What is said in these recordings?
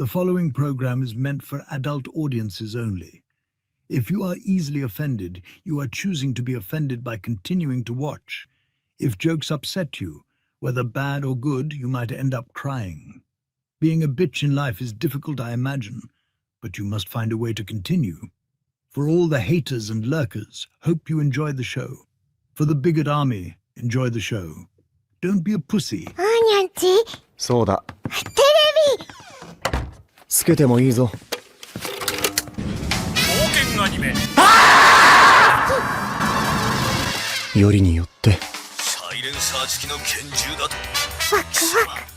The following program is meant for adult audiences only. If you are easily offended, you are choosing to be offended by continuing to watch. If jokes upset you, whether bad or good, you might end up crying. Being a bitch in life is difficult, I imagine, but you must find a way to continue. For all the haters and lurkers, hope you enjoy the show. For the bigot army, enjoy the show. Don't be a pussy. そうだ。テレビつけてもいいぞ。冒険アニメよりによってサイレンサー付きの拳銃だとワクワク。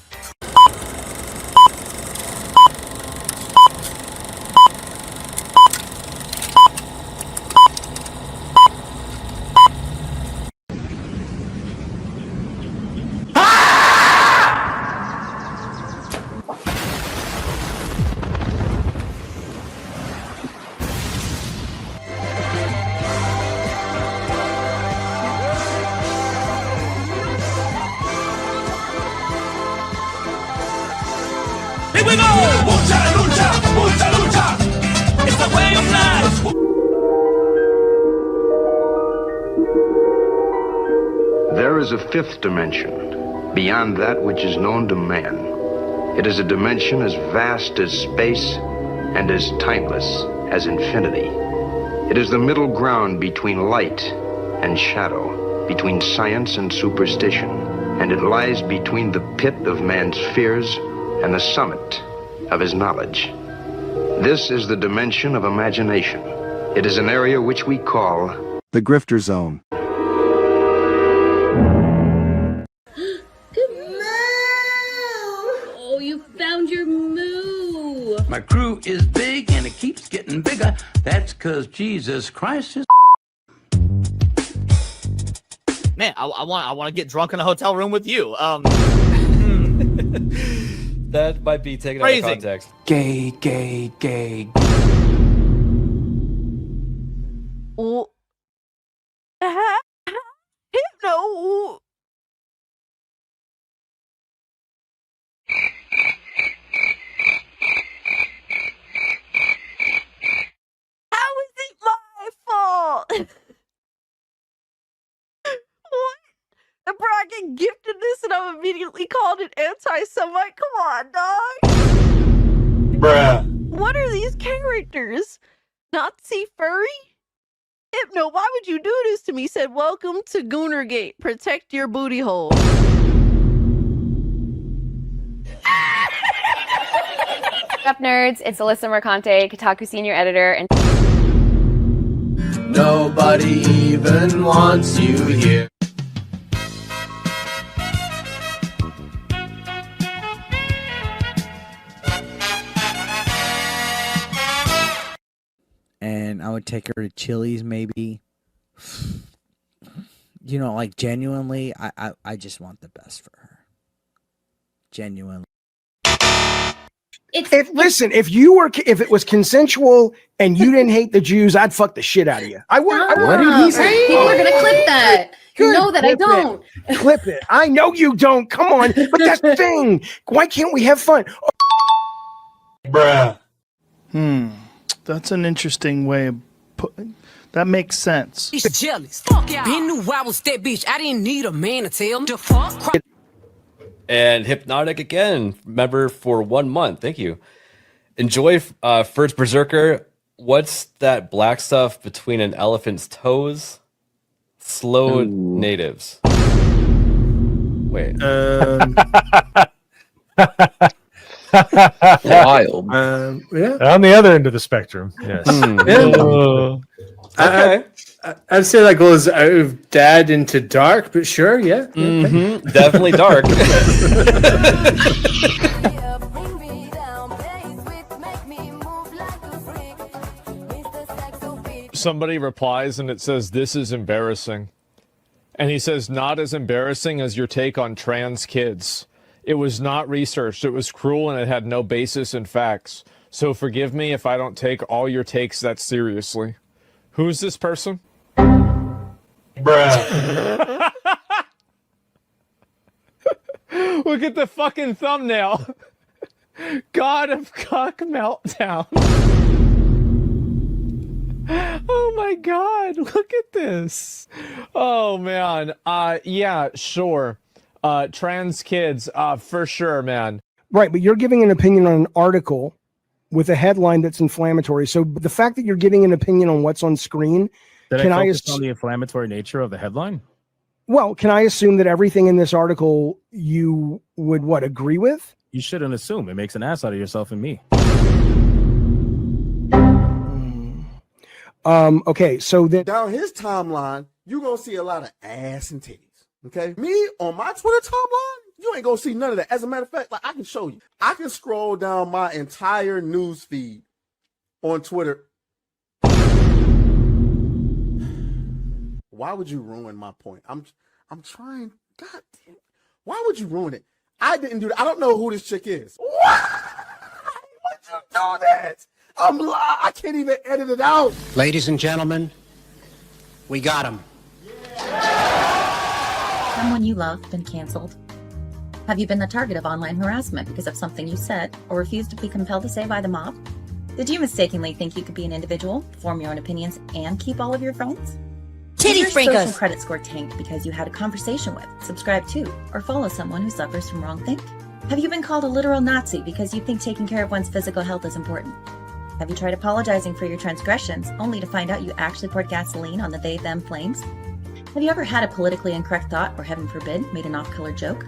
Here we go! Lucha, lucha, lucha, lucha! It's the way of life! There is a fifth dimension, beyond that which is known to man. It is a dimension as vast as space and as timeless as infinity. It is the middle ground between light and shadow, between science and superstition, and it lies between the pit of man's fears and the summit of his knowledge. This is the dimension of imagination. It is an area which we call the Grifter Zone. Oh, you found your moo. My crew is big and it keeps getting bigger. That's 'cause Jesus Christ is. Man, I want to get drunk in a hotel room with you. That might be taken Phrasing. out of context. Gay, gay, gay. Oh. Hypno. How is it my fault? What? The bracket gifted this and I'm immediately called an anti-Semite? Come on, dog. Bruh. What are these characters? Nazi furry? Hypno, why would you do this to me? Said, welcome to Goonergate. Protect your booty hole. What's up, nerds? It's Alyssa Mercante, Kotaku senior editor, and nobody even wants you here. And I would take her to Chili's, maybe. You know, like, genuinely, I just want the best for her. Genuinely. If it was consensual and you didn't hate the Jews, I'd fuck the shit out of you. I would. What did he say? People are gonna clip that. You know that I don't. Clip it. I know you don't. Come on. But that's the thing. Why can't we have fun? Bruh. That's an interesting way of putting. That makes sense. He's jealous. Fuck yeah. Been knew I was that bitch. I didn't need a man to tell him to fuck. And Hypnotic again, member for 1 month. Thank you. Enjoy First Berserker. What's that black stuff between an elephant's toes? Slow natives. Wait. Wild. Yeah. On the other end of the spectrum. Yes. Okay. I'd say that goes out of dad into dark, but sure, yeah. Mm-hmm. Definitely dark. Somebody replies and it says, "This is embarrassing." And he says, "Not as embarrassing as your take on trans kids. It was not researched. It was cruel and it had no basis in facts. So forgive me if I don't take all your takes that seriously." Who's this person? Bruh. Look at the fucking thumbnail. God of Cock Meltdown. Oh my God, look at this. Oh man. Yeah, sure. Trans kids, for sure, man. Right, but you're giving an opinion on an article with a headline that's inflammatory. So the fact that you're giving an opinion on what's on screen, Did can I I focus on the inflammatory nature of the headline? Well, can I assume that everything in this article you would agree with? You shouldn't assume. It makes an ass out of yourself and me. Okay, so then down his timeline, you're gonna see a lot of ass and titties. Okay, me on my Twitter timeline, you ain't gonna see none of that. As a matter of fact, like I can show you, I can scroll down my entire news feed on Twitter. Why would you ruin my point? I'm trying. God damn. Why would you ruin it? I didn't do that. I don't know who this chick is. Why would you do that? I can't even edit it out. Ladies and gentlemen, we got him. Someone you love been canceled? Have you been the target of online harassment because of something you said or refused to be compelled to say by the mob? Did you mistakenly think you could be an individual, form your own opinions, and keep all of your phones? Did your social credit score tanked because you had a conversation with, subscribe to, or follow someone who suffers from wrongthink? Have you been called a literal Nazi because you think taking care of one's physical health is important? Have you tried apologizing for your transgressions only to find out you actually poured gasoline on the they-them flames? Have you ever had a politically incorrect thought, or heaven forbid, made an off-color joke?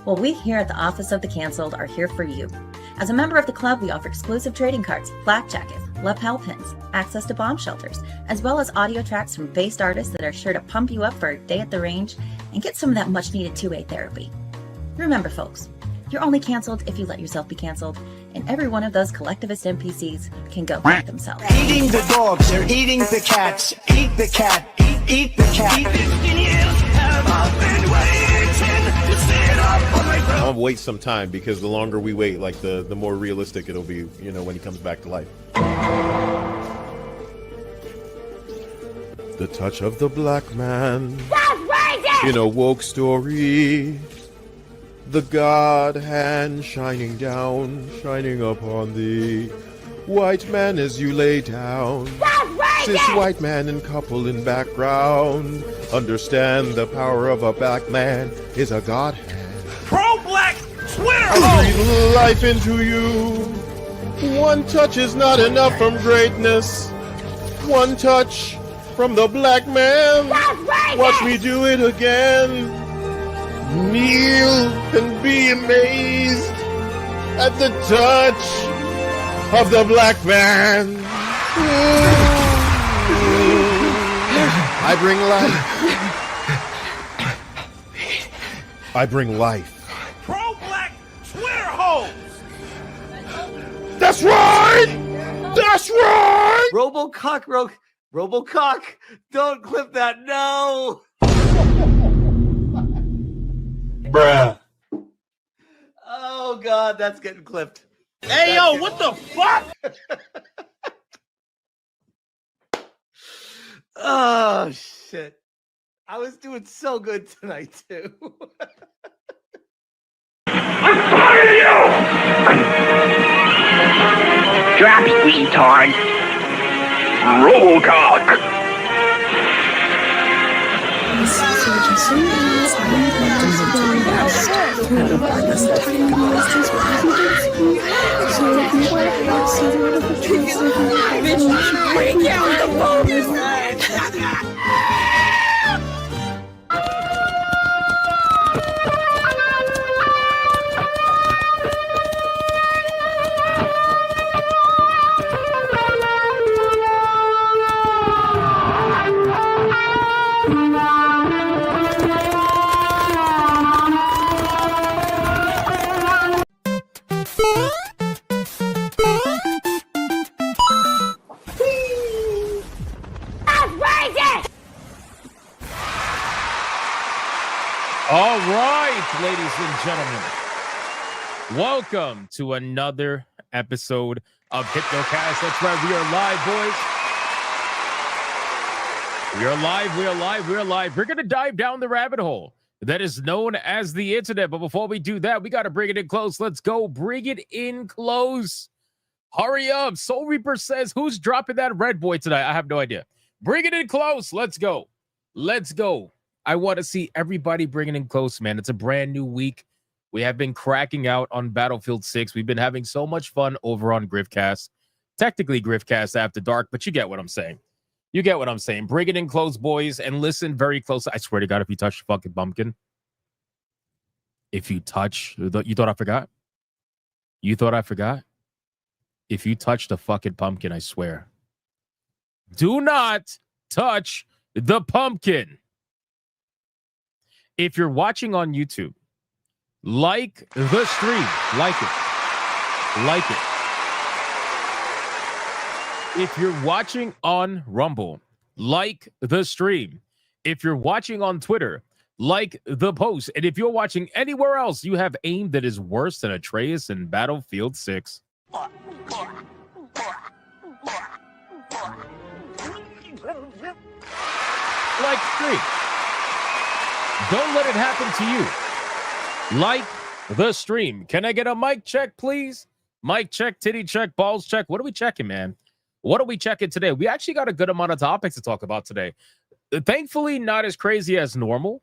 Well, we here at the Office of the Cancelled are here for you. As a member of the club, we offer exclusive trading cards, flak jackets, lapel pins, access to bomb shelters, as well as audio tracks from based artists that are sure to pump you up for a day at the range and get some of that much-needed two-way therapy. Remember, folks, you're only canceled if you let yourself be canceled, and every one of those collectivist NPCs can go fuck themselves. Eating the dogs, they're eating the cats. Eat the cat, eat the cat. I'll wait some time because the longer we wait, like the more realistic it'll be, you know, when he comes back to life. The touch of the black man in a woke story. The God hand shining down, shining upon thee. White man as you lay down. This white man and couple in background. Understand the power of a black man is a God hand. Pro-black Twitter! I breathe life into you. One touch is not enough from greatness. One touch from the black man. Watch me do it again. Kneel and be amazed at the touch of the black man. I bring life. I bring life. Pro-black Twitter hoes! That's right! That's right! Robocock, don't clip that, no! Bruh. Oh God, that's getting clipped. Hey, yo, what the fuck? Oh shit. I was doing so good tonight too. I'm tired of you! Drops, retard. Robocock. All right, ladies and gentlemen, welcome to another episode of Hypnocast. That's right, we are live, boys. We are live. We're going to dive down the rabbit hole. that is known as the internet. But before we do that, we got to bring it in close. Let's go. Bring it in close. Hurry up. Soul Reaper says, who's dropping that red boy tonight? I have no idea. Bring it in close. Let's go. Let's go. I want to see everybody bring it in close, man. It's a brand new week. We have been cracking out on Battlefield 6. We've been having so much fun over on Griffcast. Technically Griffcast After Dark, but you get what I'm saying. You get what I'm saying. Bring it in close, boys, and listen very close. I swear to God, if you touch the fucking pumpkin, if you touch, you thought I forgot? You thought I forgot? If you touch the fucking pumpkin, I swear. Do not touch the pumpkin. If you're watching on YouTube, like the stream. Like it. Like it. If you're watching on Rumble, like the stream. If you're watching on Twitter, like the post. And if you're watching anywhere else, you have aim that is worse than Atreus in Battlefield 6. Like stream. Don't let it happen to you. Like the stream. Can I get a mic check, please? Mic check, titty check, balls check. What are we checking, man? What are we checking today? We actually got a good amount of topics to talk about today. Thankfully, not as crazy as normal.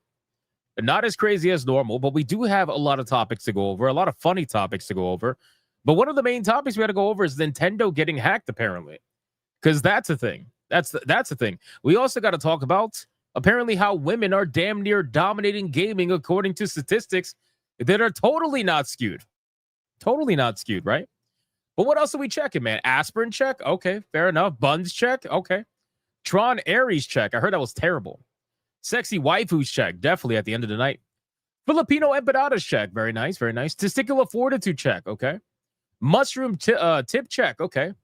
Not as crazy as normal, but we do have a lot of topics to go over, a lot of funny topics to go over. But one of the main topics we got to go over is Nintendo getting hacked, apparently. Because that's a thing. That's the thing. We also got to talk about, apparently, how women are damn near dominating gaming according to statistics that are totally not skewed. Totally not skewed, right? But what else are we checking, man? Aspirin check? Okay, fair enough. Buns check? Okay. Tron Ares check. I heard that was terrible. Sexy waifus check. Definitely at the end of the night. Filipino empanadas check. Very nice, very nice. Testicular fortitude check. Okay. Mushroom tip check. Okay.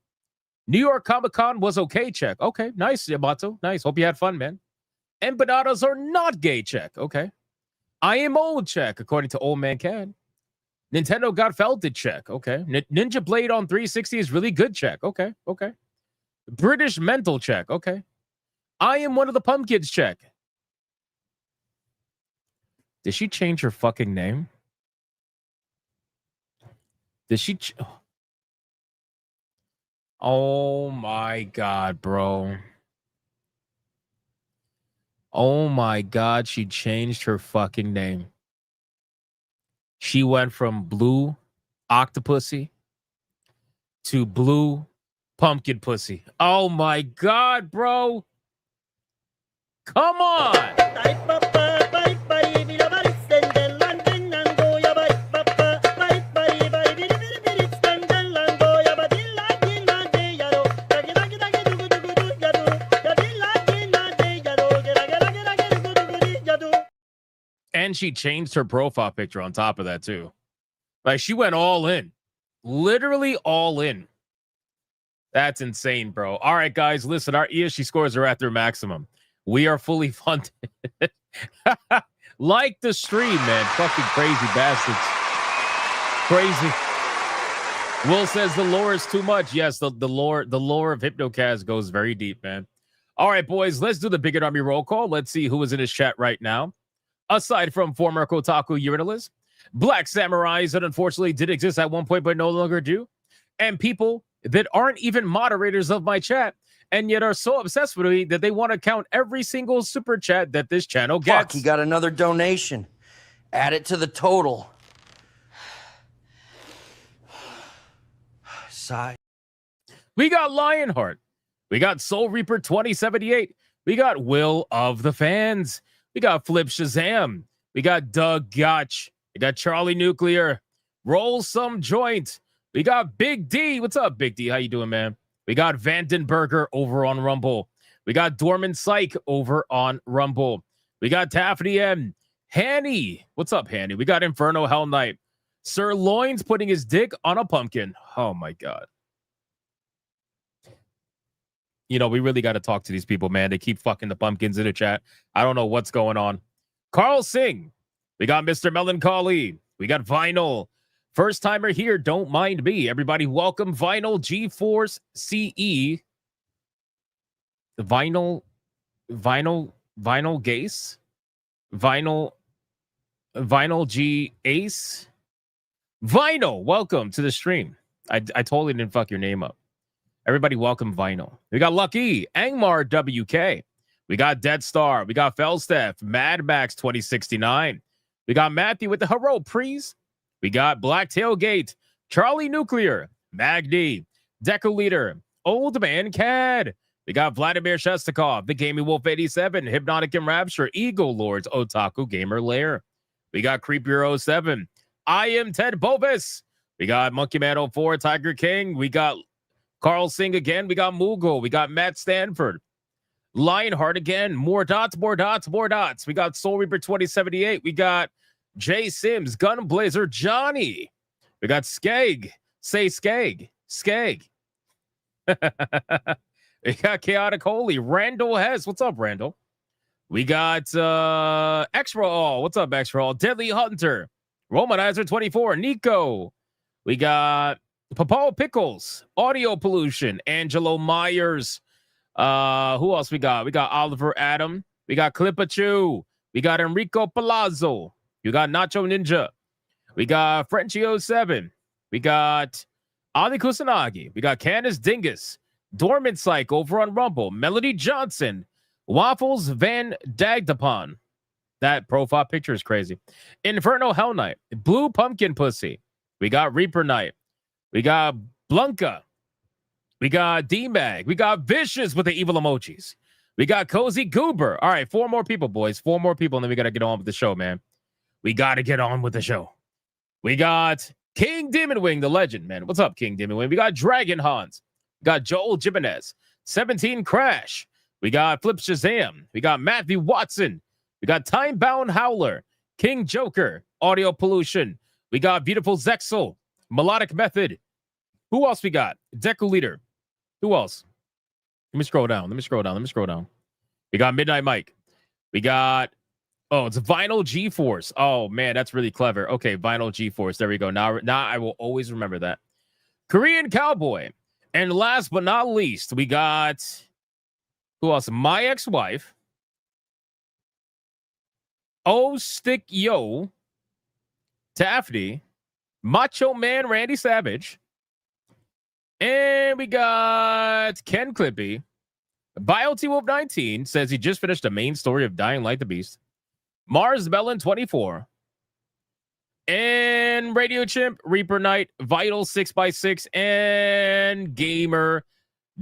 New York Comic-Con was okay check. Okay, nice, Yamato. Nice. Hope you had fun, man. Empanadas are not gay check. Okay. I am old check, according to Old Man Can. Nintendo got felted check. Okay. Ninja Blade on 360 is really good check. Okay. Okay. British mental check. Okay. I am one of the pumpkins check. Did she change her fucking name? Did she? Oh my God, bro. Oh my God, she changed her fucking name. She went from Blue Octopussy to Blue Pumpkin Pussy. Oh my God, bro. Come on. And she changed her profile picture on top of that, too. Like, she went all in. Literally all in. That's insane, bro. All right, guys, listen, our ESG scores are at their maximum. We are fully funded. Like the stream, man. Fucking crazy bastards. Crazy. Will says the lore is too much. Yes, the lore of Hypnocast goes very deep, man. All right, boys, let's do the Big Army roll call. Let's see who is in his chat right now. Aside from former Kotaku urinalists, Black Samurais that unfortunately did exist at one point but no longer do, and people that aren't even moderators of my chat and yet are so obsessed with me that they want to count every single super chat that this channel gets. Fuck, he got another donation. Add it to the total. Sigh. We got Lionheart. We got Soul Reaper 2078. We got Will of the Fans. We got Flip Shazam. We got Doug Gotch. We got Charlie Nuclear. Roll Some Joint. We got Big D. What's up, Big D? How you doing, man? We got Vandenberger over on Rumble. We got Dorman Psych over on Rumble. We got Taffy M. Hanny. What's up, Hanny? We got Inferno Hell Knight. Sir Loins putting his dick on a pumpkin. Oh, my God. You know, we really got to talk to these people, man. They keep fucking the pumpkins in the chat. I don't know what's going on. Carl Singh. We got Mr. Melancholy. We got Vinyl. First timer here. Don't mind me. Everybody welcome Vinyl G-Force CE. Vinyl Gase. Vinyl Vinyl G Ace. Vinyl, welcome to the stream. I totally didn't fuck your name up. Everybody welcome Vinyl. We got Lucky, Angmar WK. We got Dead Star. We got Felsteph, Mad Max 2069. We got Matthew with the Hero Prees. We got Black Tailgate, Charlie Nuclear, Magdi, Deco Leader, Old Man Cad. We got Vladimir Shestakov, The Gaming Wolf 87, Hypnotic and Rapture, Eagle Lords, Otaku Gamer Lair. We got Creepier 07. I am Ted Bovis. We got Monkey Man 04, Tiger King. We got Carl Singh again. We got Moogle. We got Matt Stanford. Lionheart again. More dots, more dots, more dots. We got Soul Reaper 2078. We got Jay Sims, Gunblazer Johnny. We got Skeg. Say Skeg. Skeg. We got Chaotic Holy. Randall Hess. What's up, Randall? We got Extra All. What's up, Extra All? Deadly Hunter. Romanizer 24. Nico. We got Papaw Pickles. Audio Pollution. Angelo Myers. Who else we got? We got Oliver Adam. We got Clipachu. We got Enrico Palazzo. You got Nacho Ninja. We got Frenchie 07. We got Ali Kusanagi. We got Candace Dingus. Dormant Psych over on Rumble. Melody Johnson. Waffles Van Dagdapon. That profile picture is crazy. Inferno Hell Knight. Blue Pumpkin Pussy. We got Reaper Knight. We got Blanca. We got D-Mag. We got Vicious with the evil emojis. We got Cozy Goober. All right, 4 more people, boys. 4 more people, and then we got to get on with the show, man. We got to get on with the show. We got King Demonwing, the legend, man. What's up, King Demonwing? We got Dragon Hans. We got Joel Jimenez. 17 Crash. We got Flip Shazam. We got Matthew Watson. We got Time Bound Howler. King Joker. Audio Pollution. We got Beautiful Zexel. Melodic Method. Who else we got? Deco Leader. Who else? Let me scroll down. We got Midnight Mike. We got, it's Vinyl G-Force. Oh, man, that's really clever. Okay, Vinyl G-Force. There we go. Now I will always remember that. Korean Cowboy. And last but not least, we got, who else? My ex-wife. Oh, Stick Yo. Taffy. Macho Man Randy Savage. And we got Ken Clippy. BioT Wolf 19 says he just finished the main story of Dying Light the Beast. Mars Melon 24. And Radio Chimp, Reaper Knight, Vital 6x6, and Gamer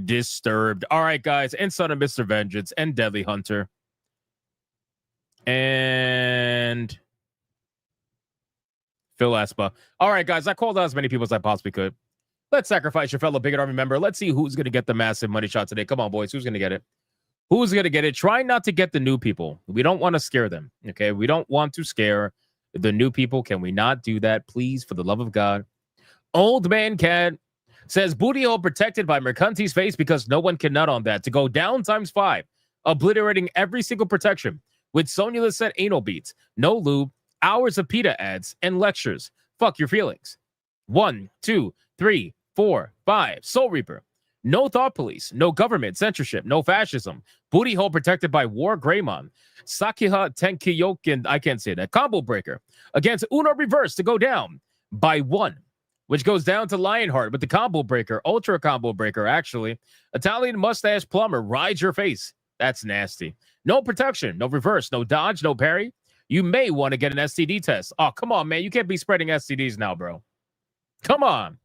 Disturbed. All right, guys. And Son of Mr. Vengeance, and Deadly Hunter. And Phil Espa. All right, guys. I called out as many people as I possibly could. Let's sacrifice your fellow Bigot Army member. Let's see who's going to get the massive money shot today. Come on, boys. Who's going to get it? Who's going to get it? Try not to get the new people. We don't want to scare them. Okay? We don't want to scare the new people. Can we not do that? Please, for the love of God. Old Man Cat says, booty hole protected by Mercanti's face because no one can nut on that. To go down ×5. Obliterating every single protection with Sonya Lisette anal beats. No lube. Hours of PETA ads and lectures. Fuck your feelings. 1, 2, 3, 4, 5. Soul Reaper. No thought police. No government censorship. No fascism. Booty hole protected by War Greymon. Sakiha Tenkyoken. I can't say that. Combo breaker. Against Uno Reverse to go down by 1. Which goes down to Lionheart with the combo breaker. Ultra combo breaker, actually. Italian mustache plumber. Rides your face. That's nasty. No protection. No reverse. No dodge. No parry. You may want to get an STD test. Oh, come on, man. You can't be spreading STDs now, bro. Come on.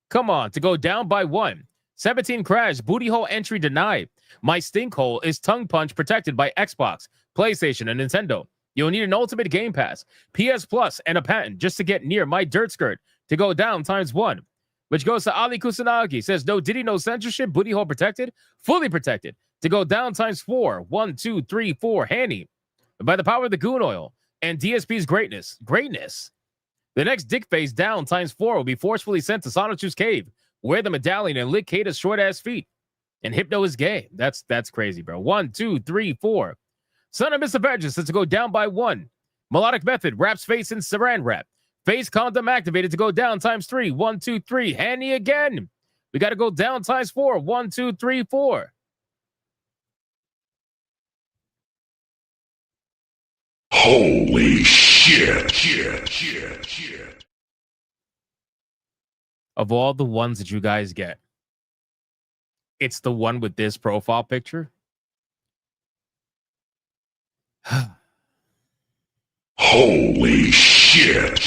Come on. To go down by 1. 17 Crash. Booty hole entry denied. My stink hole is tongue punch protected by Xbox, PlayStation, and Nintendo. You'll need an ultimate game pass, PS Plus, and a patent just to get near my dirt skirt to go down ×1. Which goes to Ali Kusanagi. Says, no Diddy, no censorship. Booty hole protected. Fully protected. To go down ×4. 1, 2, 3, 4. Hanny. By the power of the goon oil and DSP's greatness. Greatness. The next dick face down ×4 will be forcefully sent to Sonichu's cave. Wear the medallion and lick Kata's short-ass feet. And Hypno is gay. That's crazy, bro. 1, 2, 3, 4. Son of Mr. Vengeance says to go down by 1. Melodic Method wraps face in saran wrap. Face condom activated to go down ×3. 1, 2, 3. Handy again. We got to go down ×4. 1, 2, 3, 4. Holy shit. shit. Of all the ones that you guys get, it's the one with this profile picture. Holy shit.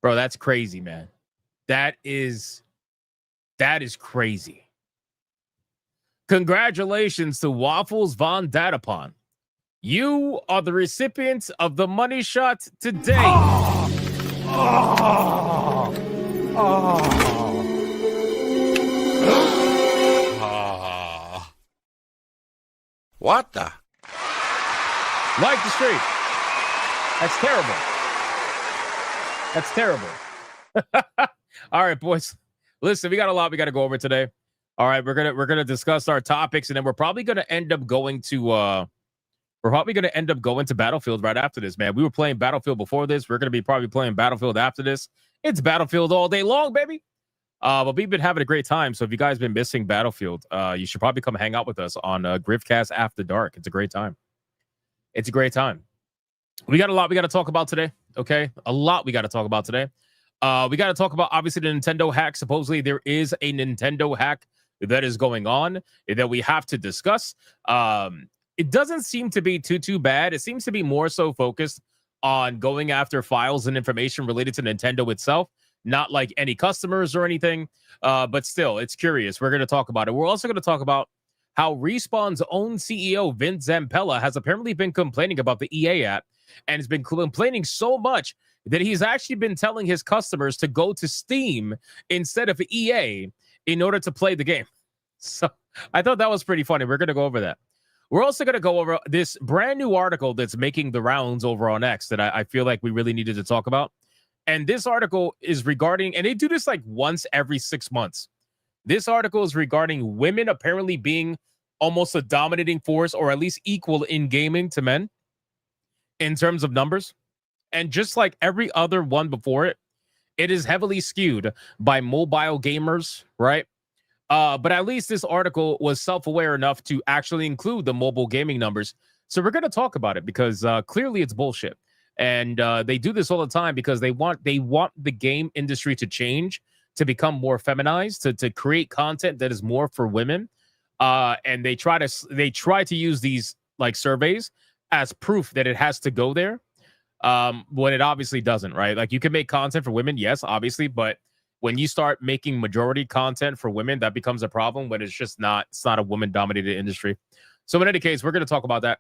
Bro, that's crazy, man. That is crazy. Congratulations to Waffles Von Datapon. You are the recipients of the money shot today. What the? Like the stream. That's terrible. That's terrible. All right, boys. Listen, we got a lot we got to go over today. All right, we're gonna discuss our topics, and then we're probably gonna end up going to Battlefield right after this, man. We were playing Battlefield before this. We're gonna be probably playing Battlefield after this. It's Battlefield all day long, baby. But we've been having a great time. So if you guys been missing Battlefield, you should probably come hang out with us on Griffcast After Dark. It's a great time. It's a great time. We got a lot we got to talk about today. Okay, a lot we got to talk about today. We got to talk about obviously the Nintendo hack. Supposedly there is a Nintendo hack that is going on that we have to discuss. It doesn't seem to be too bad. It seems to be more so focused on going after files and information related to Nintendo itself, not like any customers or anything. But still, it's curious. We're going to talk about it. We're also going to talk about how Respawn's own CEO, Vince Zampella, has apparently been complaining about the EA app and has been complaining so much that he's actually been telling his customers to go to Steam instead of EA in order to play the game. So I thought that was pretty funny. We're going to go over that. We're also going to go over this brand new article that's making the rounds over on X that I feel like we really needed to talk about. And this article is regarding, and they do this like once every 6 months. This article is regarding women apparently being almost a dominating force, or at least equal in gaming to men in terms of numbers. And just like every other one before it, it is heavily skewed by mobile gamers, right? But at least this article was self-aware enough to actually include the mobile gaming numbers. So we're going to talk about it because clearly it's bullshit. And they do this all the time because they want the game industry to change, to become more feminized, to create content that is more for women. And they try to use these like surveys as proof that it has to go there. When it obviously doesn't, right? Like you can make content for women, yes, obviously, but when you start making majority content for women, that becomes a problem when it's not a woman-dominated industry. So in any case, we're going to talk about that.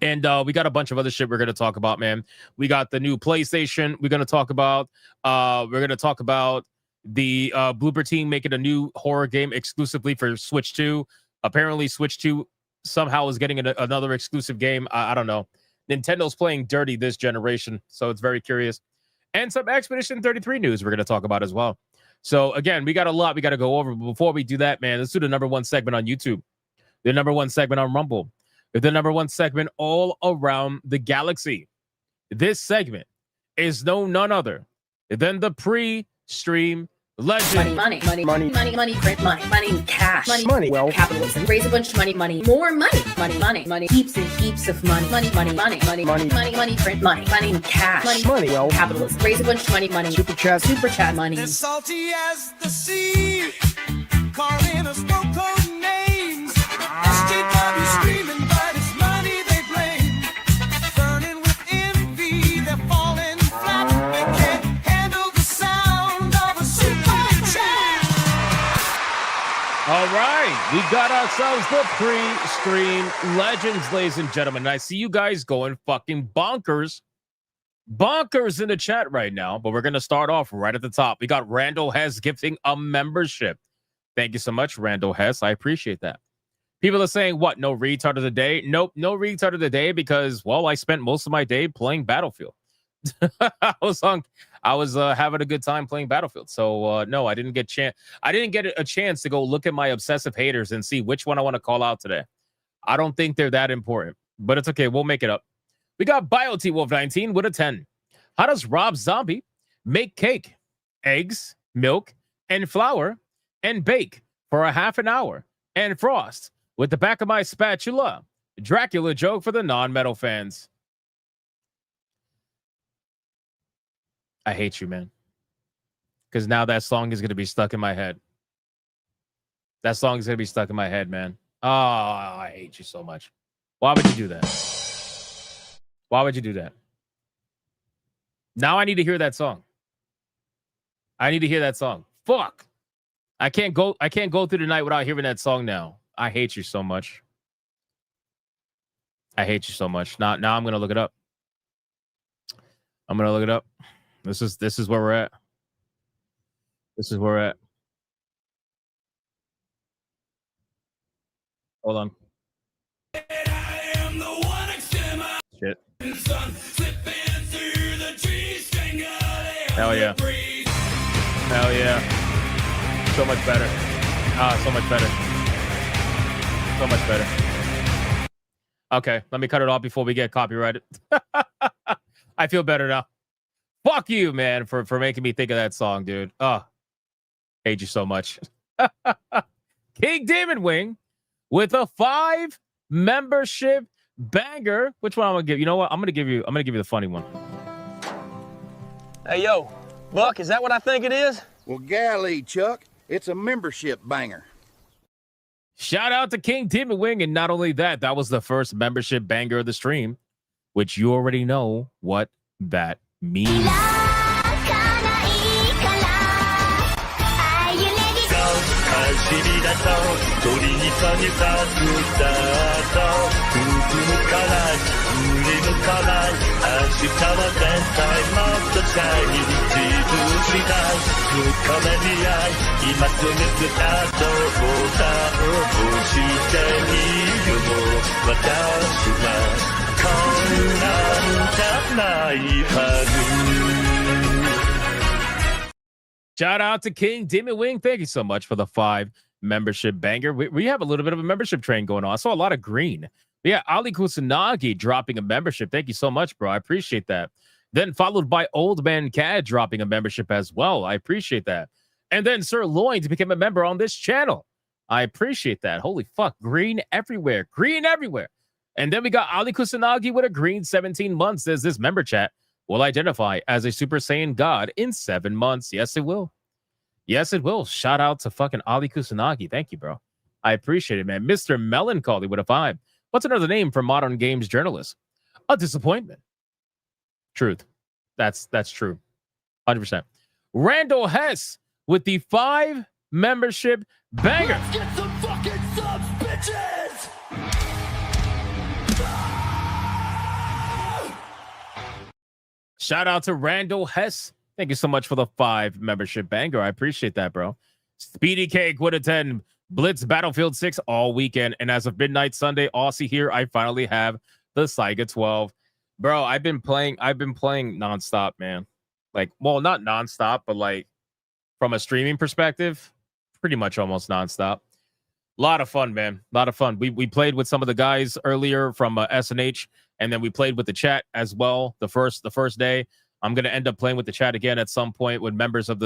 And we got a bunch of other shit we're going to talk about, man. We got the new PlayStation we're going to talk about. We're going to talk about the Blooper team making a new horror game exclusively for Switch 2. Apparently, Switch 2 somehow is getting another exclusive game. I don't know. Nintendo's playing dirty this generation, so it's very curious. And some Expedition 33 news we're going to talk about as well. So, again, we got a lot we got to go over. But before we do that, man, let's do the number one segment on YouTube, the number one segment on Rumble, the number one segment all around the galaxy. This segment is none other than the pre-stream legend. Money, print money, cash, Money, well, capitalism, raise a bunch of money, more money, heaps and heaps of money, print money, cash, well, capitalism, raise a bunch of money, Superchat money. As salty as the sea, calling us no-code names. SJW screaming, but it's money they blame. Burning with envy, they're falling flat. They can't handle the sound of a super chat. All right, we got ourselves the pre-stream legends, ladies and gentlemen. And I see you guys going fucking bonkers in the chat right now, but we're going to start off right at the top. We got Randall Hess gifting a membership. Thank you so much, Randall Hess. I appreciate that. People are saying, what, no retard of the day? Nope, no retard of the day because, well, I spent most of my day playing Battlefield. I was having a good time playing Battlefield. So, no, I didn't get a chance to go look at my obsessive haters and see which one I want to call out today. I don't think they're that important, but it's okay. We'll make it up. We got BioT Wolf 19 with a 10. How does Rob Zombie make cake, eggs, milk, and flour, and bake for a half an hour, and frost with the back of my spatula? Dracula joke for the non-metal fans. I hate you, man. Because now that song is going to be stuck in my head. That song is going to be stuck in my head, man. Oh, I hate you so much. Why would you do that? Why would you do that? Now I need to hear that song. I need to hear that song. Fuck. I can't go through the night without hearing that song now. I hate you so much. I hate you so much. Now I'm going to look it up. I'm going to look it up. This is where we're at. This is where we're at. Hold on. Shit. Hell yeah. Hell yeah. So much better. So much better. So much better. Okay, let me cut it off before we get copyrighted. I feel better now. Fuck you, man, for making me think of that song, dude. Hate you so much. King Demon Wing with a 5 membership banger. Which one I'm gonna give? You know what? I'm gonna give you the funny one. Hey, yo, Buck, is that what I think it is? Well, golly, Chuck, it's a membership banger. Shout out to King Demon Wing, and not only that, that was the first membership banger of the stream, which you already know what that means. Shout out to King Demon Wing. Thank you so much for the 5 membership banger. We have a little bit of a membership train going on. I saw a lot of green. But yeah, Ali Kusanagi dropping a membership. Thank you so much, bro. I appreciate that. Then followed by Old Man Cad dropping a membership as well. I appreciate that. And then Sir Loins became a member on this channel. I appreciate that. Holy fuck. Green everywhere. Green everywhere. And then we got Ali Kusanagi with a green 17 months. Says this member chat will identify as a Super Saiyan God in 7 months. Yes, it will. Yes, it will. Shout out to fucking Ali Kusanagi. Thank you, bro. I appreciate it, man. Mr. Melancholy with a 5. What's another name for modern games journalists? A disappointment. Truth. That's true. 100%. Randall Hess with the 5 membership banger. Let's get some fucking subs, bitches! Shout out to Randall Hess. Thank you so much for the 5 membership banger. I appreciate that, bro. Speedy Cake with a 10. Blitz Battlefield 6 all weekend. And as of midnight Sunday, Aussie here, I finally have the Saiga 12. Bro, I've been playing nonstop, man. Like, well, not nonstop, but like from a streaming perspective, pretty much almost nonstop. A lot of fun, man. A lot of fun. We played with some of the guys earlier from SNH, and then we played with the chat as well the first day. I'm gonna end up playing with the chat again at some point with members of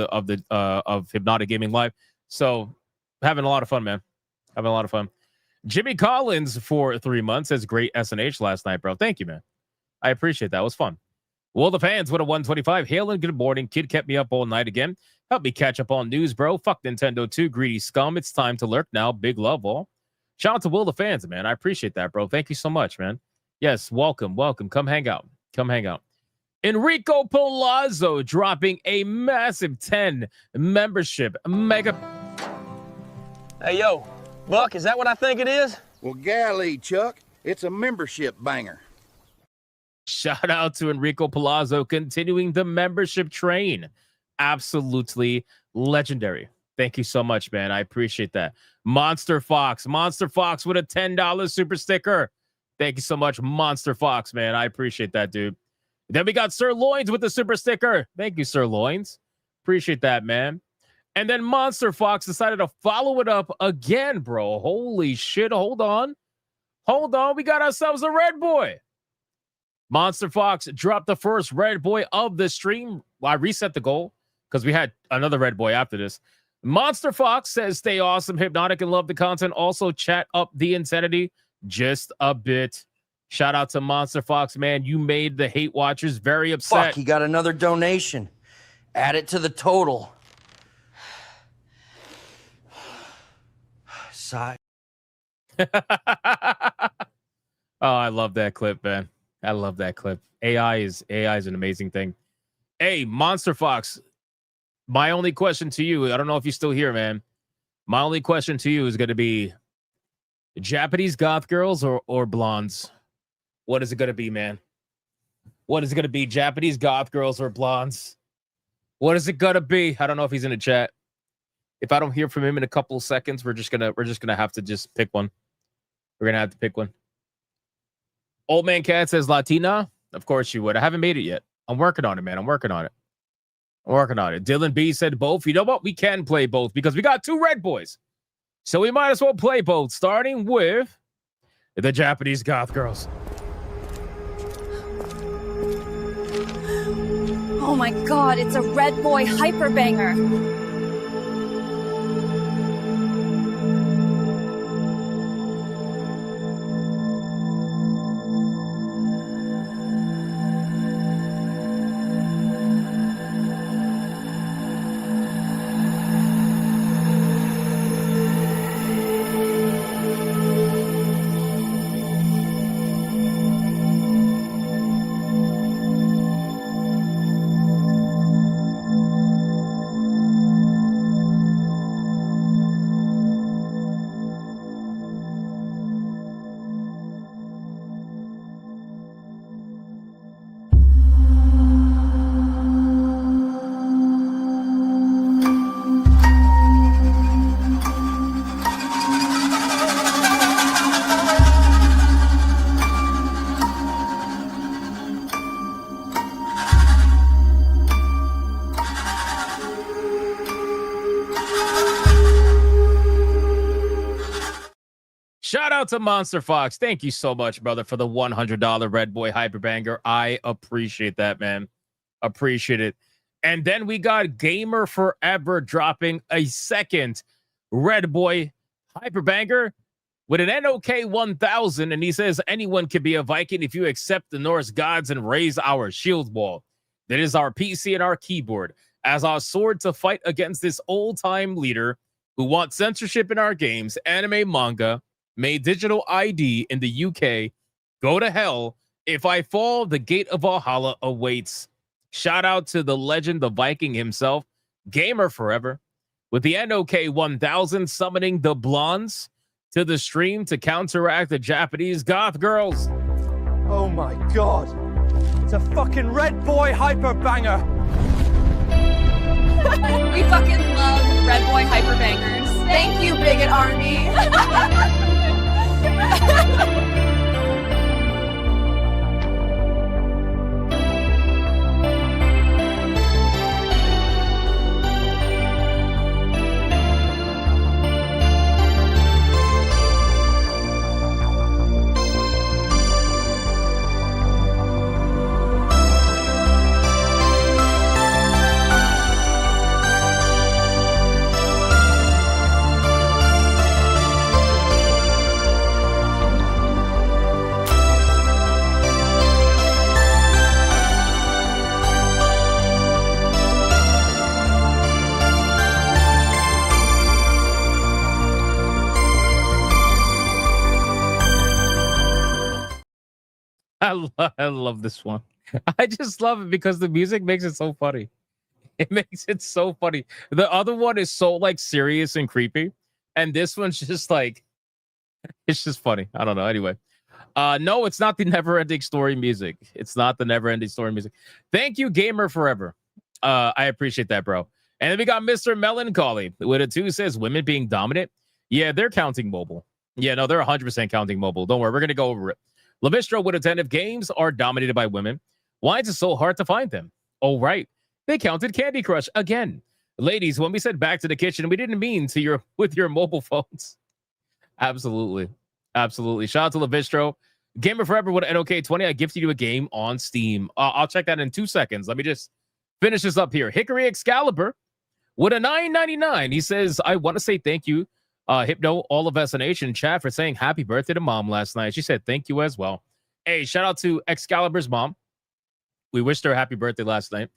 Hypnotic Gaming Live. So having a lot of fun, man. Having a lot of fun. Jimmy Collins for 3 months says great SNH last night, bro. Thank you, man. I appreciate that. It was fun. Well, the fans with a 125. Hail and good morning. Kid kept me up all night again. Help me catch up on news, bro. Fuck Nintendo 2, greedy scum. It's time to lurk now. Big love, all. Shout out to Will the fans, man. I appreciate that, bro. Thank you so much, man. Yes, welcome. Come hang out. Come hang out. Enrico Palazzo dropping a massive 10 membership mega. Hey, yo, Buck, is that what I think it is? Well, golly, Chuck, it's a membership banger. Shout out to Enrico Palazzo continuing the membership train. Absolutely legendary. Thank you so much, man. I appreciate that. Monster Fox with a $10 super sticker. Thank you so much, Monster Fox, man. I appreciate that, dude. Then we got Sir Loins with the super sticker. Thank you, Sir Loins. Appreciate that, man. And then Monster Fox decided to follow it up again, bro. Holy shit. Hold on. We got ourselves a red boy. Monster Fox dropped the first red boy of the stream. Well, I reset the goal because we had another red boy after this. Monster Fox says, stay awesome, Hypnotic, and love the content. Also, chat up the insanity just a bit. Shout out to Monster Fox, man. You made the hate watchers very upset. Fuck, he got another donation. Add it to the total. Sigh. Oh, I love that clip, man. I love that clip. AI is an amazing thing. Hey, Monster Fox, my only question to you, I don't know if you're still here, man. My only question to you is going to be Japanese goth girls or blondes? What is it going to be, man? What is it going to be? Japanese goth girls or blondes? What is it going to be? I don't know if he's in the chat. If I don't hear from him in a couple of seconds, we're just gonna have to just pick one. We're gonna have to pick one. Old Man Cat says Latina. Of course you would. I haven't made it yet. I'm working on it, man. I'm working on it. Dylan B said both. You know what? We can play both because we got 2 red boys. So we might as well play both, starting with the Japanese goth girls. Oh my god, it's a red boy hyper banger. Shout out to Monster Fox. Thank you so much, brother, for the $100 Red Boy Hyperbanger. I appreciate that, man. Appreciate it. And then we got Gamer Forever dropping a second Red Boy Hyperbanger with an NOK 1000. And he says, anyone can be a Viking if you accept the Norse gods and raise our shield wall. That is our PC and our keyboard as our sword to fight against this old-time leader who wants censorship in our games, anime, manga, made digital ID in the UK. Go to hell. If I fall, the gate of Valhalla awaits. Shout out to the legend, the Viking himself, Gamer Forever, with the NOK 1000 summoning the blondes to the stream to counteract the Japanese goth girls. Oh my god. It's a fucking red boy hyper banger. We fucking love red boy hyper bangers. Thank you, bigot army. I love this one. I just love it because the music makes it so funny. It makes it so funny. The other one is so like serious and creepy, and this one's just like, it's just funny. I don't know. Anyway, no, it's not the Never-Ending Story music. It's not the Never-Ending Story music. Thank you, Gamer Forever. I appreciate that, bro. And then we got Mr. Melancholy with a 2 says women being dominant. Yeah, they're counting mobile. Yeah, no, they're 100% counting mobile. Don't worry, we're gonna go over it. Levistro with a 10 if games are dominated by women, why is it so hard to find them? Oh, right. They counted Candy Crush again. Ladies, when we said back to the kitchen, we didn't mean to your with your mobile phones. Absolutely. Absolutely. Shout out to Levistro. Gamer Forever with an NOK 20. I gifted you a game on Steam. I'll check that in 2 seconds. Let me just finish this up here. Hickory Excalibur with a $9.99. He says, I want to say thank you, Hypno, all of SNH chat for saying happy birthday to mom last night. She said thank you as well. Hey, shout out to Excalibur's mom. We wished her a happy birthday last night.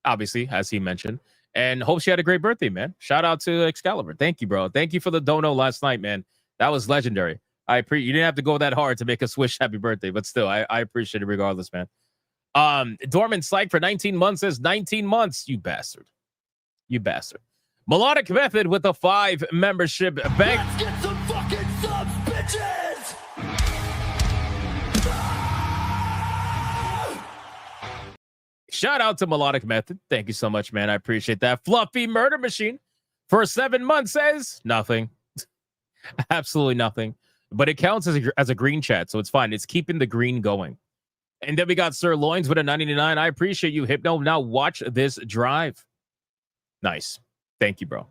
obviously, as he mentioned. And hope she had a great birthday, man. Shout out to Excalibur. Thank you, bro. Thank you for the dono last night, man. That was legendary. You didn't have to go that hard to make us wish happy birthday, but still, I appreciate it regardless, man. Dormant Psych for 19 months says 19 months, you bastard. You bastard. Melodic Method with a 5 membership bank. Let's get some fucking subs, bitches! Shout out to Melodic Method. Thank you so much, man. I appreciate that. Fluffy Murder Machine for 7 months says nothing. Absolutely nothing. But it counts as a green chat, so it's fine. It's keeping the green going. And then we got Sir Loins with a 99. I appreciate you, Hypno. Now watch this drive. Nice. Thank you, bro.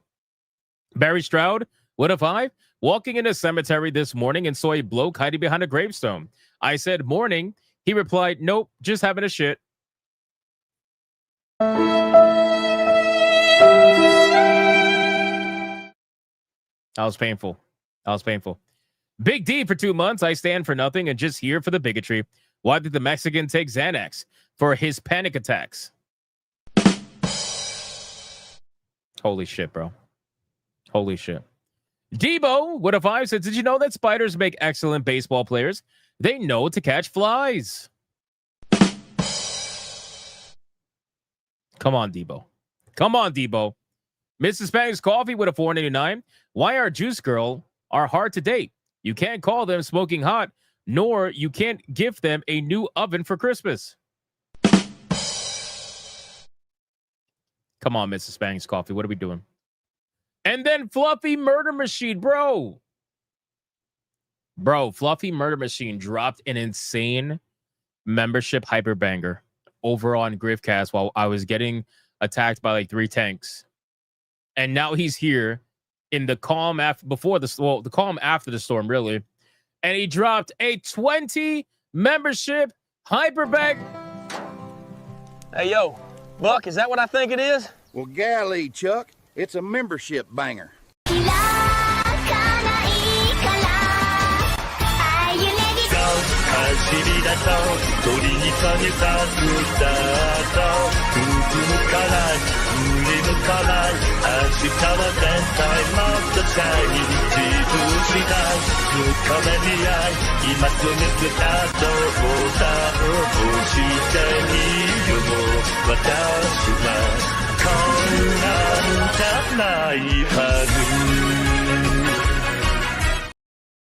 Barry Stroud, what a 5. Walking in a cemetery this morning and saw a bloke hiding behind a gravestone. I said, morning. He replied, nope, just having a shit. That was painful. Big D for 2 months. I stand for nothing and just here for the bigotry. Why did the Mexican take Xanax? For his panic attacks. Holy shit, bro. Holy shit. Debo, what a 5 said, did you know that spiders make excellent baseball players? They know to catch flies. Come on, Debo. Mrs. Spanish Coffee with a 4.99. Why are Juice Girl are hard to date? You can't call them smoking hot, nor you can't gift them a new oven for Christmas. Come on, Mrs. Spanish Coffee. What are we doing? And then Fluffy Murder Machine, bro. Fluffy Murder Machine dropped an insane membership hyperbanger over on Griffcast while I was getting attacked by like 3 tanks. And now he's here in the calm after the calm after the storm, really. And he dropped a 20 membership hyperbang. Hey, yo, Buck, is that what I think it is? Well, golly, Chuck, it's a membership banger.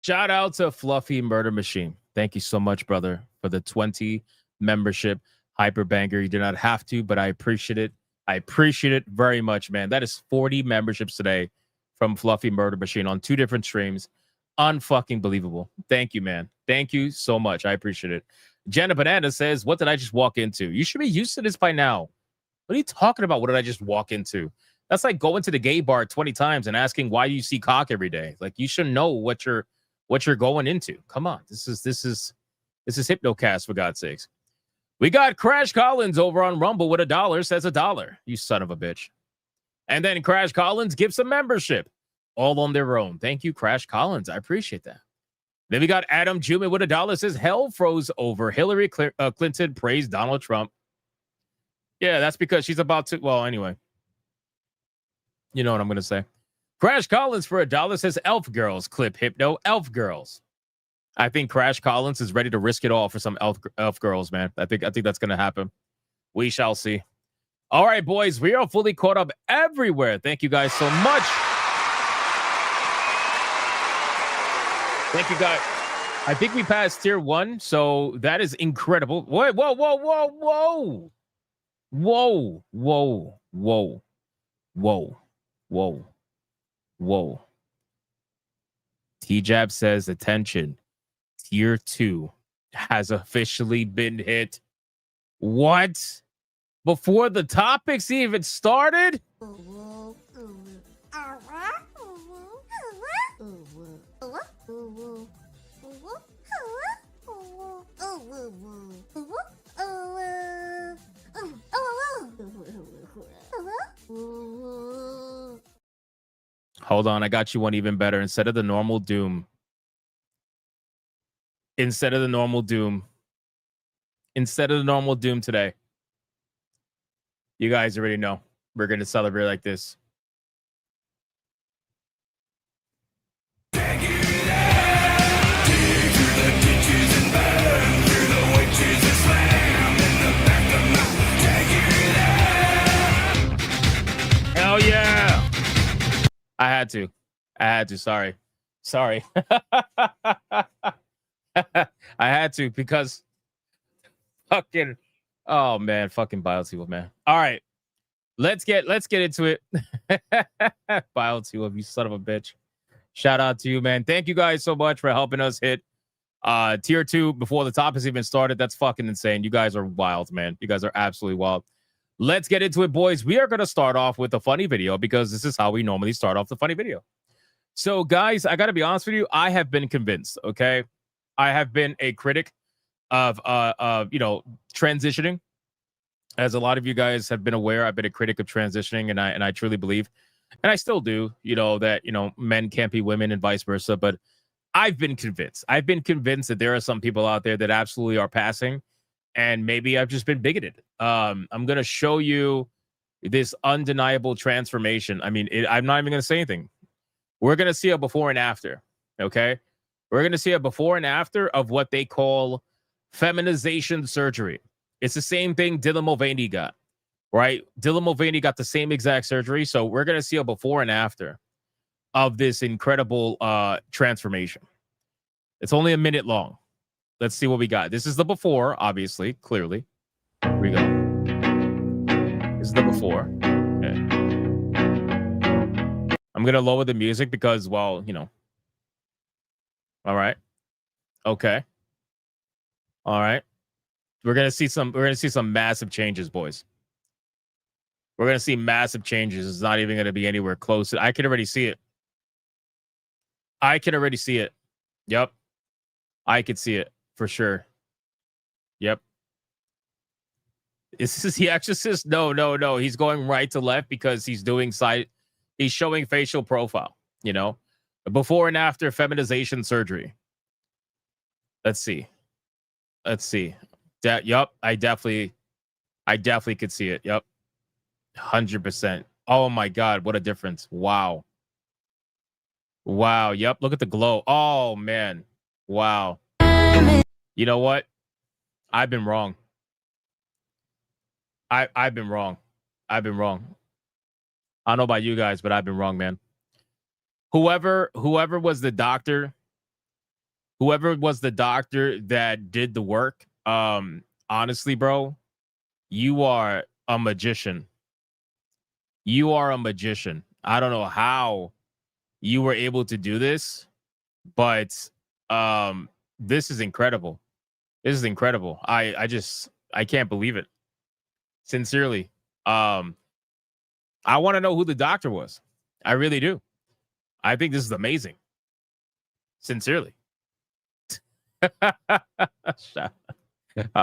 Shout out to Fluffy Murder Machine. Thank you so much, brother, for the 20 membership hyperbanger. You do not have to, but I appreciate it. I appreciate it very much, man. That is 40 memberships today from Fluffy Murder Machine on 2 different streams. Unfucking believable. Thank you, man. Thank you so much. I appreciate it. Jenna Banana says, what did I just walk into? You should be used to this by now. What are you talking about? What did I just walk into? That's like going to the gay bar 20 times and asking why you see cock every day. Like, you should know what you're going into. Come on. This is Hypnocast, for God's sakes. We got Crash Collins over on Rumble with $1, says $1. You son of a bitch. And then Crash Collins gives a membership all on their own. Thank you, Crash Collins. I appreciate that. Then we got Adam Juman with $1, says hell froze over. Hillary Clinton praised Donald Trump. Yeah, that's because she's about to. Well, anyway. You know what I'm going to say. Crash Collins for $1 says Elf Girls. Clip Hypno. Elf Girls. I think Crash Collins is ready to risk it all for some elf girls, man. I think that's going to happen. We shall see. All right, boys. We are fully caught up everywhere. Thank you guys so much. Thank you, guys. I think we passed tier 1, so that is incredible. Whoa, whoa, whoa, whoa, whoa. Whoa, whoa, whoa, whoa, whoa, whoa. T-Jab says, attention. Tier 2 has officially been hit. What? Before the topics even started? Hold on, I got you one even better. Instead of the normal doom today, You guys already know we're gonna celebrate like this. Hell yeah! I had to. Sorry. I had to because fucking. Oh man, fucking Biotiwolf, man. All right, let's get into it. Biotiwolf, you son of a bitch. Shout out to you, man. Thank you guys so much for helping us hit tier 2 before the top has even started. That's fucking insane. You guys are wild, man. You guys are absolutely wild. Let's get into it, boys. We are going to start off with a funny video because this is how we normally start off the funny video. So, guys, I got to be honest with you. I have been convinced, okay? I have been a critic of transitioning. As a lot of you guys have been aware, I've been a critic of transitioning, and I truly believe, and I still do, that, men can't be women and vice versa. But I've been convinced. I've been convinced that there are some people out there that absolutely are passing, and maybe I've just been bigoted. I'm going to show you this undeniable transformation. I mean, I'm not even going to say anything. We're going to see a before and after, okay? We're going to see a before and after of what they call feminization surgery. It's the same thing Dylan Mulvaney got, right? Dylan Mulvaney got the same exact surgery. So we're going to see a before and after of this incredible transformation. It's only a minute long. Let's see what we got. This is the before, obviously, clearly. Here we go. This is the before. Okay. I'm going to lower the music because, well, All right. Okay. All right. We're gonna see some massive changes, boys. We're gonna see massive changes. It's not even gonna be anywhere close. I can already see it. Yep. I could see it for sure. Yep. Is this the exorcist? No. He's going right to left because he's doing he's showing facial profile, before and after feminization surgery. Let's see. Yup, I definitely could see it. Yup. 100%. Oh my God, what a difference. Wow. Yep, look at the glow. Oh man. Wow. You know what? I've been wrong. I've been wrong. I don't know about you guys, but I've been wrong, man. Whoever was the doctor that did the work, honestly, bro, you are a magician. I don't know how you were able to do this, but this is incredible. I can't believe it. Sincerely. I want to know who the doctor was. I really do. I think this is amazing. Sincerely. All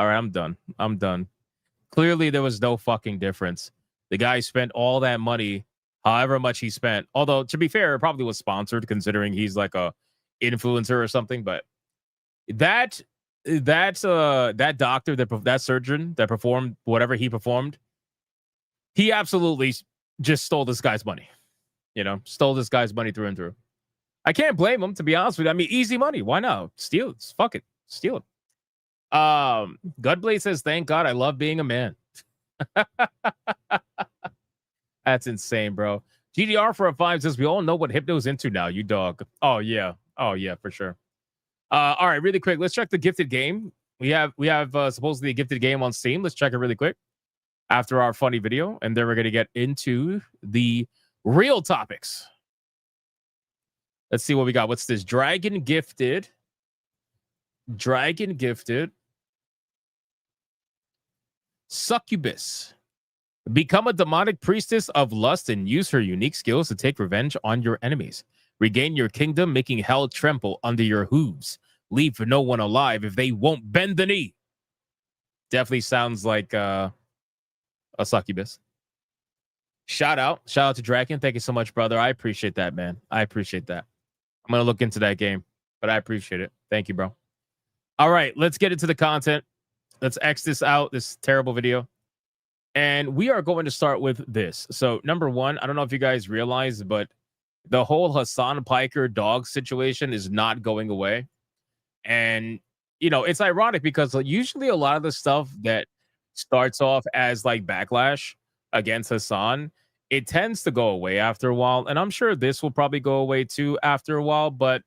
right, I'm done. Clearly, there was no fucking difference. The guy spent all that money, however much he spent. Although, to be fair, it probably was sponsored, considering he's like a influencer or something. But that doctor, that surgeon that performed whatever he performed, he absolutely just stole this guy's money. Stole this guy's money through and through. I can't blame him, to be honest with you. I mean, easy money. Why not? Steal it. Fuck it. Steal it. Gutblade says, thank God I love being a man. That's insane, bro. GDR for a 5 says, we all know what Hypno's into now, you dog. Oh, yeah, for sure. All right, really quick. Let's check the gifted game. We have supposedly a gifted game on Steam. Let's check it really quick after our funny video. And then we're going to get into the real topics. Let's see what we got. What's this? Dragon gifted. Succubus. Become a demonic priestess of lust and use her unique skills to take revenge on your enemies. Regain your kingdom, making hell tremble under your hooves. Leave no one alive if they won't bend the knee. Definitely sounds like a succubus. Shout out to Draken. Thank you so much, brother. I appreciate that, man. I appreciate that. I'm going to look into that game, but I appreciate it. Thank you, bro. All right, let's get into the content. Let's X this out, this terrible video. And we are going to start with this. So, number one, I don't know if you guys realize, but the whole Hassan Piker dog situation is not going away. And, you know, it's ironic because usually a lot of the stuff that starts off as like backlash against Hassan, it tends to go away after a while. And I'm sure this will probably go away too after a while, but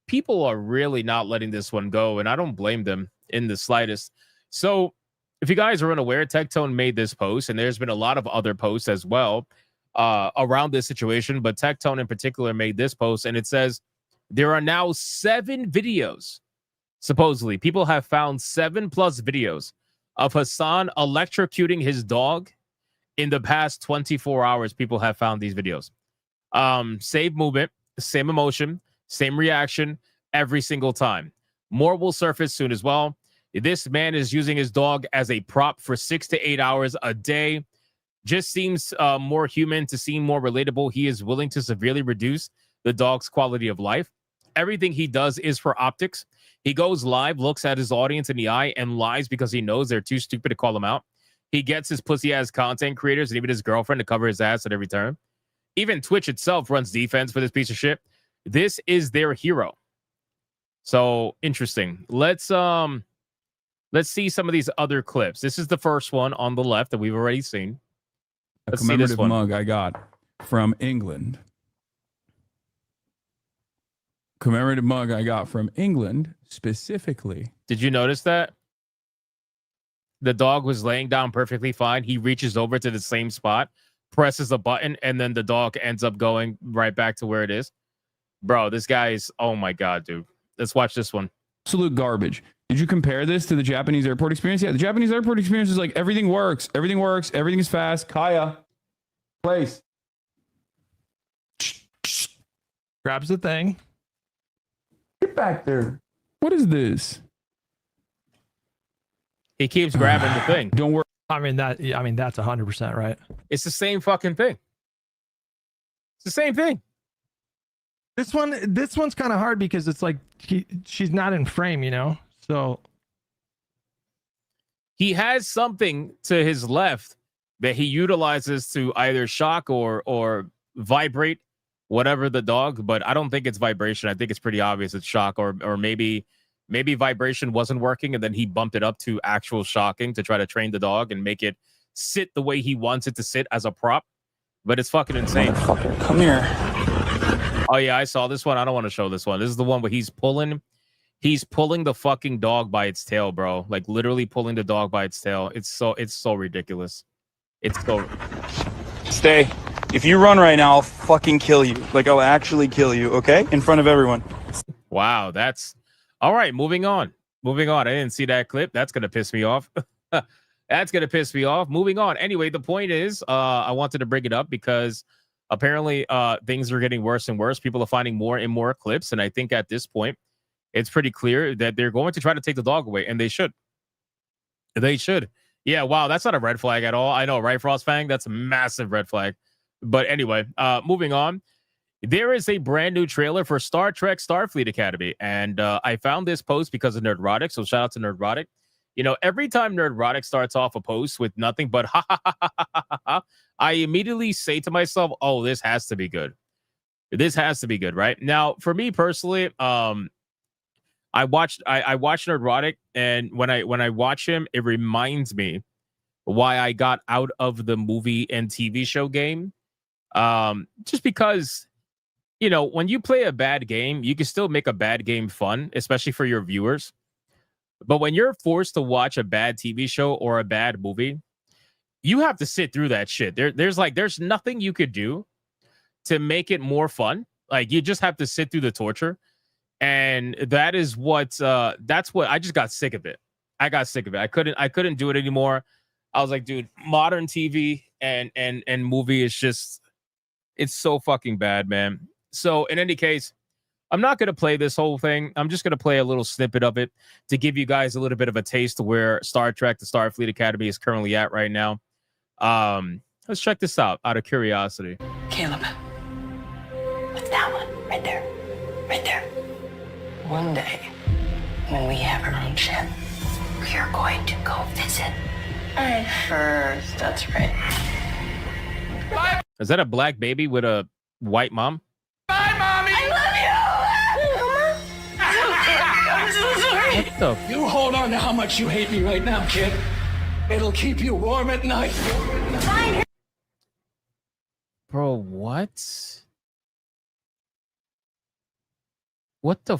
people are really not letting this one go. And I don't blame them in the slightest. So if you guys are unaware, Tectone made this post, and there's been a lot of other posts as well around this situation. But Tectone in particular made this post, and it says there are now 7 videos. Supposedly, people have found 7+ videos of Hassan electrocuting his dog in the past 24 hours. People have found these videos. Same movement, same emotion, same reaction every single time. More will surface soon as well. This man is using his dog as a prop for 6 to 8 hours a day. Just seems more human, to seem more relatable. He is willing to severely reduce the dog's quality of life. Everything he does is for optics. He goes live, looks at his audience in the eye, and lies because he knows they're too stupid to call him out. He gets his pussy-ass content creators and even his girlfriend to cover his ass at every turn. Even Twitch itself runs defense for this piece of shit. This is their hero. So, interesting. Let's see some of these other clips. This is the first one on the left that we've already seen. Let's see this one. Mug I got from England. Commemorative mug I got from England specifically. Did you notice that? The dog was laying down perfectly fine. He reaches over to the same spot, presses a button, and then the dog ends up going right back to where it is. Bro, this guy is, oh my God, dude. Let's watch this one. Absolute garbage. Did you compare this to the Japanese airport experience? Yeah, the Japanese airport experience is like everything works. Everything works. Everything is fast. Kaya, place. Grabs the thing. Get back there. What is this? He keeps grabbing the thing. Don't worry. I mean, that's 100% right. It's the same fucking thing. It's the same thing. This one's kind of hard because it's like she's not in frame, you know? So he has something to his left that he utilizes to either shock or vibrate whatever the dog, but I don't think it's vibration. I think it's pretty obvious it's shock, or maybe vibration wasn't working and then he bumped it up to actual shocking to try to train the dog and make it sit the way he wants it to sit as a prop. But it's fucking insane. Motherfucker, come here. Oh yeah, I saw this one. I don't want to show this one. This is the one where he's pulling the fucking dog by its tail, bro. Like literally pulling the dog by its tail. It's so ridiculous. It's so. Stay. If you run right now, I'll fucking kill you. Like I'll actually kill you, okay? In front of everyone. Wow, that's all right. Moving on. I didn't see that clip. That's gonna piss me off. That's gonna piss me off. Moving on. Anyway, the point is, I wanted to bring it up because apparently things are getting worse and worse. People are finding more and more clips, and I think at this point, it's pretty clear that they're going to try to take the dog away, and they should. They should. Yeah, wow, that's not a red flag at all. I know, right, Frostfang? That's a massive red flag. But anyway, moving on. There is a brand new trailer for Star Trek Starfleet Academy, and I found this post because of Nerdrotic, so shout out to Nerdrotic. You know, every time Nerdrotic starts off a post with nothing but ha ha ha ha ha ha ha, I immediately say to myself, oh, this has to be good. This has to be good, right? Now, for me personally, I watched Nerdrotic, and when I watch him, it reminds me why I got out of the movie and TV show game. Just because, you know, when you play a bad game, you can still make a bad game fun, especially for your viewers. But when you're forced to watch a bad TV show or a bad movie, you have to sit through that shit. There's nothing you could do to make it more fun. Like, you just have to sit through the torture. And that is that's what I just got sick of it. I got sick of it. I couldn't do it anymore. I was like, dude, modern TV and movie is just, it's so fucking bad, man. So in any case, I'm not going to play this whole thing. I'm just going to play a little snippet of it to give you guys a little bit of a taste of where Star Trek, the Starfleet Academy, is currently at right now. Let's check this out of curiosity. Caleb. What's that one? Right there. Right there. One day, when we have our own ship, we are going to go visit I first. That's right. Is that a black baby with a white mom? Bye, Mommy! I love you! What the? You hold on to how much you hate me right now, kid. It'll keep you warm at night. Bro, what? What the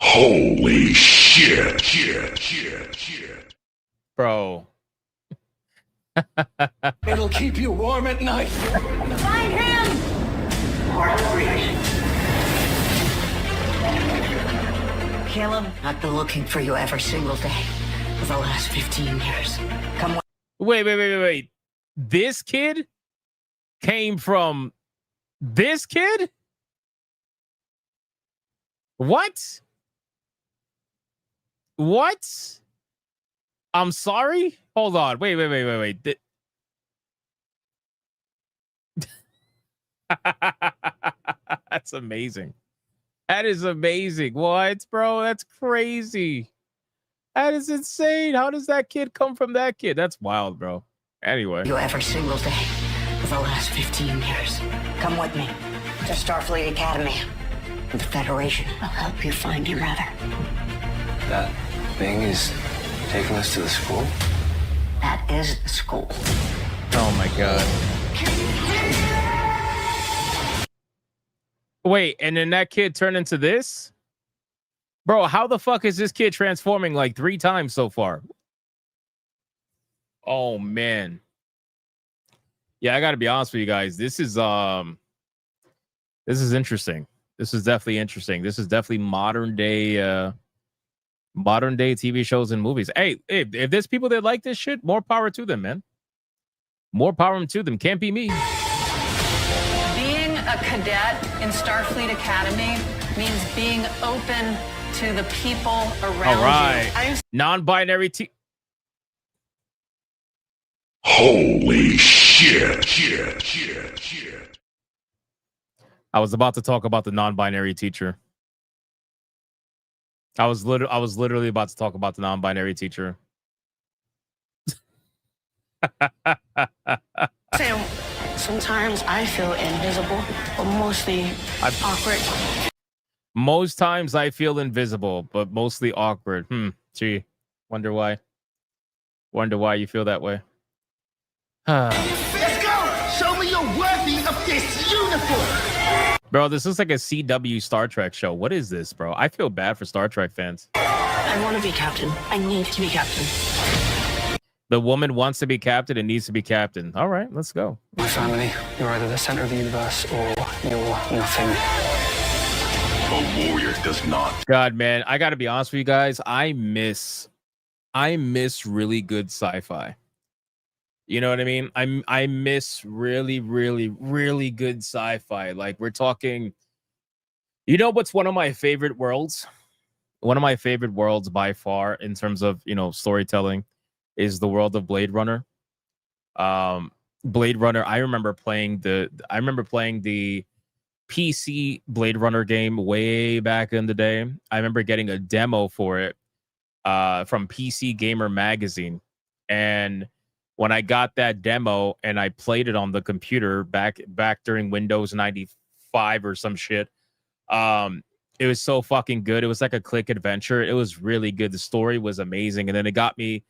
Holy shit. Bro. It'll keep you warm at night. Find him! Caleb, I've been looking for you every single day for the last 15 years. Come on. Wait. This kid came from this kid? What? I'm sorry? Hold on. Wait. That's amazing. That is amazing. What, bro? That's crazy. That is insane. How does that kid come from that kid? That's wild, bro. Anyway. You every single day for the last 15 years. Come with me to Starfleet Academy. The Federation will help you find your mother. That thing is taking us to the school? That is the school. Oh my god. Wait, and then that kid turned into this? Bro, how the fuck is this kid transforming like 3 times so far? Oh man. Yeah, I gotta be honest with you guys. This is interesting. This is definitely interesting. This is definitely modern day TV shows and movies. Hey, if there's people that like this shit, more power to them, man. More power to them. Can't be me. Being a cadet in Starfleet Academy means being open to the people around All right. you. Non-binary Holy shit. I was about to talk about the non-binary teacher. I was literally about to talk about the non-binary teacher. Sam, sometimes I feel invisible, but mostly awkward. Most times I feel invisible, but mostly awkward. Gee, wonder why. Wonder why you feel that way. Let's go! Show me you're worthy of this uniform! Bro, this looks like a CW Star Trek show. What is this, bro? I feel bad for Star Trek fans. I want to be captain. I need to be captain. The woman wants to be captain and needs to be captain. All right, let's go. My family, you're either the center of the universe or you're nothing. A warrior does not. God, man, I gotta be honest with you guys. I miss really good sci-fi. You know what I mean? I miss really, really, really good sci-fi. Like we're talking, you know what's one of my favorite worlds? One of my favorite worlds by far in terms of, storytelling is the world of Blade Runner. Blade Runner, I remember playing the PC Blade Runner game way back in the day. I remember getting a demo for it from PC Gamer magazine. And when I got that demo and I played it on the computer back during Windows 95 or some shit, it was so fucking good. It was like a click adventure. It was really good. The story was amazing, and then it got me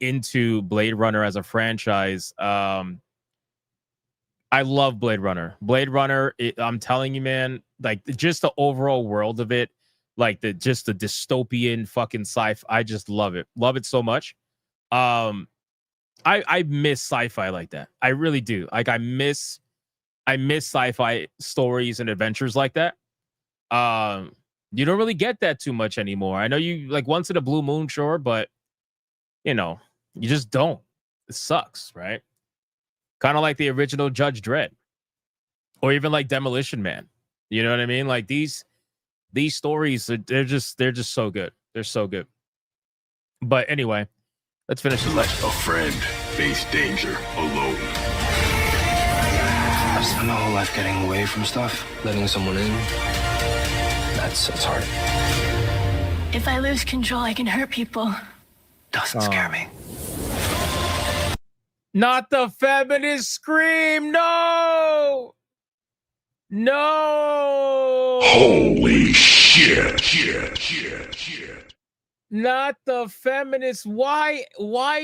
into Blade Runner as a franchise. I love Blade Runner. Blade Runner, I'm telling you, man, like just the overall world of it, like the dystopian fucking sci-fi. I just love it. Love it so much. I miss sci-fi like that. I really do. Like I miss sci-fi stories and adventures like that. You don't really get that too much anymore. I know you like once in a blue moon, sure, but you just don't. It sucks, right? Kind of like the original Judge Dredd, or even like Demolition Man. You know what I mean? Like these stories, they're just so good. They're so good. But anyway, let's finish this. Let a friend face danger alone. I've spent my whole life getting away from stuff, letting someone in. It's hard. If I lose control, I can hurt people. Doesn't scare me. Not the feminist scream. No. No. Holy shit. Not the feminist. Why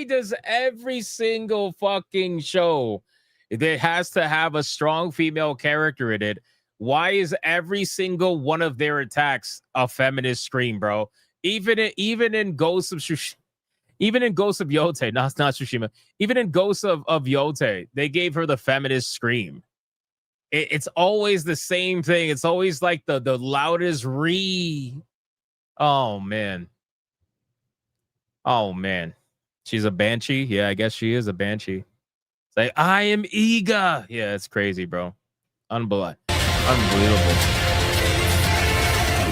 does every single fucking show that has to have a strong female character in it? Why is every single one of their attacks a feminist scream, bro? Even in Ghosts of Tsushima, even in Ghosts of Yote, not Tsushima, even in Ghosts of Yote, they gave her the feminist scream. It's always the same thing. It's always like the loudest re. Oh man. She's a banshee. Yeah, I guess she is a banshee. It's like, I am Iga. Yeah, it's crazy, bro. Unbelievable. I'll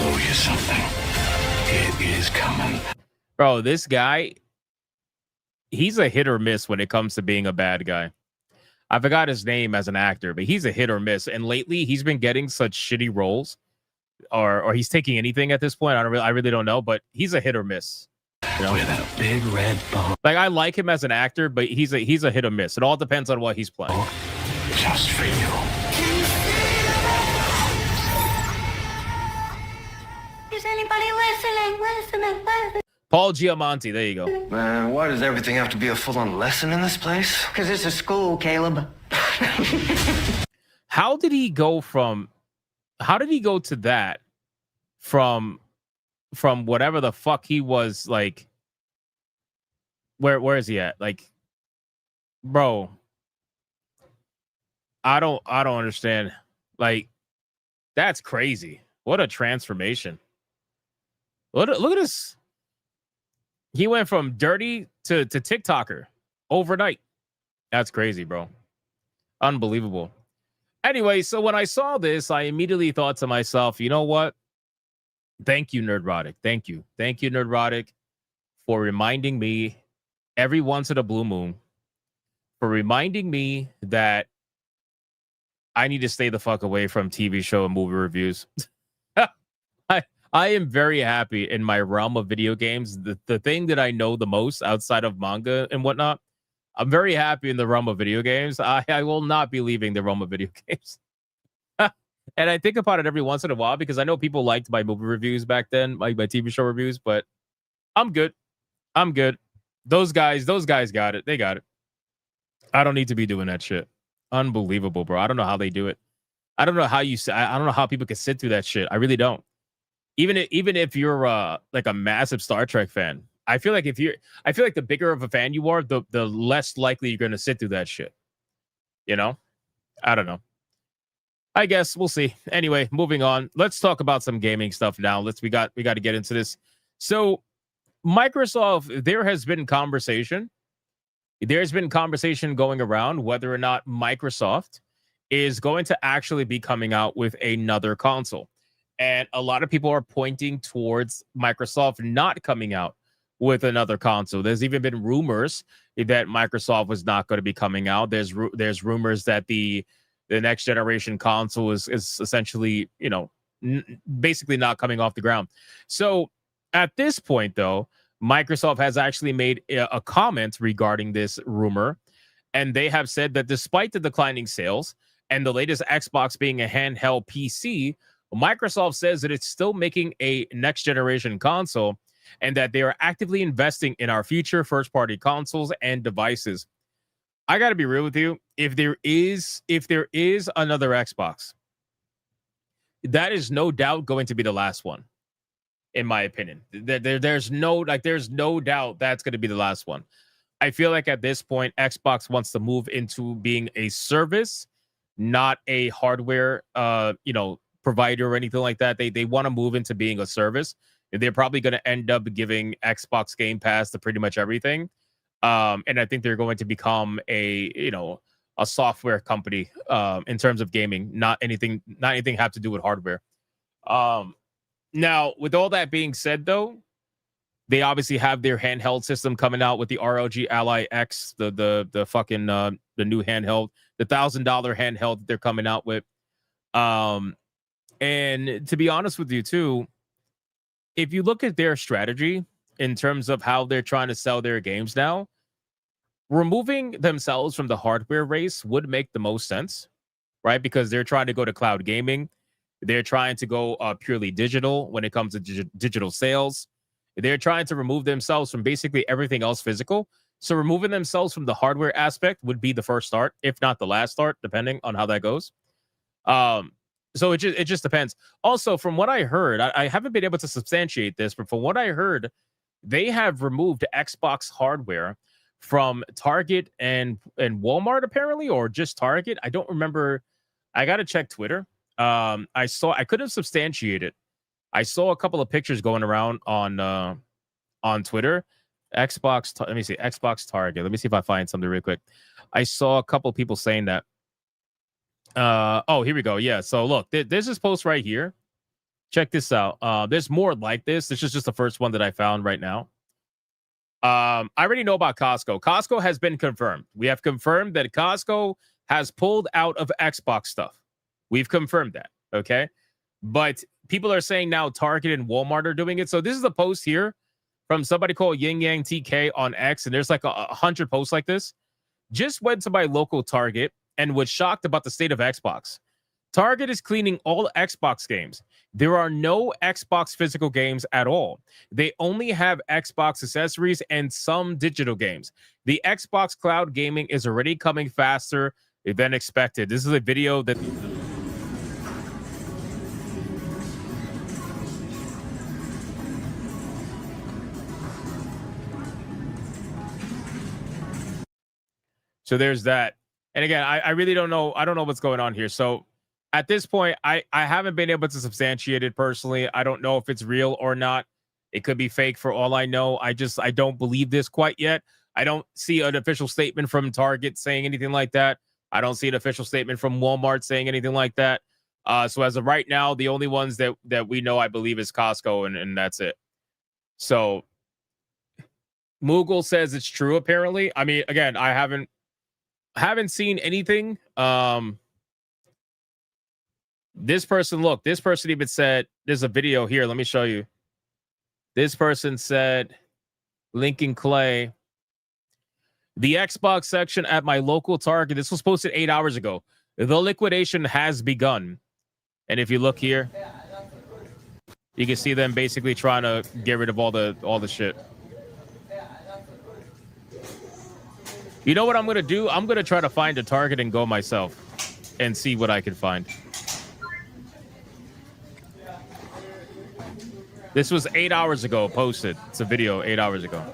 owe you something. It is coming. Bro, this guy, he's a hit or miss when it comes to being a bad guy. I forgot his name as an actor, but he's a hit or miss. And lately, he's been getting such shitty roles, or he's taking anything at this point. I really don't know, but he's a hit or miss. You know? With a big red ball. Like, I like him as an actor, but he's a hit or miss. It all depends on what he's playing. Just for you. Is anybody listening? Paul Giamatti, there you go. Man, why does everything have to be a full-on lesson in this place? Because it's a school, Caleb. How did he go to that from whatever the fuck he was like? Where is he at? Like, bro, I don't understand. Like, that's crazy. What a transformation. Look at this. He went from dirty to TikToker overnight. That's crazy, bro. Unbelievable. Anyway, so when I saw this, I immediately thought to myself, you know what? Thank you, Nerdrotic. Thank you, Nerdrotic, for reminding me every once in a blue moon, for reminding me that I need to stay the fuck away from TV show and movie reviews. I am very happy in my realm of video games. The thing that I know the most outside of manga and whatnot, I'm very happy in the realm of video games. I will not be leaving the realm of video games. And I think about it every once in a while because I know people liked my movie reviews back then, my TV show reviews, but I'm good. Those guys got it. They got it. I don't need to be doing that shit. Unbelievable, bro. I don't know how they do it. I don't know how I don't know how people can sit through that shit. I really don't. Even if you're like a massive Star Trek fan, I feel like the bigger of a fan you are, the less likely you're going to sit through that shit. You know? I don't know. I guess we'll see. Anyway, moving on. Let's talk about some gaming stuff now. We got to get into this. So, Microsoft, there's been conversation going around whether or not Microsoft is going to actually be coming out with another console. And a lot of people are pointing towards Microsoft not coming out with another console. There's even been rumors that Microsoft was not going to be coming out. There's rumors that the next generation console is essentially, basically not coming off the ground. So at this point, though, Microsoft has actually made a comment regarding this rumor. And they have said that despite the declining sales and the latest Xbox being a handheld PC, Microsoft says that it's still making a next generation console and that they are actively investing in our future first party consoles and devices. I got to be real with you. If there is another Xbox, that is no doubt going to be the last one, in my opinion. There's no doubt that's going to be the last one. I feel like at this point, Xbox wants to move into being a service, not a hardware, provider or anything like that. They want to move into being a service. They're probably going to end up giving Xbox Game Pass to pretty much everything. And I think they're going to become a software company in terms of gaming, not anything have to do with hardware. Now, with all that being said, though, they obviously have their handheld system coming out with the ROG Ally X, the fucking the new handheld, the $1,000 handheld that they're coming out with. And to be honest with you, too, if you look at their strategy in terms of how they're trying to sell their games now, removing themselves from the hardware race would make the most sense, right? Because they're trying to go to cloud gaming. They're trying to go purely digital when it comes to digital sales. They're trying to remove themselves from basically everything else physical. So removing themselves from the hardware aspect would be the first start, if not the last start, depending on how that goes. So it just depends. Also, from what I heard, I haven't been able to substantiate this, but from what I heard, they have removed Xbox hardware from Target and Walmart, apparently, or just Target. I don't remember. I got to check Twitter. I couldn't substantiate it. I saw a couple of pictures going around on Twitter. Let me see, Xbox Target. Let me see if I find something real quick. I saw a couple of people saying that. Oh, here we go. Yeah. So look, there's this post right here. Check this out. There's more like this. This is just the first one that I found right now. I already know about Costco. Costco has been confirmed. We have confirmed that Costco has pulled out of Xbox stuff. We've confirmed that. Okay. But people are saying now Target and Walmart are doing it. So this is a post here from somebody called Yin Yang TK on X. And there's like 100 posts like this. Just went to my local Target and was shocked about the state of Xbox. Target is cleaning all Xbox games. There are no Xbox physical games at all. They only have Xbox accessories and some digital games. The Xbox cloud gaming is already coming faster than expected. This is a video that... So there's that. And again, I really don't know. I don't know what's going on here. So at this point, I haven't been able to substantiate it personally. I don't know if it's real or not. It could be fake for all I know. I don't believe this quite yet. I don't see an official statement from Target saying anything like that. I don't see an official statement from Walmart saying anything like that. So as of right now, the only ones that we know, I believe, is Costco, and that's it. So Moogle says it's true, apparently. I mean, again, I haven't seen anything. This person even said, there's a video here. Let me show you. This person said, Lincoln Clay, the Xbox section at my local Target. This was posted 8 hours ago. The liquidation has begun. And if you look here, you can see them basically trying to get rid of all the shit. You know what I'm going to do? I'm going to try to find a Target and go myself and see what I can find. This was 8 hours ago posted. It's a video 8 hours ago.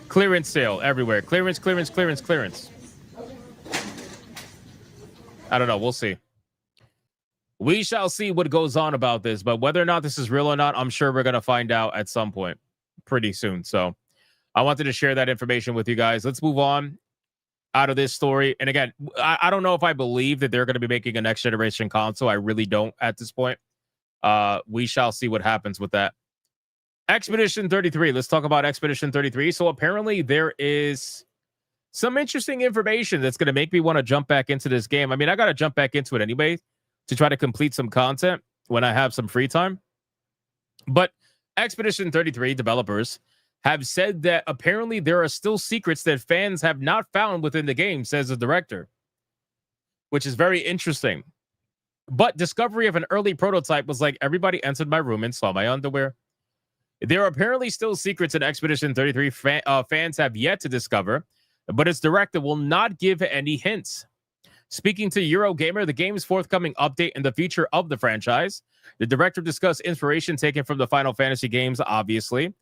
Clearance sale everywhere. Clearance. I don't know. We'll see. We shall see what goes on about this. But whether or not this is real or not, I'm sure we're going to find out at some point pretty soon. So I wanted to share that information with you guys. Let's move on out of this story. And again, I don't know if I believe that they're going to be making a next generation console. I really don't at this point. We shall see what happens with that. Expedition 33. Let's talk about Expedition 33. So apparently there is some interesting information that's going to make me want to jump back into this game. I mean, I got to jump back into it anyway to try to complete some content when I have some free time. But Expedition 33 developers have said that apparently there are still secrets that fans have not found within the game, says the director, which is very interesting. But discovery of an early prototype was like, everybody entered my room and saw my underwear. There are apparently still secrets in Expedition 33 fans have yet to discover, but its director will not give any hints. Speaking to Eurogamer, the game's forthcoming update and the future of the franchise, the director discussed inspiration taken from the Final Fantasy games, obviously.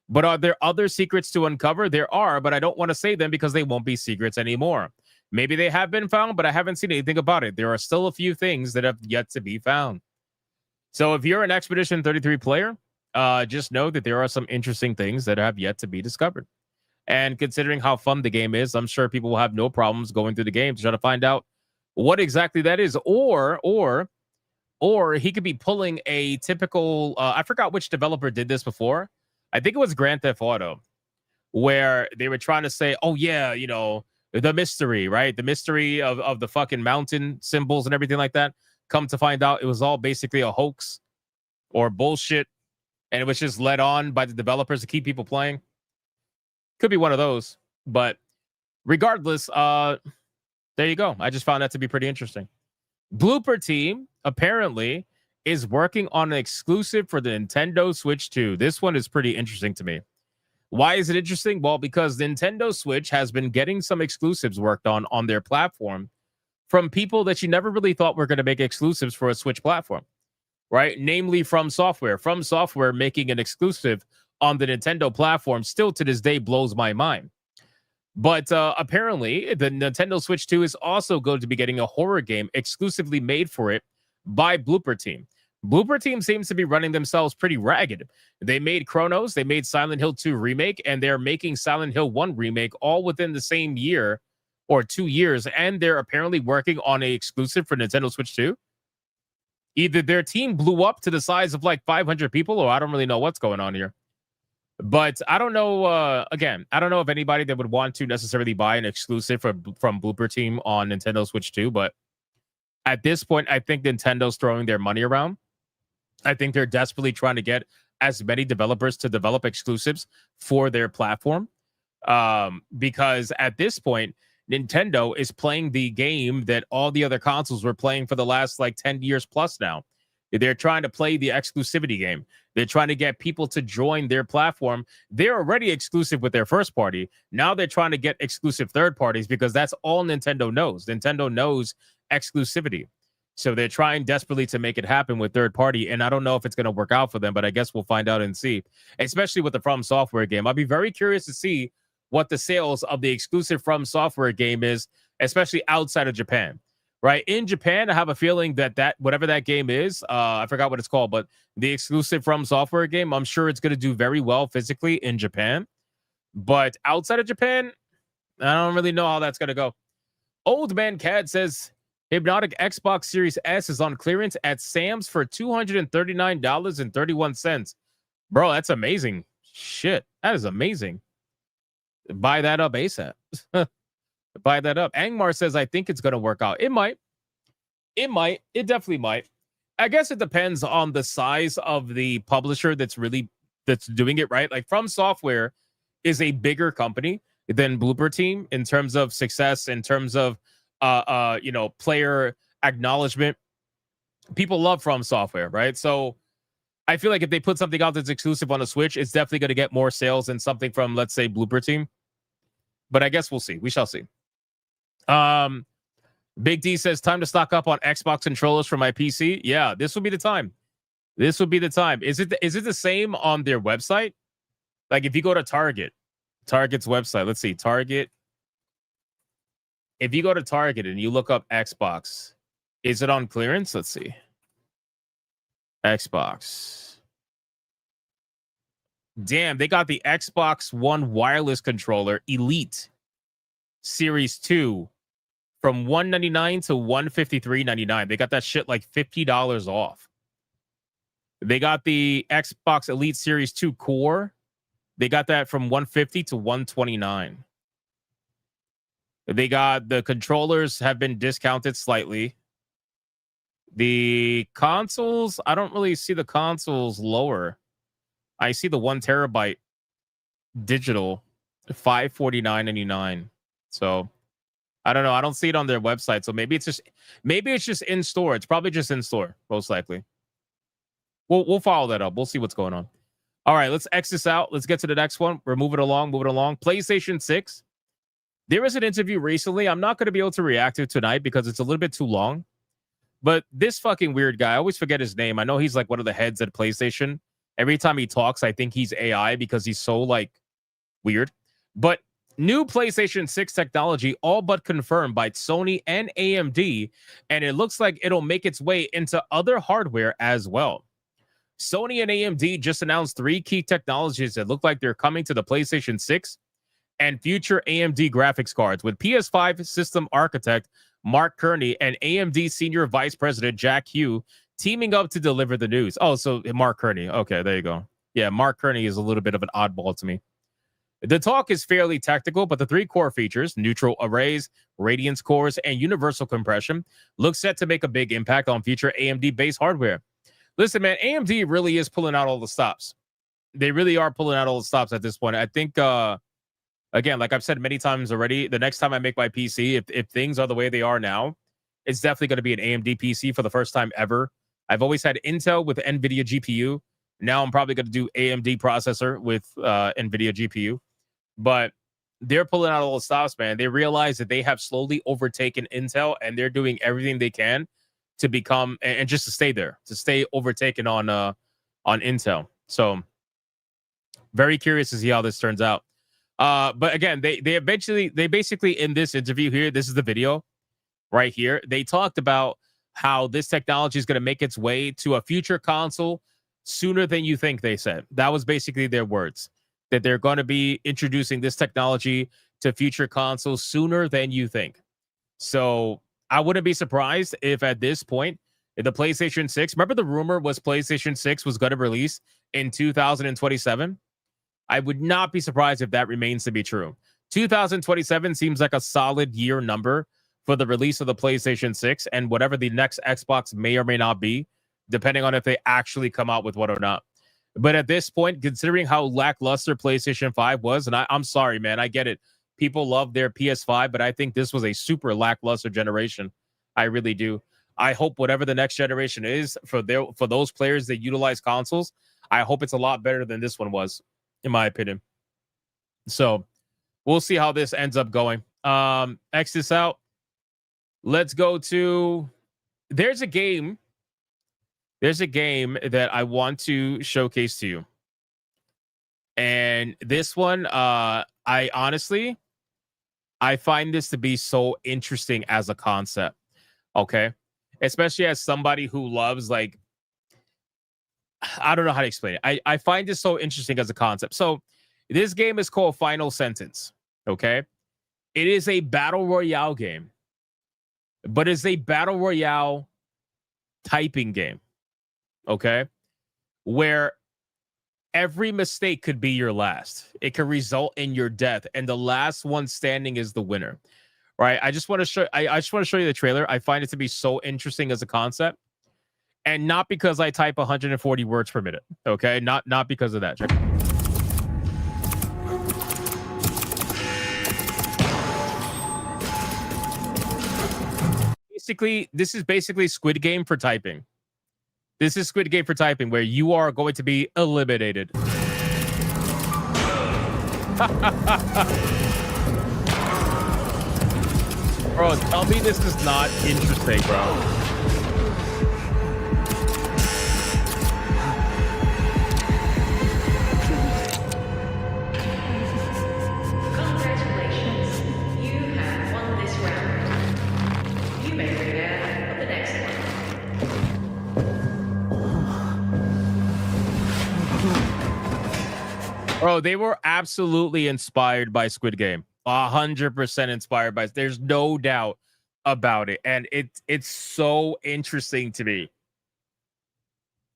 But are there other secrets to uncover? There are, but I don't want to say them because they won't be secrets anymore. Maybe they have been found, but I haven't seen anything about it. There are still a few things that have yet to be found. So if you're an Expedition 33 player, just know that there are some interesting things that have yet to be discovered. And considering how fun the game is, I'm sure people will have no problems going through the game to try to find out what exactly that is. Or he could be pulling a typical, I forgot which developer did this before. I think it was Grand Theft Auto, where they were trying to say, oh yeah, you know, the mystery, right? The mystery of the fucking mountain symbols and everything like that. Come to find out, it was all basically a hoax or bullshit, and it was just led on by the developers to keep people playing. Could be one of those, but regardless, there you go. I just found that to be pretty interesting. Blooper Team apparently is working on an exclusive for the Nintendo Switch 2. This one is pretty interesting to me. Why is it interesting? Well, because Nintendo Switch has been getting some exclusives worked on their platform from people that you never really thought were going to make exclusives for a Switch platform, right? Namely, From Software. From Software making an exclusive on the Nintendo platform still to this day blows my mind. But apparently, the Nintendo Switch 2 is also going to be getting a horror game exclusively made for it by Blooper Team. Blooper Team seems to be running themselves pretty ragged. They made Chronos, they made Silent Hill 2 Remake, and they're making Silent Hill 1 Remake all within the same year or 2 years, and they're apparently working on an exclusive for Nintendo Switch 2. Either their team blew up to the size of like 500 people, or I don't really know what's going on here. But I don't know, again, I don't know if anybody that would want to necessarily buy an exclusive from Blooper Team on Nintendo Switch 2, but at this point, I think Nintendo's throwing their money around. I think they're desperately trying to get as many developers to develop exclusives for their platform. Because at this point, Nintendo is playing the game that all the other consoles were playing for the last like 10 years plus now. They're trying to play the exclusivity game. They're trying to get people to join their platform. They're already exclusive with their first party. Now they're trying to get exclusive third parties because that's all Nintendo knows. Nintendo knows exclusivity. So they're trying desperately to make it happen with third party. And I don't know if it's going to work out for them, but I guess we'll find out and see, especially with the From Software game. I'll be very curious to see what the sales of the exclusive From Software game is, especially outside of Japan. Right? In Japan, I have a feeling that whatever that game is, I forgot what it's called, but the exclusive From Software game, I'm sure it's going to do very well physically in Japan. But outside of Japan, I don't really know how that's going to go. Old Man Cad says, Hypnotic Xbox Series S is on clearance at Sam's for $239.31. Bro, that's amazing. Shit, that is amazing. Buy that up ASAP. Buy that up. Angmar says, I think it's going to work out. It might. It might. It definitely might. I guess it depends on the size of the publisher that's doing it, right? Like From Software is a bigger company than Blooper Team in terms of success, in terms of player acknowledgement. People love From Software, right? So I feel like if they put something out that's exclusive on the Switch, it's definitely going to get more sales than something from, let's say, Blooper Team. But I guess we'll see. We shall see. Big D says, time to stock up on Xbox controllers for my PC. Yeah, this will be the time. This will be the time. Is it the same on their website? Like if you go to Target's website, let's see, Target. If you go to Target and you look up Xbox, is it on clearance? Let's see. Xbox. Damn, they got the Xbox One wireless controller Elite Series 2 from $199 to $153.99. They got that shit like $50 off. They got the Xbox Elite Series 2 Core. They got that from $150 to $129. They got the controllers have been discounted slightly. The consoles, I don't really see the consoles lower. I see the 1 terabyte digital, $549.99. So I don't know. I don't see it on their website. So maybe it's just in store. It's probably just in store, most likely. We'll follow that up. We'll see what's going on. All right, let's X this out. Let's get to the next one. We're moving along. PlayStation 6. There was an interview recently. I'm not going to be able to react to it tonight because it's a little bit too long. But this fucking weird guy, I always forget his name. I know he's like one of the heads at PlayStation. Every time he talks, I think he's AI because he's so like weird. But new PlayStation 6 technology all but confirmed by Sony and AMD, and it looks like it'll make its way into other hardware as well. Sony and AMD just announced 3 key technologies that look like they're coming to the PlayStation 6 and future AMD graphics cards, with PS5 system architect Mark Kearney and AMD Senior Vice President Jack Hugh teaming up to deliver the news. Oh, so Mark Kearney. Okay, there you go. Yeah, Mark Kearney is a little bit of an oddball to me. The talk is fairly technical, but the 3 core features, neutral arrays, radiance cores, and universal compression, look set to make a big impact on future AMD-based hardware. Listen, man, AMD really is pulling out all the stops. They really are pulling out all the stops at this point. I think, again, like I've said many times already, the next time I make my PC, if things are the way they are now, it's definitely going to be an AMD PC for the first time ever. I've always had Intel with NVIDIA GPU. Now I'm probably going to do AMD processor with NVIDIA GPU. But they're pulling out all the stops, man. They realize that they have slowly overtaken Intel, and they're doing everything they can to become and just to stay there, to stay overtaken on Intel. So very curious to see how this turns out. But again, they basically in this interview here, this is the video right here. They talked about how this technology is going to make its way to a future console sooner than you think. They said that was basically their words, that they're going to be introducing this technology to future consoles sooner than you think. So I wouldn't be surprised if at this point, in the PlayStation 6, remember the rumor was PlayStation 6 was going to release in 2027? I would not be surprised if that remains to be true. 2027 seems like a solid year number for the release of the PlayStation 6 and whatever the next Xbox may or may not be, depending on if they actually come out with one or not. But at this point, considering how lackluster PlayStation 5 was, and I'm sorry, man, I get it. People love their PS5, but I think this was a super lackluster generation. I really do. I hope whatever the next generation is for those players that utilize consoles, I hope it's a lot better than this one was, in my opinion. So we'll see how this ends up going. X this out. Let's go to... There's a game that I want to showcase to you. And this one, I find this to be so interesting as a concept. Okay. Especially as somebody who loves, like, I don't know how to explain it. I find this so interesting as a concept. So this game is called Final Sentence. Okay. It is a battle royale game, but it's a battle royale typing game. Okay. Where every mistake could be your last. It could result in your death, and the last one standing is the winner. Right? I just want to show you the trailer. I find it to be so interesting as a concept, and not because I type 140 words per minute. Okay, not because of that. Check. Basically, this is basically Squid Game for typing. This is Squid Game for typing, where you are going to be eliminated. Bro, tell me this is not interesting, bro. Congratulations. You have won this round. You may begin with the next one. Bro, they were absolutely inspired by Squid Game. 100% inspired by. There's no doubt about it, and it's so interesting to me.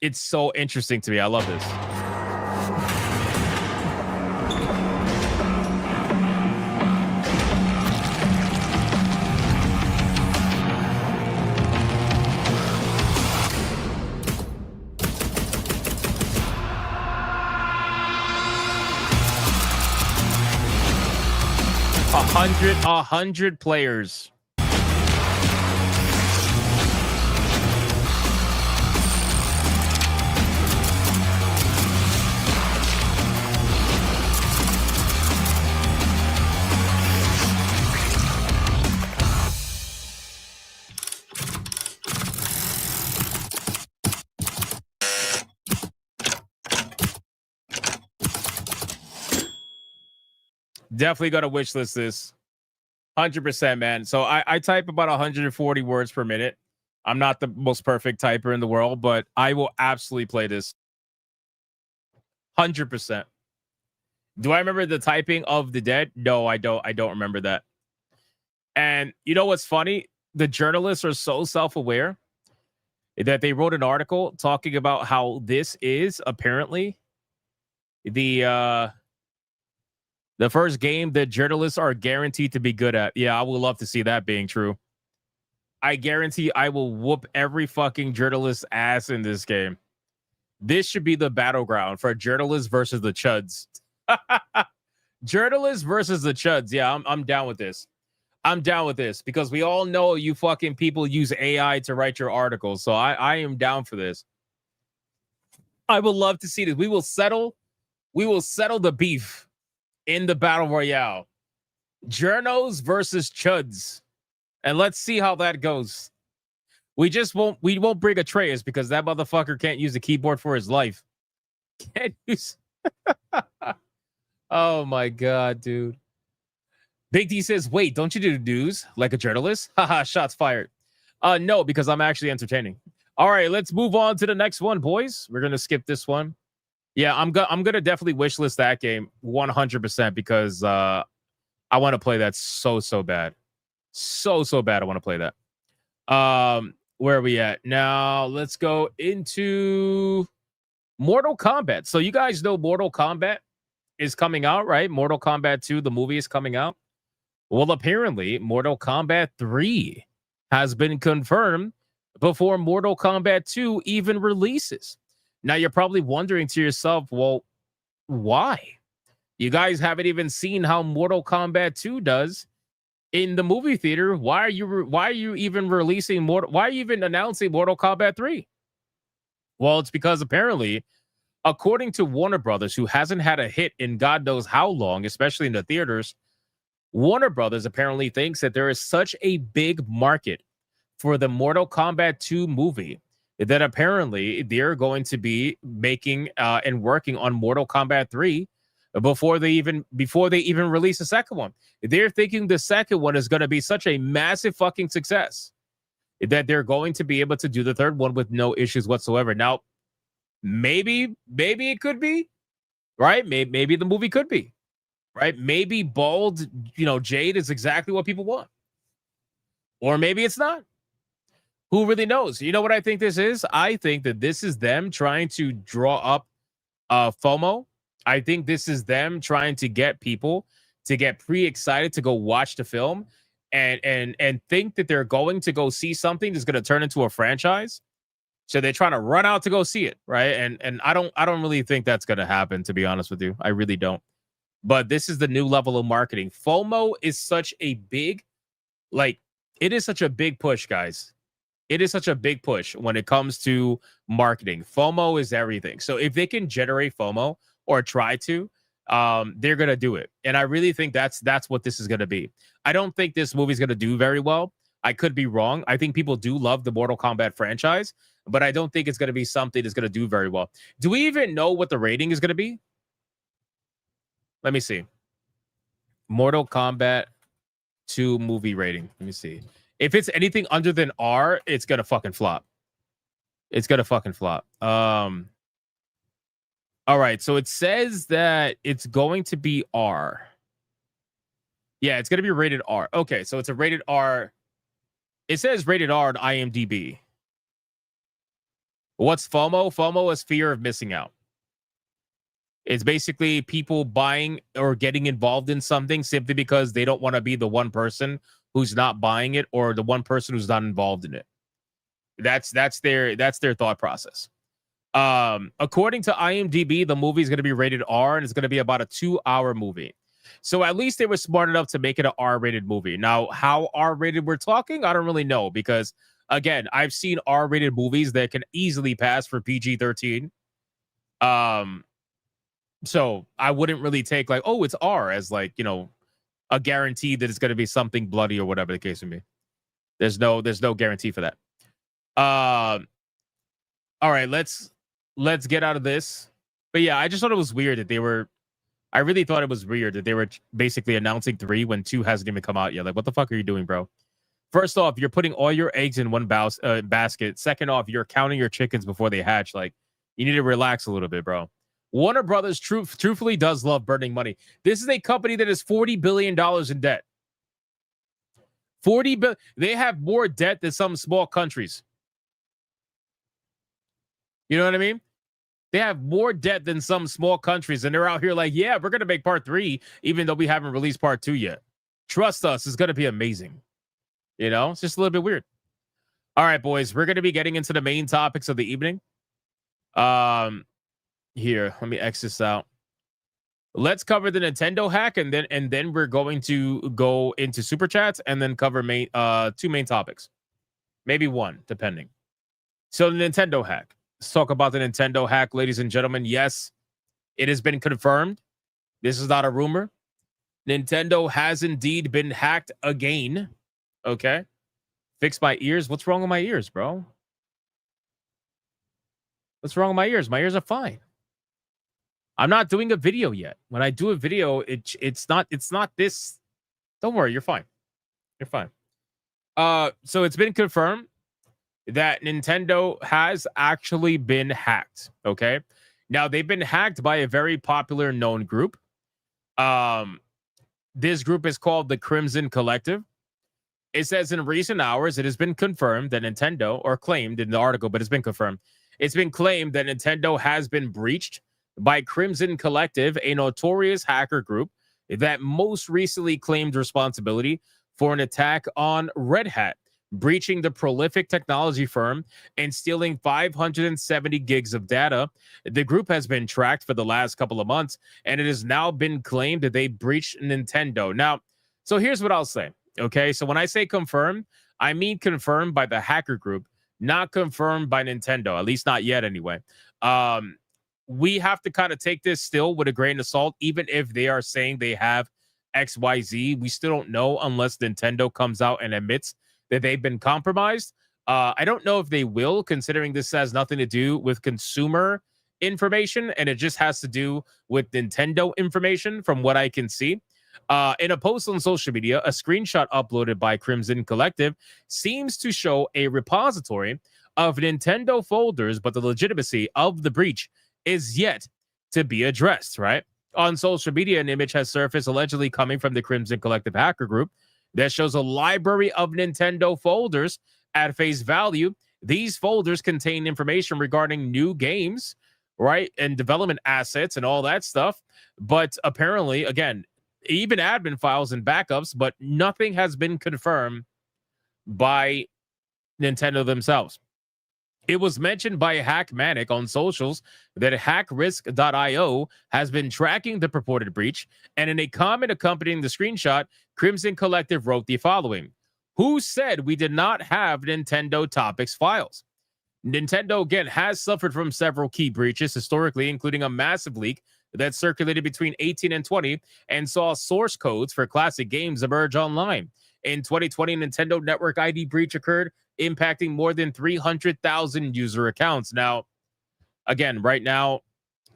It's so interesting to me. I love this. A hundred players. Definitely gonna wishlist this. 100%, man. So I type about 140 words per minute. I'm not the most perfect typer in the world, but I will absolutely play this. 100%. Do I remember the typing of the dead? No, I don't. I don't remember that. And you know what's funny? The journalists are so self-aware that they wrote an article talking about how this is apparently the The first game that journalists are guaranteed to be good at. Yeah, I would love to see that being true. I guarantee I will whoop every fucking journalist's ass in this game. This should be the battleground for journalists versus the chuds. Journalists versus the chuds. Yeah, I'm down with this. I'm down with this because we all know you fucking people use AI to write your articles. So I am down for this. I would love to see this. We will settle the beef in the battle royale. Journos versus chuds. And let's see how that goes. We won't bring Atreus because that motherfucker can't use a keyboard for his life. Can't use. Oh my god, dude. Big D says, wait, don't you do news like a journalist? Haha, shots fired. No, because I'm actually entertaining. All right, let's move on to the next one, boys. We're gonna skip this one. Yeah, I'm gonna definitely wishlist that game 100% because I want to play that so bad. So bad. I want to play that. Where are we at? Now let's go into Mortal Kombat. So you guys know Mortal Kombat is coming out, right? Mortal Kombat 2, the movie is coming out. Well, apparently Mortal Kombat 3 has been confirmed before Mortal Kombat 2 even releases. Now you're probably wondering to yourself, well, why? You guys haven't even seen how Mortal Kombat 2 does in the movie theater. Why are you even releasing why are you even announcing Mortal Kombat 3? Well, it's because apparently, according to Warner Brothers, who hasn't had a hit in God knows how long, especially in the theaters, Warner Brothers apparently thinks that there is such a big market for the Mortal Kombat 2 movie that apparently they're going to be making and working on Mortal Kombat 3 before they even release the second one. They're thinking the second one is going to be such a massive fucking success that they're going to be able to do the third one with no issues whatsoever. Now, maybe it could be, right? Maybe the movie could be, right? Maybe bald, Jade is exactly what people want. Or maybe it's not. Who really knows? You know what I think this is? I think that this is them trying to draw up FOMO. I think this is them trying to get people to get pre-excited to go watch the film and think that they're going to go see something that's going to turn into a franchise. So they're trying to run out to go see it, right? And I don't really think that's going to happen, to be honest with you. I really don't. But this is the new level of marketing. FOMO is such a big, it is such a big push, guys. It is such a big push when it comes to marketing. FOMO is everything. So if they can generate FOMO or try to, they're going to do it. And I really think that's what this is going to be. I don't think this movie is going to do very well. I could be wrong. I think people do love the Mortal Kombat franchise, but I don't think it's going to be something that's going to do very well. Do we even know what the rating is going to be? Let me see. Mortal Kombat 2 movie rating. Let me see. If it's anything under than R, it's going to fucking flop. It's going to fucking flop. All right. So it says that it's going to be R. Yeah, it's going to be rated R. Okay. So it's a rated R. It says rated R on IMDb. What's FOMO? FOMO is fear of missing out. It's basically people buying or getting involved in something simply because they don't want to be the one person who's not buying it or the one person who's not involved in it. That's their thought process. According to IMDb, the movie is going to be rated R and it's going to be about a 2-hour movie. So at least they were smart enough to make it an R-rated movie. Now, how R-rated we're talking, I don't really know because, again, I've seen R-rated movies that can easily pass for PG-13. So I wouldn't really take it's R as a guarantee that it's going to be something bloody or whatever the case may be. There's no guarantee for that. All right, let's get out of this. But yeah, I just thought it was weird that I really thought it was weird that they were basically announcing 3 when 2 hasn't even come out yet. Like, what the fuck are you doing, bro? First off, you're putting all your eggs in one basket. Second off, you're counting your chickens before they hatch. Like, you need to relax a little bit, bro. Warner Brothers truthfully does love burning money. This is a company that is $40 billion in debt. They have more debt than some small countries. You know what I mean? They have more debt than some small countries, and they're out here like, yeah, we're going to make part 3, even though we haven't released part 2 yet. Trust us, it's going to be amazing. You know, it's just a little bit weird. All right, boys, we're going to be getting into the main topics of the evening. Here, let me X this out. Let's cover the Nintendo hack, and then we're going to go into super chats and then cover 2 main topics. Maybe 1, depending. So the Nintendo hack. Let's talk about the Nintendo hack, ladies and gentlemen. Yes, it has been confirmed. This is not a rumor. Nintendo has indeed been hacked again. Okay. Fix my ears. What's wrong with my ears, bro? What's wrong with my ears? My ears are fine. I'm not doing a video yet. When I do a video, it's not this. Don't worry, you're fine. You're fine. So it's been confirmed that Nintendo has actually been hacked. Okay. Now they've been hacked by a very popular known group. This group is called the Crimson Collective. It says in recent hours, it has been confirmed that Nintendo, or claimed in the article, but it's been confirmed. It's been claimed that Nintendo has been breached by Crimson Collective, a notorious hacker group that most recently claimed responsibility for an attack on Red Hat, breaching the prolific technology firm and stealing 570 gigs of data. The group has been tracked for the last couple of months, and it has now been claimed that they breached Nintendo. Now, so here's what I'll say. Okay, so when I say confirmed, I mean confirmed by the hacker group, not confirmed by Nintendo, at least not yet anyway. We have to kind of take this still with a grain of salt, even if they are saying they have XYZ. We still don't know unless Nintendo comes out and admits that they've been compromised. I don't know if they will, considering this has nothing to do with consumer information, and it just has to do with Nintendo information from what I can see. In a post on social media, a screenshot uploaded by Crimson Collective seems to show a repository of Nintendo folders, but the legitimacy of the breach is yet to be addressed, right? On social media, an image has surfaced allegedly coming from the Crimson Collective hacker group that shows a library of Nintendo folders at face value. These folders contain information regarding new games, right? And development assets and all that stuff. But apparently, again, even admin files and backups, but nothing has been confirmed by Nintendo themselves. It was mentioned by Hackmanic on socials that hackrisk.io has been tracking the purported breach, and in a comment accompanying the screenshot, Crimson Collective wrote the following: "Who said we did not have Nintendo Topics files?" Nintendo, again, has suffered from several key breaches historically, including a massive leak that circulated between 18 and 20 and saw source codes for classic games emerge online. In 2020, Nintendo Network ID breach occurred, impacting more than 300,000 user accounts. Now, again, right now,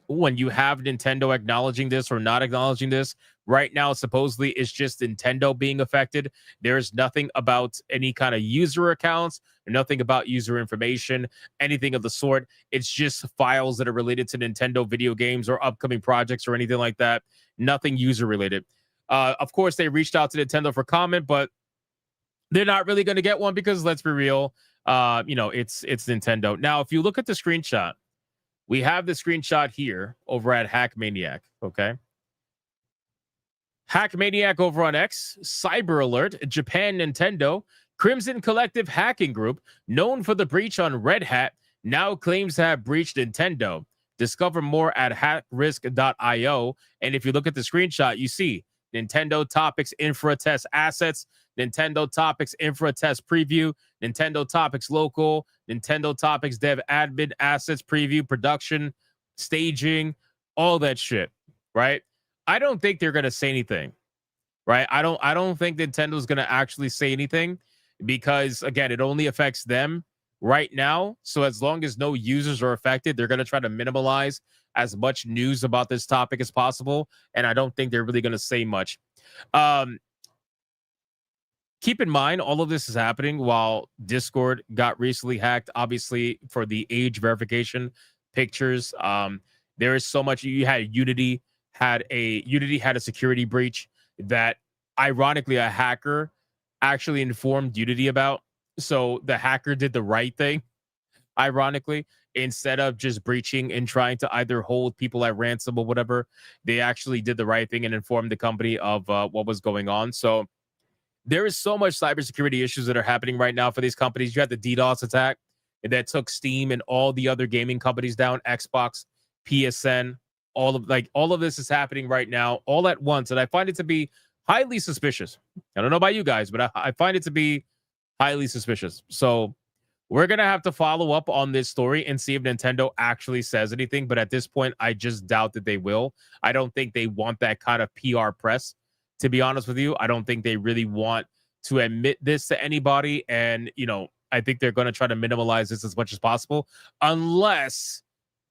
when you have Nintendo acknowledging this or not acknowledging this, right now, supposedly it's just Nintendo being affected. There's nothing about any kind of user accounts, nothing about user information, anything of the sort. It's just files that are related to Nintendo video games or upcoming projects or anything like that. Nothing user related. Of course, they reached out to Nintendo for comment, but they're not really going to get one because, let's be real, it's Nintendo. Now, if you look at the screenshot, we have the screenshot here over at Hackmaniac, okay? Hackmaniac over on X, Cyber Alert, Japan Nintendo, Crimson Collective hacking group, known for the breach on Red Hat, now claims to have breached Nintendo. Discover more at hackrisk.io. And if you look at the screenshot, you see Nintendo Topics Infra Test Assets, Nintendo Topics Infra Test Preview, Nintendo Topics Local, Nintendo Topics Dev Admin Assets Preview, Production, Staging, all that shit, right? I don't think they're going to say anything, right? I don't think Nintendo's going to actually say anything because, again, it only affects them right now. So as long as no users are affected, they're going to try to minimize as much news about this topic as possible. And I don't think they're really going to say much. Keep in mind, all of this is happening while Discord got recently hacked, obviously, for the age verification pictures. There is so much. You had Unity had a security breach that, ironically, a hacker actually informed Unity about. So the hacker did the right thing, ironically. instead of just breaching and trying to either hold people at ransom or whatever, they actually did the right thing and informed the company of what was going on. So there is so much cybersecurity issues that are happening right now for these companies. You had the DDoS attack that took Steam and all the other gaming companies down, Xbox, PSN, all of this is happening right now all at once. And I find it to be highly suspicious. I don't know about you guys, but I find it to be highly suspicious. So we're going to have to follow up on this story and see if Nintendo actually says anything. But at this point, I just doubt that they will. I don't think they want that kind of PR press, to be honest with you. I don't think they really want to admit this to anybody. And, I think they're going to try to minimize this as much as possible, unless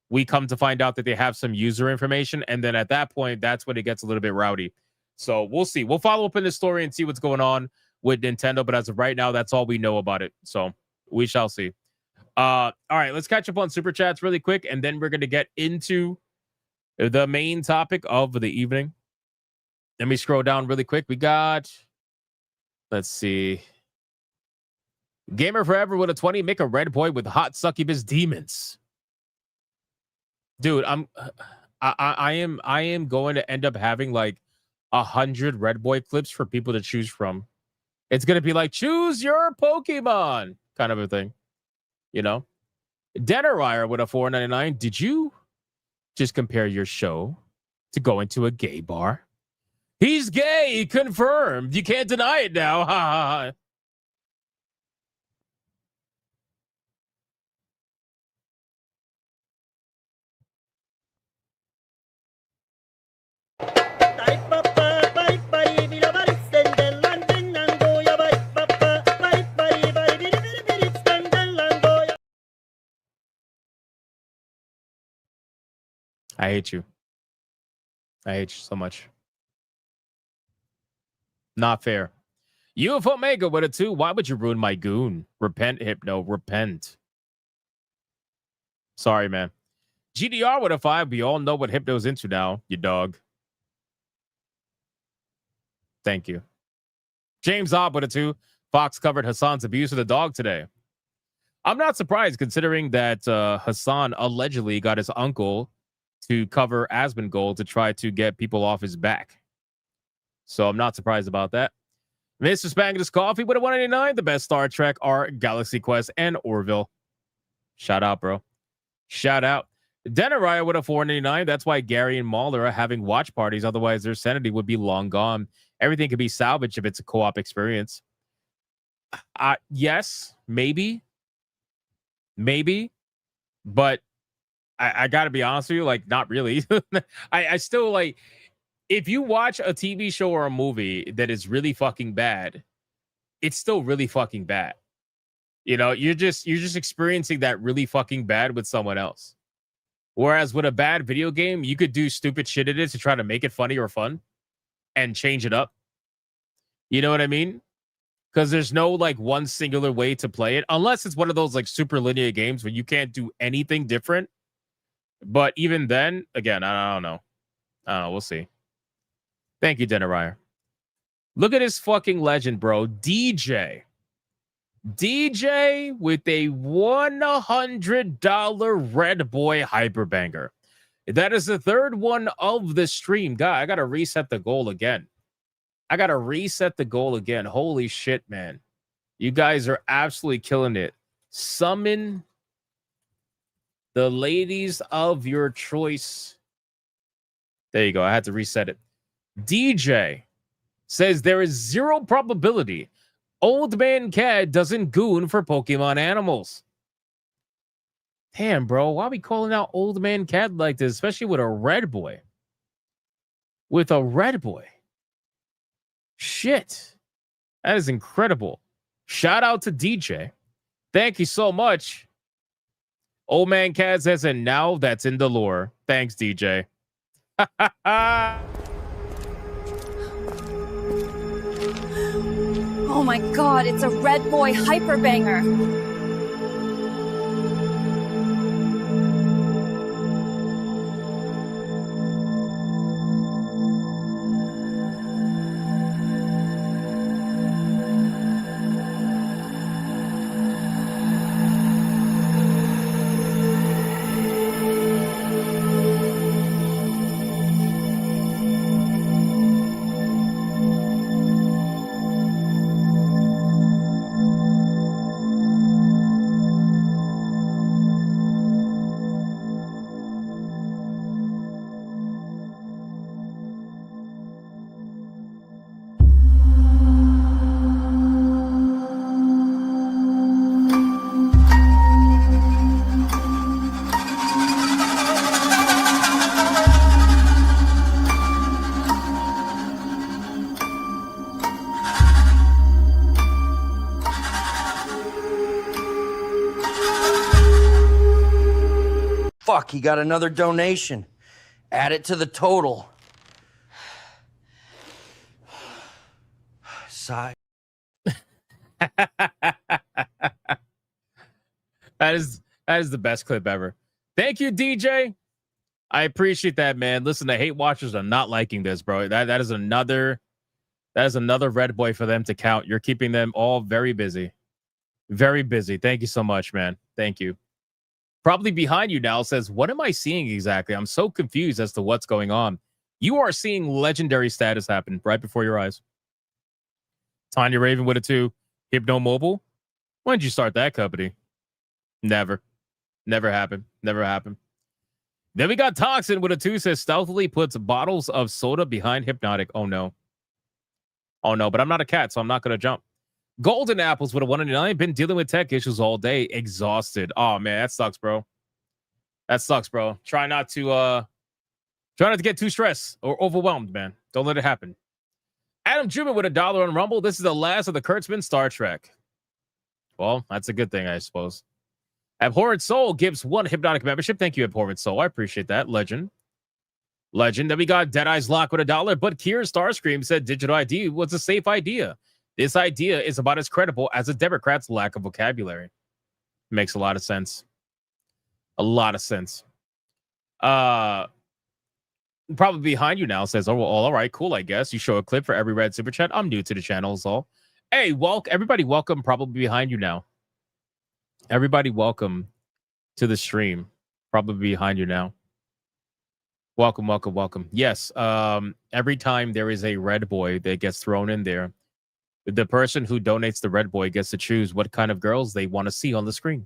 we come to find out that they have some user information. And then at that point, that's when it gets a little bit rowdy. So we'll see. We'll follow up in this story and see what's going on with Nintendo. But as of right now, that's all we know about it. So we shall see. All right, let's catch up on Super Chats really quick, and then we're going to get into the main topic of the evening. Let me scroll down really quick. We got, let's see. Gamer Forever with a 20. Make a red boy with hot succubus demons. Dude, I am going to end up having like 100 red boy clips for people to choose from. It's going to be like, choose your Pokemon kind of a thing. Dennerire with a $4.99. Did you just compare your show to going to a gay bar? He's gay, confirmed. You can't deny it now. Ha ha ha. I hate you. I hate you so much. Not fair. UFO Omega with a 2. Why would you ruin my goon? Repent, Hypno. Repent. Sorry, man. GDR with a 5. We all know what Hypno's into now, you dog. Thank you. James Obb with a 2. Fox covered Hassan's abuse of the dog today. I'm not surprised, considering that Hassan allegedly got his uncle to cover Asmongold to try to get people off his back. So I'm not surprised about that. Mr. Spangus Coffee with a 189. The best Star Trek are Galaxy Quest and Orville. Shout out, bro. Shout out. Dennerire with a 4.99. That's why Gary and Mahler are having watch parties. Otherwise, their sanity would be long gone. Everything could be salvaged if it's a co-op experience. Yes, maybe. But I got to be honest with you, like, not really. I still, like, if you watch a TV show or a movie that is really fucking bad, it's still really fucking bad. You're just experiencing that really fucking bad with someone else. Whereas with a bad video game, you could do stupid shit in it to try to make it funny or fun and change it up. You know what I mean? Because there's no like one singular way to play it, unless it's one of those like super linear games where you can't do anything different. But even then, again, I don't know. We'll see. Thank you, Dennerire. Look at this fucking legend, bro. DJ with a $100 Red Boy Hyperbanger. That is the third one of the stream. God, I got to reset the goal again. Holy shit, man. You guys are absolutely killing it. Summon the ladies of your choice. There you go. I had to reset it. DJ says there is 0 probability Old Man Cad doesn't goon for Pokemon animals. Damn, bro. Why are we calling out Old Man Cad like this, especially with a red boy? Shit. That is incredible. Shout out to DJ. Thank you so much. Old Man Cad says, and now that's in the lore. Thanks, DJ. Oh my god, it's a Red Boy Hyperbanger. Fuck, he got another donation. Add it to the total. Sigh. That is the best clip ever. Thank you, DJ. I appreciate that, man. Listen, the hate watchers are not liking this, bro. That is another red boy for them to count. You're keeping them all very busy. Very busy. Thank you so much, man. Thank you. Probably behind you now says, what am I seeing exactly? I'm so confused as to what's going on. You are seeing legendary status happen right before your eyes. Tanya Raven with a 2. Hypno Mobile. When did you start that company? Never. Never happened. Never happened. Then we got Toxin with a 2, says stealthily puts bottles of soda behind Hypnotic. Oh no. Oh no, but I'm not a cat, so I'm not going to jump. Golden Apples with a 199. Been dealing with tech issues all day. Exhausted. Oh man, that sucks, bro. That sucks, bro. Try not to get too stressed or overwhelmed, man. Don't let it happen. Adam Jubin with $1 on Rumble. This is the last of the Kurtzman Star Trek. Well, that's a good thing, I suppose. Abhorrent Soul gives 1 Hypnotic membership. Thank you, Abhorrent Soul. I appreciate that. Legend. Then we got Deadeye's Lock with $1. But Kier Starscream said digital ID was a safe idea. This idea is about as credible as a Democrat's lack of vocabulary. Makes a lot of sense. A lot of sense. Probably behind you now says, oh, well, all right, cool, I guess. You show a clip for every red super chat. I'm new to the channel, is all. Hey, everybody welcome, probably behind you now. Everybody welcome to the stream. Probably behind you now. Welcome, welcome, welcome. Yes, every time there is a red boy that gets thrown in there, the person who donates the red boy gets to choose what kind of girls they want to see on the screen.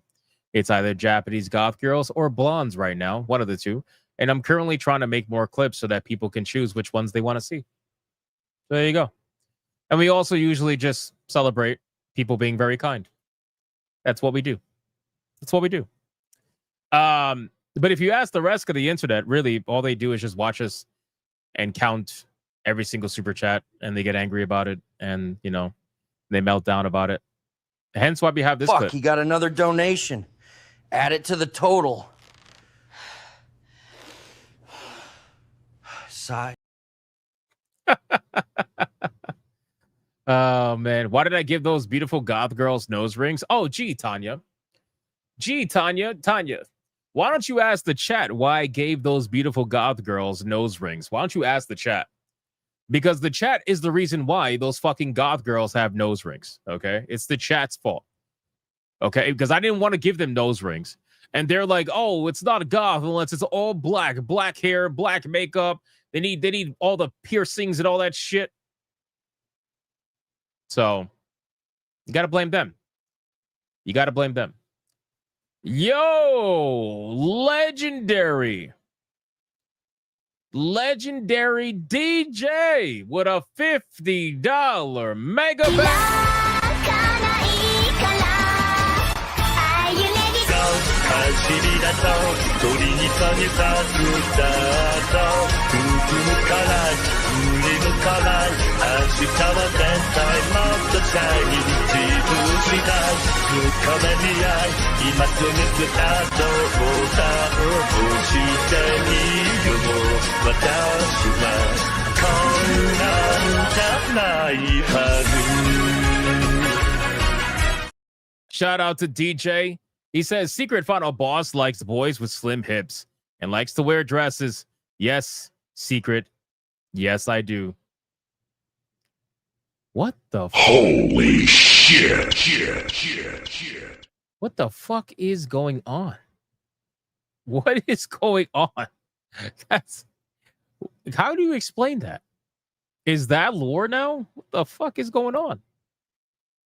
It's either Japanese goth girls or blondes right now, one of the two. And I'm currently trying to make more clips so that people can choose which ones they want to see. So there you go. And we also usually just celebrate people being very kind. That's what we do. That's what we do. But if you ask the rest of the internet, really, all they do is just watch us and count every single super chat, and they get angry about it, and, you know, they melt down about it. Hence why we have this clip. He got another donation. Add it to the total. Sigh. Oh, man. Why did I give those beautiful goth girls nose rings? Oh, gee, Tanya. Tanya. Why don't you ask the chat why I gave those beautiful goth girls nose rings? Why don't you ask the chat? Because the chat is the reason why those fucking goth girls have nose rings, okay? It's the chat's fault, okay? Because I didn't want to give them nose rings. And they're like, oh, it's not goth unless it's all black hair, black makeup. They need all the piercings and all that shit. So you got to blame them. You got to blame them. Yo, legendary DJ with a $50 mega bag. Shout out to DJ. He says, Secret Final Boss likes boys with slim hips and likes to wear dresses. Yes, Secret. Yes, I do. What the fuck? Holy shit. What the fuck is going on? What is going on? How do you explain that? Is that lore now? What the fuck is going on?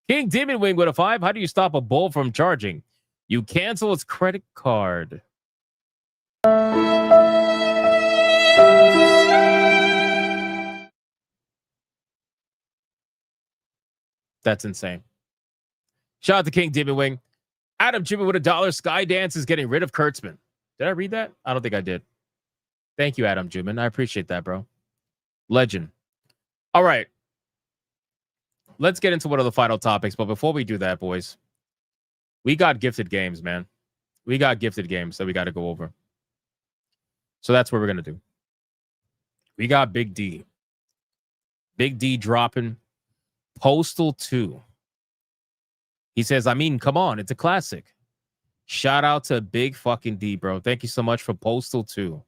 King Demon Wing with a 5. How do you stop a bull from charging? You cancel its credit card. That's insane. Shout out to King Demon Wing. Adam Jimmy with $1. Skydance is getting rid of Kurtzman. Did I read that? I don't think I did. Thank you, Adam Jimmy. I appreciate that, bro. Legend. All right. Let's get into one of the final topics. But before we do that, boys, we got gifted games, man. We got gifted games that we got to go over. So that's what we're gonna do. We got Big D. Big D dropping Postal 2. He says, I mean, come on, it's a classic. Shout out to Big fucking D, bro. Thank you so much for Postal 2.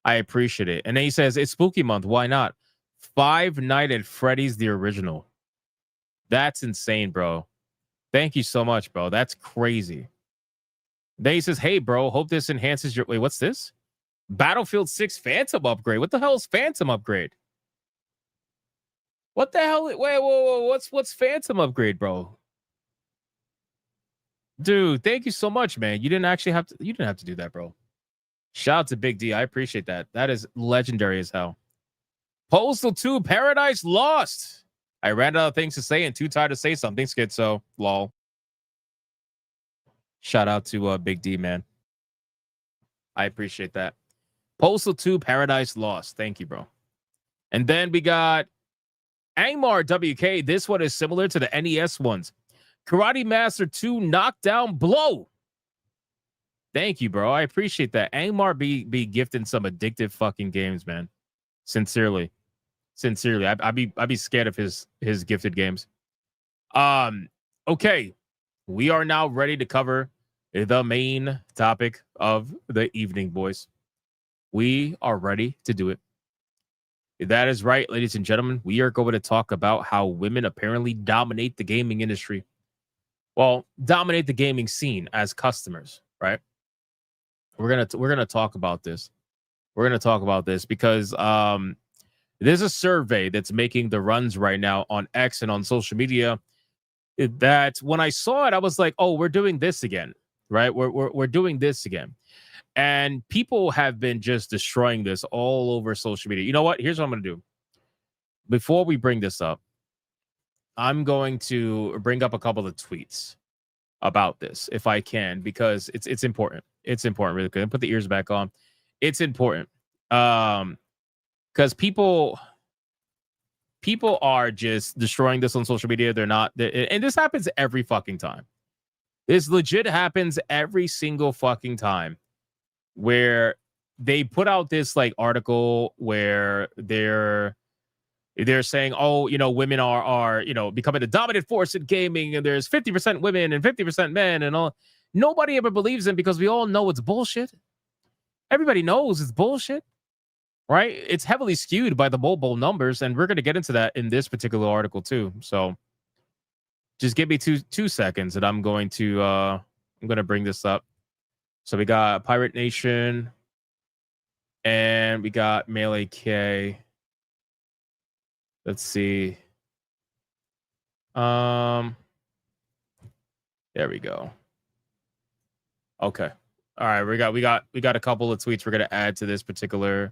I appreciate it. And then he says, it's spooky month. Why not? Five Nights at Freddy's, the original. That's insane, bro. Thank you so much, bro. That's crazy. Then he says, hey, bro, hope this enhances your... Wait, what's this? Battlefield 6 Phantom upgrade. What the hell is Phantom upgrade? What the hell? Wait, whoa. What's Phantom upgrade, bro? Dude, thank you so much, man. You didn't have to do that, bro. Shout out to Big D. I appreciate that. That is legendary as hell. Postal 2 Paradise Lost. I ran out of things to say and too tired to say something, Schizo. Lol. Shout out to Big D, man. I appreciate that. Postal 2 Paradise Lost. Thank you, bro. And then we got Angmar WK. This one is similar to the NES ones. Karate Master 2 Knockdown Blow. Thank you, bro. I appreciate that. Angmar be gifting some addictive fucking games, man. Sincerely. I'd be scared of his gifted games. Okay. We are now ready to cover the main topic of the evening, boys. We are ready to do it. That is right, ladies and gentlemen. We are going to talk about how women apparently dominate the gaming industry. Well, dominate the gaming scene as customers, right? We're gonna talk about this. We're gonna talk about this because there's a survey that's making the runs right now on X and on social media. That when I saw it, I was like, "Oh, we're doing this again, right? We're doing this again." And people have been just destroying this all over social media. You know what? Here's what I'm gonna do. Before we bring this up, I'm going to bring up a couple of tweets about this, if I can, because it's important. It's important, really good. Put the ears back on. It's important. Because people are just destroying this on social media. They're not, and this happens every fucking time. This legit happens every single fucking time, where they put out this like article where they're saying, oh, you know, women are you know, becoming a dominant force in gaming, and there's 50% women and 50% men and all. Nobody ever believes them because we all know it's bullshit. Everybody knows it's bullshit, right? It's heavily skewed by the mobile numbers, and we're going to get into that in this particular article too. So just give me two seconds, and I'm going to bring this up. So we got Pirate Nation, and we got Melee K. Let's see. There we go. Okay. All right, we got a couple of tweets we're gonna add to this particular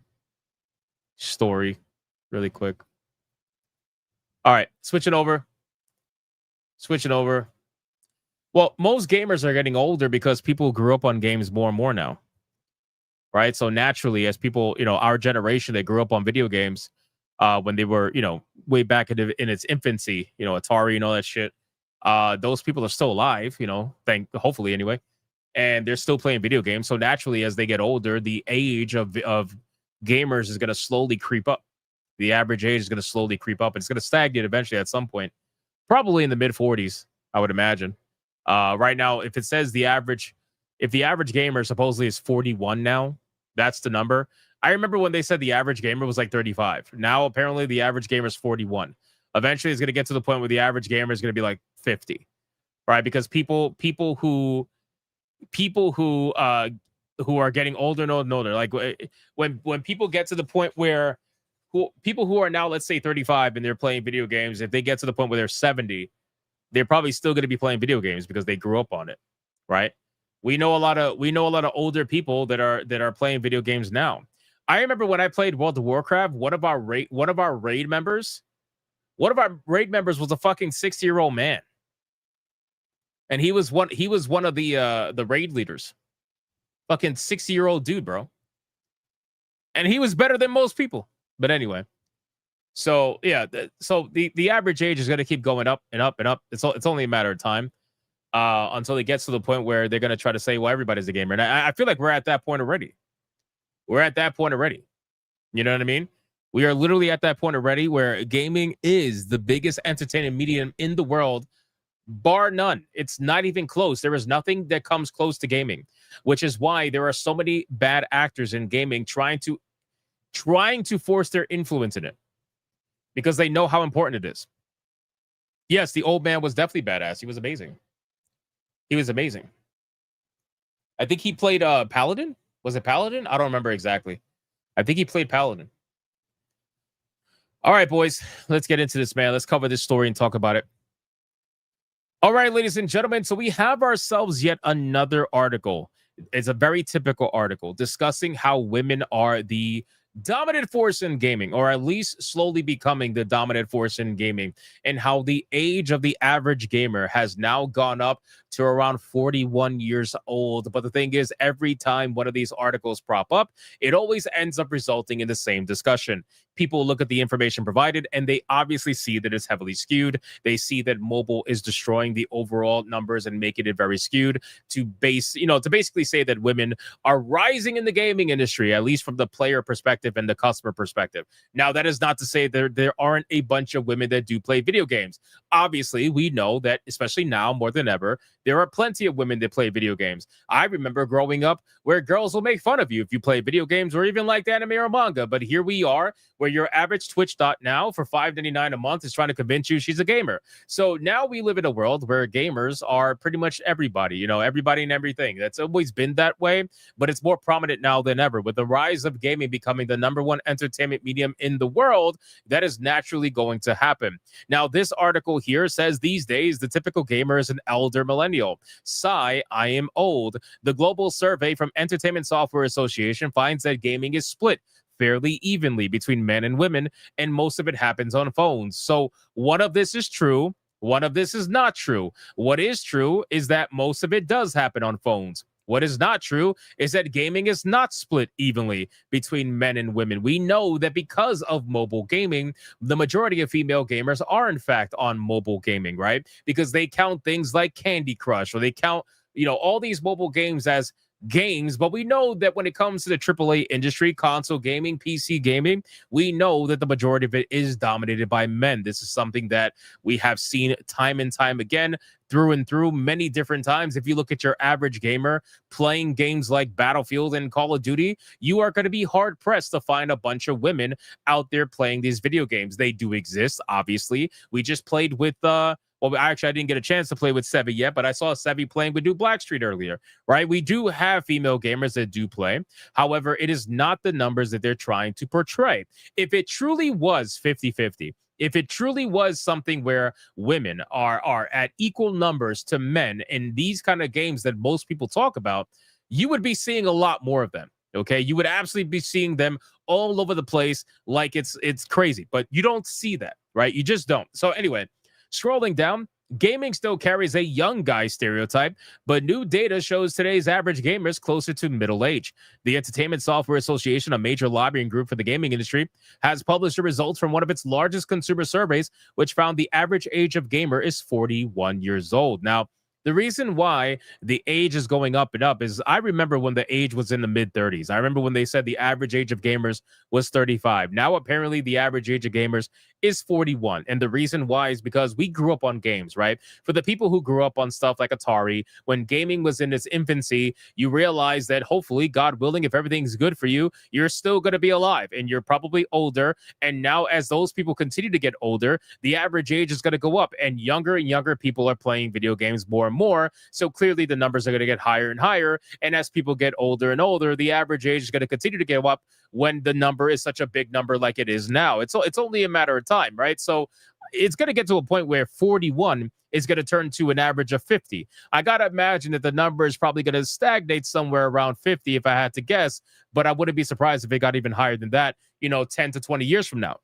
story really quick. All right, switching over. Well, most gamers are getting older because people grew up on games more and more now. Right? So naturally, as people, you know, our generation that grew up on video games when they were, you know, way back in its infancy, you know, Atari and all that shit. Those people are still alive, you know, hopefully anyway. And they're still playing video games. So naturally, as they get older, the age of gamers is going to slowly creep up. The average age is going to slowly creep up. It's going to stagnate eventually at some point, probably in the mid 40s, I would imagine. Right now, if it says the average gamer supposedly is 41 now, that's the number. I remember when they said the average gamer was like 35. Now, apparently, the average gamer is 41. Eventually, it's going to get to the point where the average gamer is going to be like 50, right? Because people who are getting older and older, like when people get to the point where people who are now, let's say 35 and they're playing video games, if they get to the point where they're 70, they're probably still going to be playing video games because they grew up on it, right? We know a lot of older people that are playing video games now. I remember when I played World of Warcraft, one of our raid members was a fucking 60-year-old man. And he was one of the raid leaders. Fucking 60-year-old dude, bro. And he was better than most people. But anyway. So yeah, so the average age is gonna keep going up and up and up. It's only a matter of time. Until it gets to the point where they're gonna try to say, well, everybody's a gamer. And I feel like we're at that point already. We're at that point already. You know what I mean? We are literally at that point already where gaming is the biggest entertainment medium in the world, bar none. It's not even close. There is nothing that comes close to gaming, which is why there are so many bad actors in gaming trying to force their influence in it because they know how important it is. Yes, the old man was definitely badass. He was amazing. He was amazing. I think he played Paladin. Was it Paladin? I don't remember exactly. I think he played Paladin. All right, boys, let's get into this, man. Let's cover this story and talk about it. All right, ladies and gentlemen, so we have ourselves yet another article. It's a very typical article discussing how women are the dominant force in gaming, or at least slowly becoming the dominant force in gaming, and how the age of the average gamer has now gone up to around 41 years old. But the thing is, every time one of these articles prop up, it always ends up resulting in the same discussion. People look at the information provided and they obviously see that it's heavily skewed. They see that mobile is destroying the overall numbers and making it very skewed to basically say that women are rising in the gaming industry, at least from the player perspective and the customer perspective. Now, that is not to say there aren't a bunch of women that do play video games. Obviously, we know that, especially now more than ever, there are plenty of women that play video games. I remember growing up where girls will make fun of you if you play video games or even like anime or manga. But here we are, where your average Twitch dot now for $5.99 a month is trying to convince you she's a gamer. So now we live in a world where gamers are pretty much everybody, everybody and everything. That's always been that way, but it's more prominent now than ever. With the rise of gaming becoming the #1 entertainment medium in the world, that is naturally going to happen. Now, this article here says these days, the typical gamer is an elder millennial. Sigh, I am old. The global survey from Entertainment Software Association finds that gaming is split fairly evenly between men and women, and most of it happens on phones. So one of this is true, one of this is not true. What is true is that most of it does happen on phones. What is not true is that gaming is not split evenly between men and women. We know that because of mobile gaming, the majority of female gamers are in fact on mobile gaming, right? Because they count things like Candy Crush, or they count, all these mobile games as games. But we know that when it comes to the AAA industry, console gaming, PC gaming, we know that the majority of it is dominated by men. This is something that we have seen time and time again, through and through, many different times. If you look at your average gamer playing games like Battlefield and Call of Duty, you are going to be hard pressed to find a bunch of women out there playing these video games. They do exist, obviously. We just played with I didn't get a chance to play with Sevi yet, but I saw Sevi playing with New Blackstreet earlier, right? We do have female gamers that do play. However, it is not the numbers that they're trying to portray. If it truly was 50-50, if it truly was something where women are at equal numbers to men in these kind of games that most people talk about, you would be seeing a lot more of them. Okay, you would absolutely be seeing them all over the place like it's crazy, but you don't see that, right? You just don't. So anyway, scrolling down, gaming still carries a young guy stereotype, but new data shows today's average gamer is closer to middle age. The Entertainment Software Association, a major lobbying group for the gaming industry, has published the results from one of its largest consumer surveys, which found the average age of gamer is 41 years old. Now, the reason why the age is going up and up is I remember when the age was in the mid-30s. I remember when they said the average age of gamers was 35. Now, apparently, the average age of gamers is 41. And the reason why is because we grew up on games, right? For the people who grew up on stuff like Atari, when gaming was in its infancy, you realize that hopefully, God willing, if everything's good for you, you're still going to be alive and you're probably older. And now as those people continue to get older, the average age is going to go up, and younger people are playing video games more and more. So clearly the numbers are going to get higher and higher. And as people get older and older, the average age is going to continue to go up when the number is such a big number like it is now. It's only a matter of time, right? So it's going to get to a point where 41 is going to turn to an average of 50. I got to imagine that the number is probably going to stagnate somewhere around 50 if I had to guess, but I wouldn't be surprised if it got even higher than that, 10 to 20 years from now.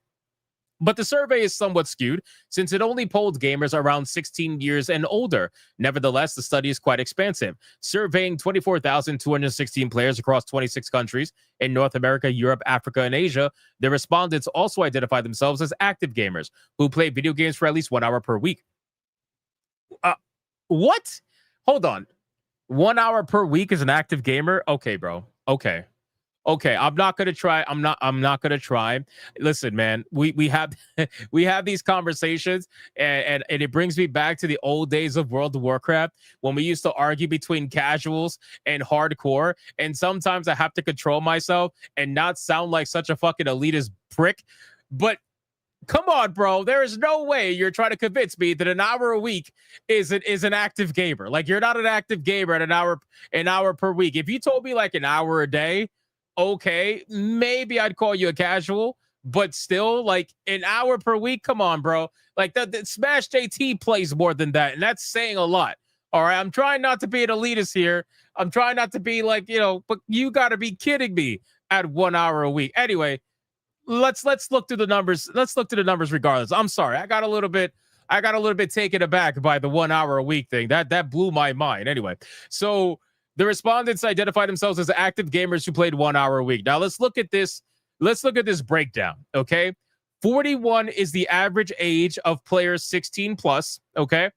But the survey is somewhat skewed since it only polled gamers around 16 years and older. Nevertheless, the study is quite expansive, surveying 24,216 players across 26 countries in North America, Europe, Africa, and Asia. The respondents also identify themselves as active gamers who play video games for at least 1 hour per week. What? Hold on. 1 hour per week is an active gamer? Okay, bro. Okay. Okay, I'm not gonna try. I'm not gonna try. Listen, man, we have we have these conversations, and it brings me back to the old days of World of Warcraft when we used to argue between casuals and hardcore. And sometimes I have to control myself and not sound like such a fucking elitist prick. But come on, bro. There is no way you're trying to convince me that an hour a week is an active gamer. Like, you're not an active gamer at an hour per week. If you told me like an hour a day, okay, maybe I'd call you a casual, but still, like, an hour per week, come on, bro. Like, the Smash JT plays more than that, and that's saying a lot. All right, I'm trying not to be an elitist here. I'm trying not to be like, but you got to be kidding me at 1 hour a week. Anyway, let's look through the numbers. Let's look to the numbers regardless. I'm sorry, I got a little bit taken aback by the 1 hour a week thing. That blew my mind. Anyway, so the respondents identified themselves as active gamers who played 1 hour a week. Now let's look at this. Let's look at this breakdown. Okay. 41 is the average age of players 16 plus. Okay.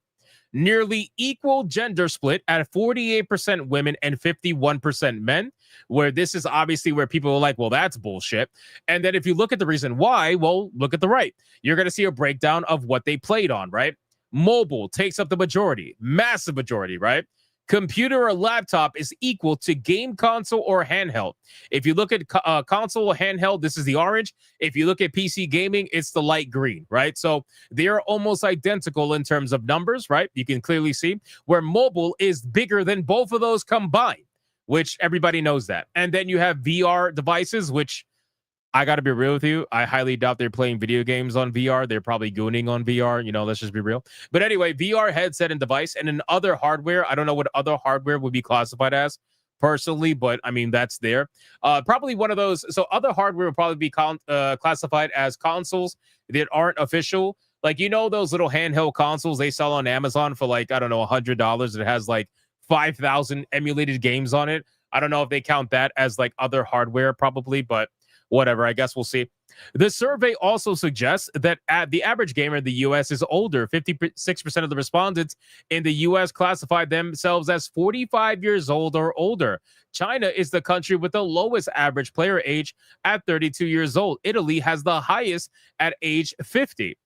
Nearly equal gender split at 48% women and 51% men, where this is obviously where people are like, well, that's bullshit. And then if you look at the reason why, well, look at the right. You're going to see a breakdown of what they played on, right? Mobile takes up the majority, massive majority, right? Computer or laptop is equal to game console or handheld. If you look at console or handheld, this is the orange. If you look at PC gaming, it's the light green, right? So they are almost identical in terms of numbers, right? You can clearly see where mobile is bigger than both of those combined, which everybody knows that. And then you have VR devices, which I got to be real with you. I highly doubt they're playing video games on VR. They're probably gooning on VR. Let's just be real. But anyway, VR headset and device, and then other hardware. I don't know what other hardware would be classified as personally, but I mean, that's there. Probably one of those. So other hardware would probably be classified as consoles that aren't official. Like, those little handheld consoles they sell on Amazon for like, I don't know, $100. It has like 5,000 emulated games on it. I don't know if they count that as like other hardware probably, but whatever, I guess we'll see. The survey also suggests that the average gamer in the U.S. is older. 56% of the respondents in the U.S. classified themselves as 45 years old or older. China is the country with the lowest average player age at 32 years old. Italy has the highest at age 50.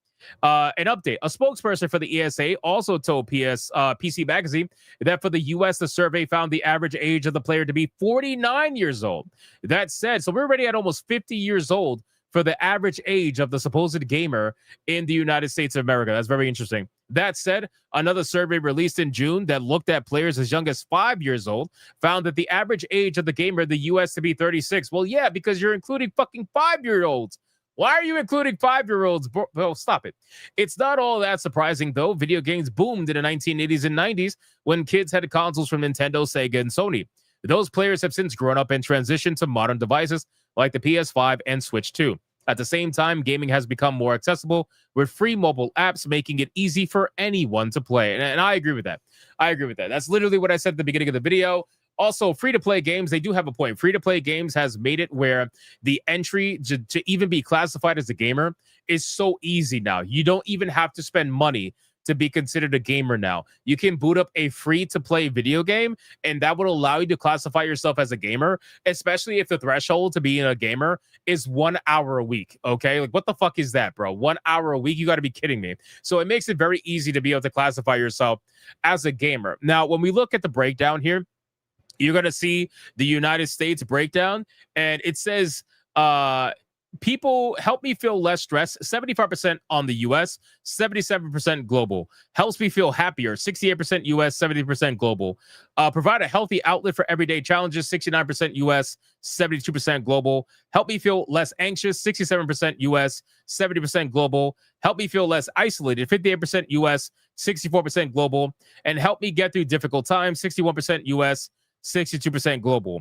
An update. A spokesperson for the ESA also told PC Magazine that for the U.S., the survey found the average age of the player to be 49 years old. That said, so we're already at almost 50 years old for the average age of the supposed gamer in the United States of America. That's very interesting. That said, another survey released in June that looked at players as young as 5 years old found that the average age of the gamer in the U.S. to be 36. Well, yeah, because you're including fucking 5-year-olds. Why are you including 5-year-olds? Well, stop it. It's not all that surprising, though. Video games boomed in the 1980s and 90s when kids had consoles from Nintendo, Sega, and Sony. Those players have since grown up and transitioned to modern devices like the PS5 and Switch 2. At the same time, gaming has become more accessible with free mobile apps, making it easy for anyone to play. And I agree with that. That's literally what I said at the beginning of the video. Also, free-to-play games, they do have a point. Free-to-play games has made it where the entry to even be classified as a gamer is so easy now. You don't even have to spend money to be considered a gamer now. You can boot up a free-to-play video game, and that would allow you to classify yourself as a gamer, especially if the threshold to being a gamer is 1 hour a week, okay? Like, what the fuck is that, bro? 1 hour a week? You got to be kidding me. So it makes it very easy to be able to classify yourself as a gamer. Now, when we look at the breakdown here, you're going to see the United States breakdown, and it says, people help me feel less stressed, 75% on the US, 77% global. Helps me feel happier, 68% US, 70% global. Provide a healthy outlet for everyday challenges, 69% US, 72% global. Help me feel less anxious, 67% US, 70% global. Help me feel less isolated, 58% US, 64% global. And help me get through difficult times, 61% US, 62% global.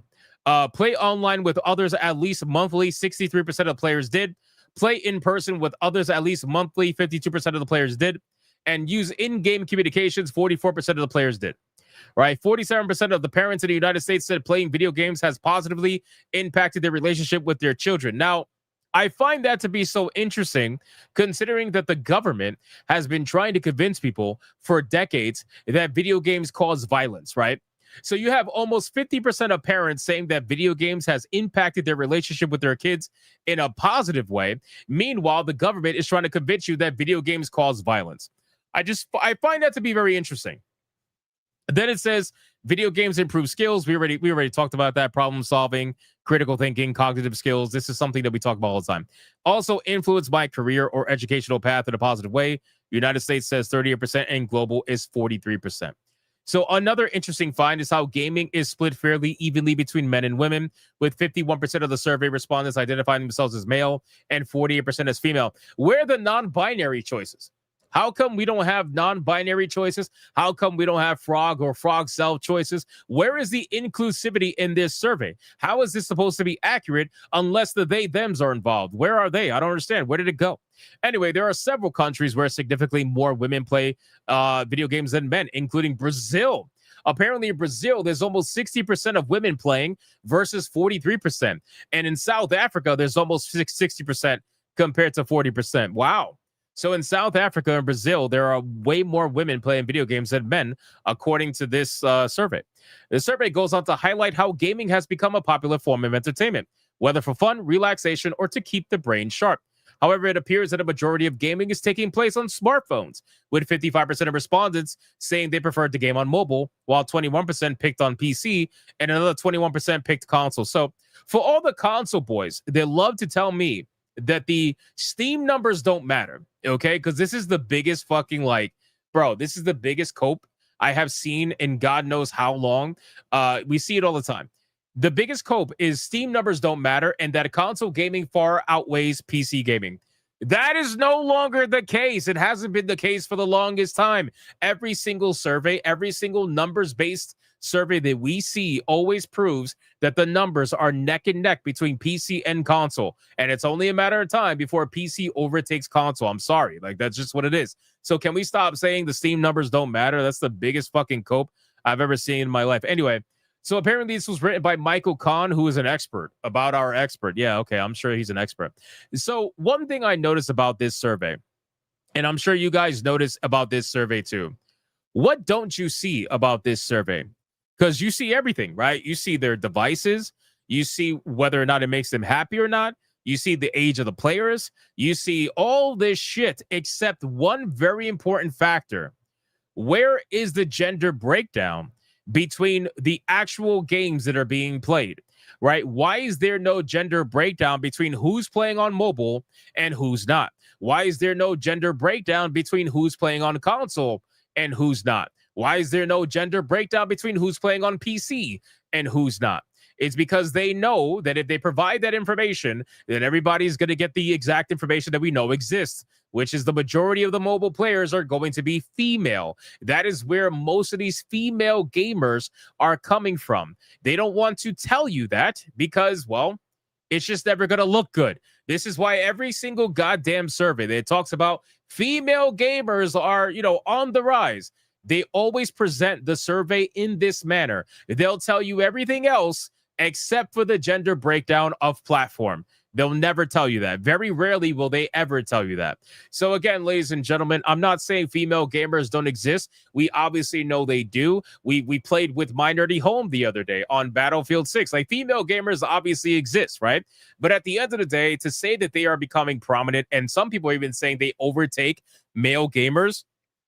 Play online with others at least monthly, 63% of players did. Play in person with others at least monthly, 52% of the players did. And use in-game communications, 44% of the players did. Right? 47% of the parents in the United States said playing video games has positively impacted their relationship with their children. Now, I find that to be so interesting, considering that the government has been trying to convince people for decades that video games cause violence, right? So you have almost 50% of parents saying that video games has impacted their relationship with their kids in a positive way. Meanwhile, the government is trying to convince you that video games cause violence. I find that to be very interesting. Then it says video games improve skills. We already talked about that. Problem solving, critical thinking, cognitive skills. This is something that we talk about all the time. Also influence my career or educational path in a positive way. United States says 38% and global is 43%. So another interesting find is how gaming is split fairly evenly between men and women, with 51% of the survey respondents identifying themselves as male and 48% as female. Where are the non-binary choices? How come we don't have non-binary choices? How come we don't have frog or frog self choices? Where is the inclusivity in this survey? How is this supposed to be accurate unless the they, thems are involved? Where are they? I don't understand. Where did it go? Anyway, there are several countries where significantly more women play video games than men, including Brazil. Apparently in Brazil, there's almost 60% of women playing versus 43%. And in South Africa, there's almost 60% compared to 40%. Wow. So in South Africa and Brazil, there are way more women playing video games than men, according to this survey. The survey goes on to highlight how gaming has become a popular form of entertainment, whether for fun, relaxation, or to keep the brain sharp. However, it appears that a majority of gaming is taking place on smartphones, with 55% of respondents saying they preferred to game on mobile, while 21% picked on PC, and another 21% picked console. So for all the console boys, they love to tell me that the Steam numbers don't matter, okay? Because this is the biggest fucking, like, bro, this is the biggest cope I have seen in God knows how long. We see it all the time. The biggest cope is Steam numbers don't matter and that console gaming far outweighs PC gaming. That is no longer the case. It hasn't been the case for the longest time. Every single survey, every single numbers-based survey that we see always proves that the numbers are neck and neck between PC and console. And it's only a matter of time before PC overtakes console. I'm sorry. Like, that's just what it is. So can we stop saying the Steam numbers don't matter? That's the biggest fucking cope I've ever seen in my life. Anyway, so apparently this was written by Michael Kahn, who is an expert about our expert. Yeah, okay, I'm sure he's an expert. So one thing I noticed about this survey, and I'm sure you guys notice about this survey too. What don't you see about this survey? Because you see everything, right? You see their devices. You see whether or not it makes them happy or not. You see the age of the players. You see all this shit except one very important factor. Where is the gender breakdown between the actual games that are being played, right? Why is there no gender breakdown between who's playing on mobile and who's not? Why is there no gender breakdown between who's playing on console and who's not? Why is there no gender breakdown between who's playing on PC and who's not? It's because they know that if they provide that information, then everybody's going to get the exact information that we know exists, which is the majority of the mobile players are going to be female. That is where most of these female gamers are coming from. They don't want to tell you that because, well, it's just never going to look good. This is why every single goddamn survey that talks about female gamers are, on the rise, they always present the survey in this manner. They'll tell you everything else except for the gender breakdown of platform. They'll never tell you that. Very rarely will they ever tell you that. So again, ladies and gentlemen, I'm not saying female gamers don't exist. We obviously know they do. We played with My Nerdy Home the other day on Battlefield 6. Like, female gamers obviously exist, right? But at the end of the day, to say that they are becoming prominent, and some people are even saying they overtake male gamers,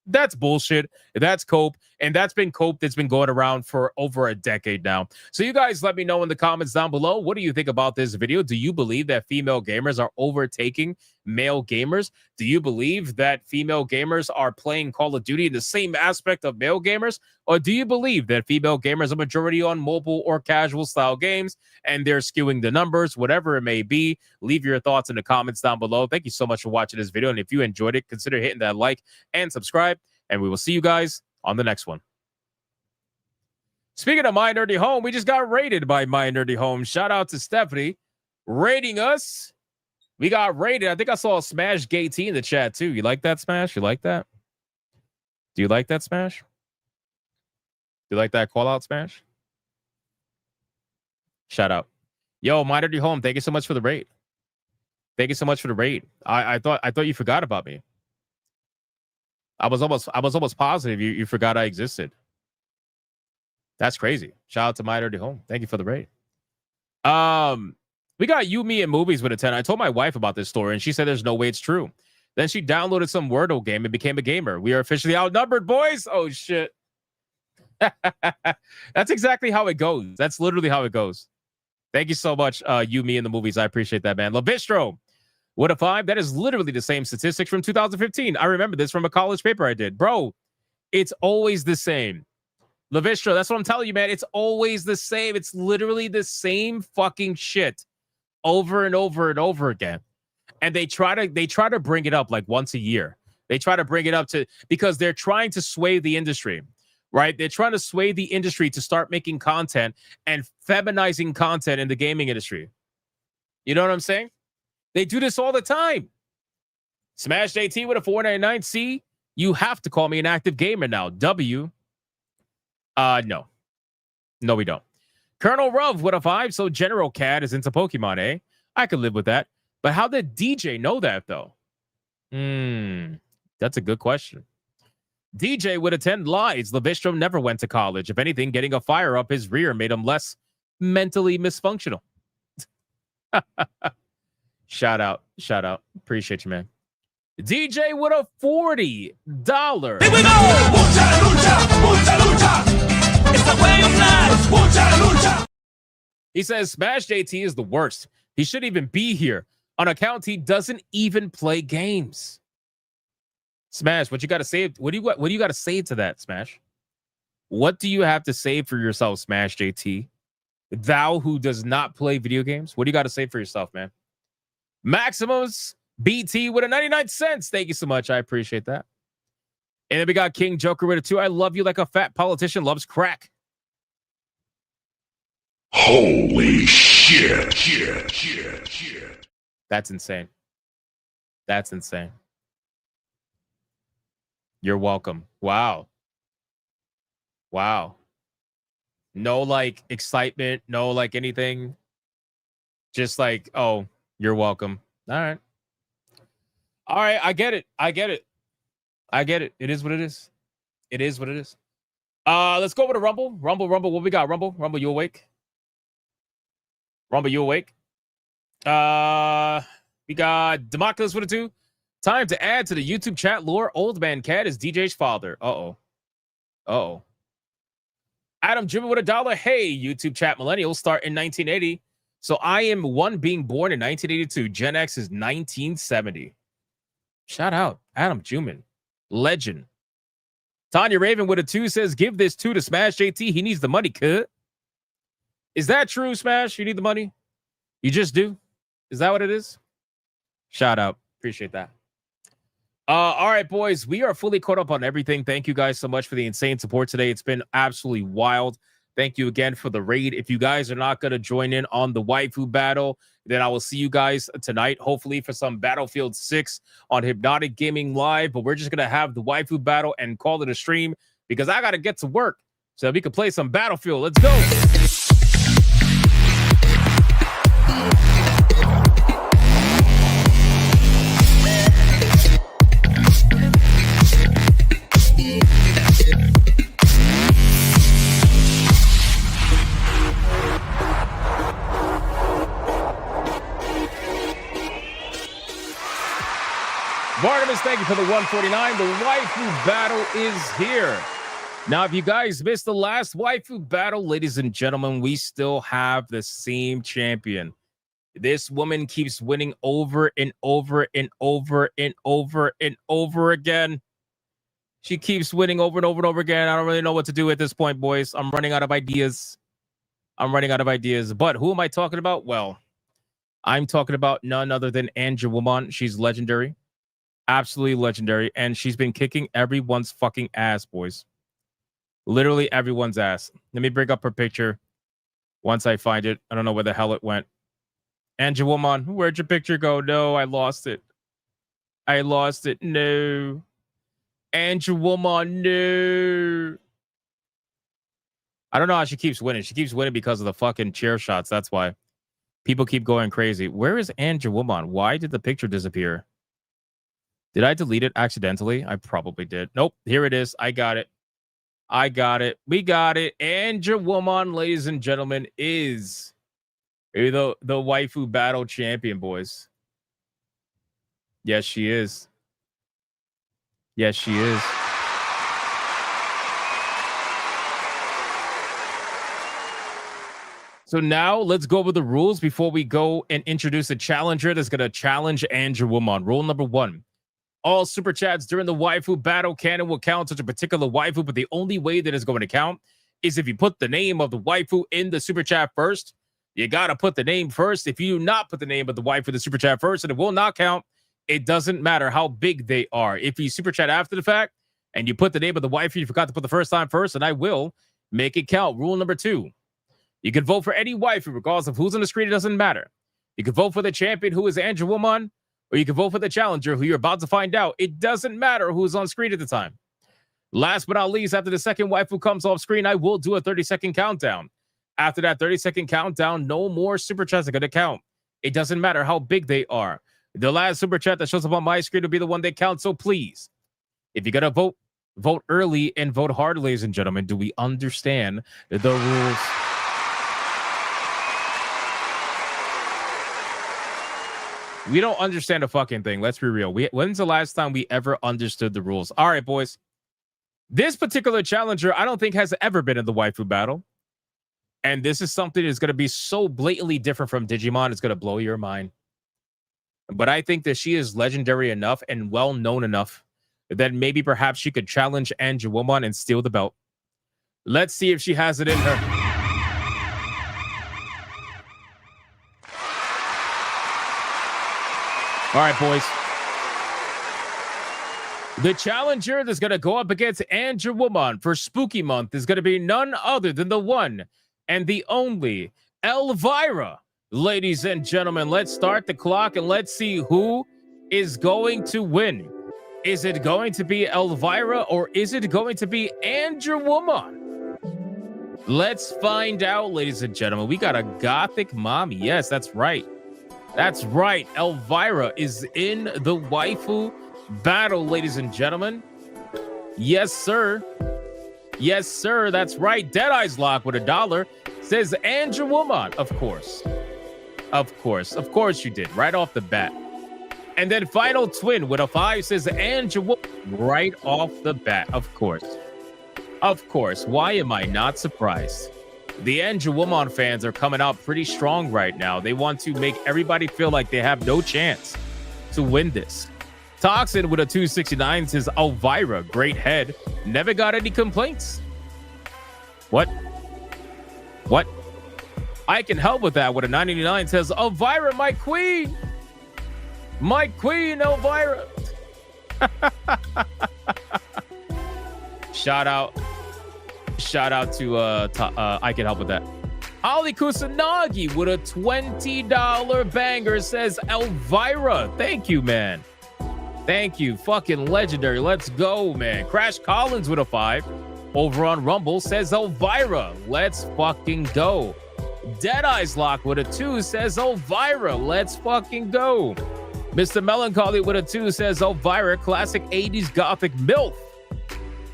that's bullshit. That's cope. And that's been cope that's been going around for over a decade now. So you guys let me know in the comments down below. What do you think about this video? Do you believe that female gamers are overtaking male gamers? Do you believe that female gamers are playing Call of Duty in the same aspect of male gamers? Or do you believe that female gamers are majority on mobile or casual style games and they're skewing the numbers? Whatever it may be, leave your thoughts in the comments down below. Thank you so much for watching this video. And if you enjoyed it, consider hitting that like and subscribe. And we will see you guys on the next one. Speaking of My Nerdy Home, we just got rated by My Nerdy Home. Shout out to Stephanie rating us. We got rated. I think I saw a Smash Gay T in the chat too. You like that, Smash? You like that? Do you like that, Smash? Do you like that call out, Smash? Shout out. Yo, My Nerdy Home, thank you so much for the rate. Thank you so much for the rate. I thought you forgot about me. I was almost positive you forgot I existed. That's crazy. Shout out to My Dirty Home. Thank you for the raid. We got You, Me, and Movies with a 10. I told my wife about this story, and she said there's no way it's true. Then she downloaded some Wordle game and became a gamer. We are officially outnumbered, boys. Oh, shit. That's exactly how it goes. That's literally how it goes. Thank you so much, You, Me, and the Movies. I appreciate that, man. LaBistro, what a 5. That is literally the same statistics from 2015. I remember this from a college paper I did. Bro, it's always the same. LaVistro, that's what I'm telling you, man. It's always the same. It's literally the same fucking shit over and over and over again. And they try to bring it up like once a year. They try to bring it up because they're trying to sway the industry, right? They're trying to sway the industry to start making content and feminizing content in the gaming industry. You know what I'm saying? They do this all the time. Smash JT with a 499. C, you have to call me an active gamer now. W, no, we don't. Colonel Ruv with a 5. So General Cad is into Pokemon, eh? I could live with that. But how did DJ know that, though? That's a good question. DJ with a 10 lies. LaVistro never went to college. If anything, getting a fire up his rear made him less mentally misfunctional. Shout out. Appreciate you, man. DJ with a $40. Here we go! Mucha lucha! It's the way of life! Mucha lucha! He says Smash JT is the worst. He shouldn't even be here. On account, he doesn't even play games. Smash, what you got to say? What do you got to say to that, Smash? What do you have to say for yourself, Smash JT? Thou who does not play video games. What do you got to say for yourself, man? Maximus BT with a 99 cents. Thank you so much. I appreciate that. And then we got King Joker with a 2. I love you like a fat politician loves crack. Holy shit. That's insane. That's insane. You're welcome. Wow. No, like, excitement. No, like, anything. Just like, oh, you're welcome. All right. I get it. It is what it is. Let's go over to Rumble. Rumble. What we got? Rumble, you awake? We got Democulus with a 2. Time to add to the YouTube chat lore. Old Man Cat is DJ's father. Uh-oh. Adam Jimmy with $1. Hey, YouTube chat millennials start in 1980. So I am one being born in 1982. Gen X is 1970. Shout out, Adam Juman. Legend. Tanya Raven with a 2 says, give this 2 to Smash JT. He needs the money, cut. Is that true, Smash? You need the money? You just do? Is that what it is? Shout out. Appreciate that. All right, boys. We are fully caught up on everything. Thank you guys so much for the insane support today. It's been absolutely wild. Thank you again for the raid. If you guys are not going to join in on the Waifu Battle, then I will see you guys tonight, hopefully for some Battlefield 6 on Hypnotic Gaming Live. But we're just going to have the Waifu Battle and call it a stream because I got to get to work so we can play some Battlefield. Let's go. Barnabas, thank you for the 149. The Waifu Battle is here. Now, if you guys missed the last Waifu Battle, ladies and gentlemen, we still have the same champion. This woman keeps winning over and over and over and over and over again. She keeps winning over and over and over again. I don't really know what to do at this point, boys. I'm running out of ideas. But who am I talking about? Well, I'm talking about none other than Andrew Woman. She's legendary. Absolutely legendary. And she's been kicking everyone's fucking ass, boys. Literally everyone's ass. Let me bring up her picture once I find it. I don't know where the hell it went. Andrew Woman, where'd your picture go? No, I lost it. No. Andrew Woman, no. I don't know how she keeps winning. She keeps winning because of the fucking chair shots. That's why people keep going crazy. Where is Andrew Woman? Why did the picture disappear? Did I delete it accidentally? I probably did. Nope. Here it is. I got it. I got it. We got it. Andrew Woman, ladies and gentlemen, is the Waifu Battle champion, boys. Yes, she is. Yes, she is. So now let's go over the rules before we go and introduce a challenger that's going to challenge Andrew Woman. Rule number 1. All super chats during the Waifu Battle canon will count such a particular waifu, but the only way that it's going to count is if you put the name of the waifu in the super chat first. You got to put the name first. If you do not put the name of the waifu in the super chat first, and it will not count. It doesn't matter how big they are. If you super chat after the fact and you put the name of the waifu you forgot to put the first time first, and I will make it count. Rule number 2. You can vote for any waifu, regardless of who's on the screen. It doesn't matter. You can vote for the champion, who is Andrew Woman, or you can vote for the challenger, who you're about to find out. It doesn't matter who's on screen at the time. Last but not least, after the second waifu comes off screen, I will do a 30-second countdown. After that 30-second countdown, no more super chats are going to count. It doesn't matter how big they are. The last super chat that shows up on my screen will be the one that counts. So please, if you're going to vote early and vote hard, ladies and gentlemen. Do we understand the rules? We don't understand a fucking thing. Let's be real. When's the last time we ever understood the rules? All right, boys. This particular challenger, I don't think has ever been in the Waifu Battle. And this is something that's going to be so blatantly different from Digimon. It's going to blow your mind. But I think that she is legendary enough and well-known enough that maybe perhaps she could challenge Andrew Woman and steal the belt. Let's see if she has it in her. All right, boys. The challenger that's going to go up against Andrew Woman for Spooky Month is going to be none other than the one and the only Elvira. Ladies and gentlemen, let's start the clock and let's see who is going to win. Is it going to be Elvira or is it going to be Andrew Woman? Let's find out, ladies and gentlemen. We got a gothic mommy. Yes, that's right. That's right. Elvira is in the Waifu Battle, ladies and gentlemen. Yes, sir. Yes, sir. That's right. Deadeye's Lock with $1 says Andrew Woman. Of course. Of course. Of course you did. Right off the bat. And then Final Twin with a 5 says Andrew Woman. Right off the bat. Of course. Of course. Why am I not surprised? The Andrew Woman fans are coming out pretty strong right now. They want to make everybody feel like they have no chance to win this. Toxin with a 269 says Elvira, great head. Never got any complaints. What? What? I can help with that with a 989 says Elvira, my queen. My queen, Elvira. Shout out to I can help with that. Ali Kusanagi with a $20 banger says Elvira. Thank you, man. Thank you. Fucking legendary. Let's go, man. Crash Collins with a 5 over on Rumble says Elvira. Let's fucking go. Deadeye's Lock with a 2 says Elvira. Let's fucking go. Mr. Melancholy with a 2 says Elvira. Classic 80s gothic MILF.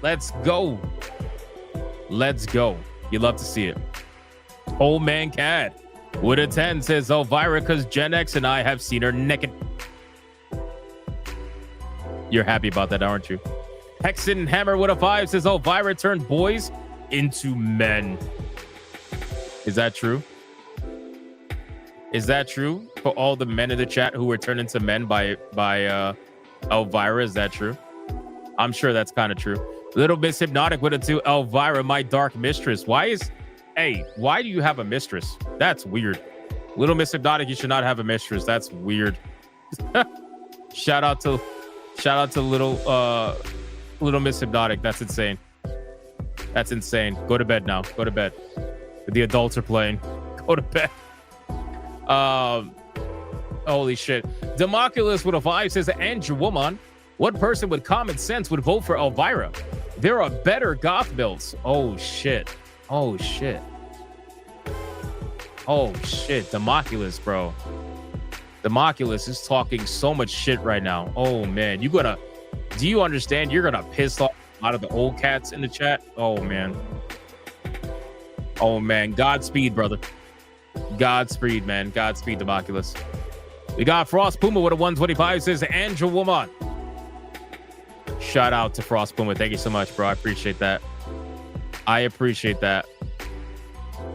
Let's go. Let's go. You love to see it. Old Man Cad with a 10 says Elvira because Gen X and I have seen her naked. You're happy about that, aren't you? Hexen Hammer with a 5 says Elvira turned boys into men. Is that true? Is that true for all the men in the chat who were turned into men by Elvira? Is that true? I'm sure that's kind of true. Little Miss Hypnotic with a 2. Elvira, my dark mistress. Why do you have a mistress? That's weird. Little Miss Hypnotic, you should not have a mistress. That's weird. Shout out to little Miss Hypnotic. That's insane. That's insane. Go to bed now. Go to bed. The adults are playing. Go to bed. Holy shit. Democulus with a 5 says Andrew Woman. What person with common sense would vote for Elvira? There are better goth builds. Oh shit. Oh shit. Oh shit. Democulus, bro. Democulus is talking so much shit right now. Oh man, do you understand? You're gonna piss off A lot of the old cats in the chat. Oh, man. Oh, man. Godspeed, brother. Godspeed, man. Godspeed, Democulus. We got Frost Puma with a 125. Says Angel Woman. Shout out to Frost Puma. Thank you so much, bro. I appreciate that. I appreciate that.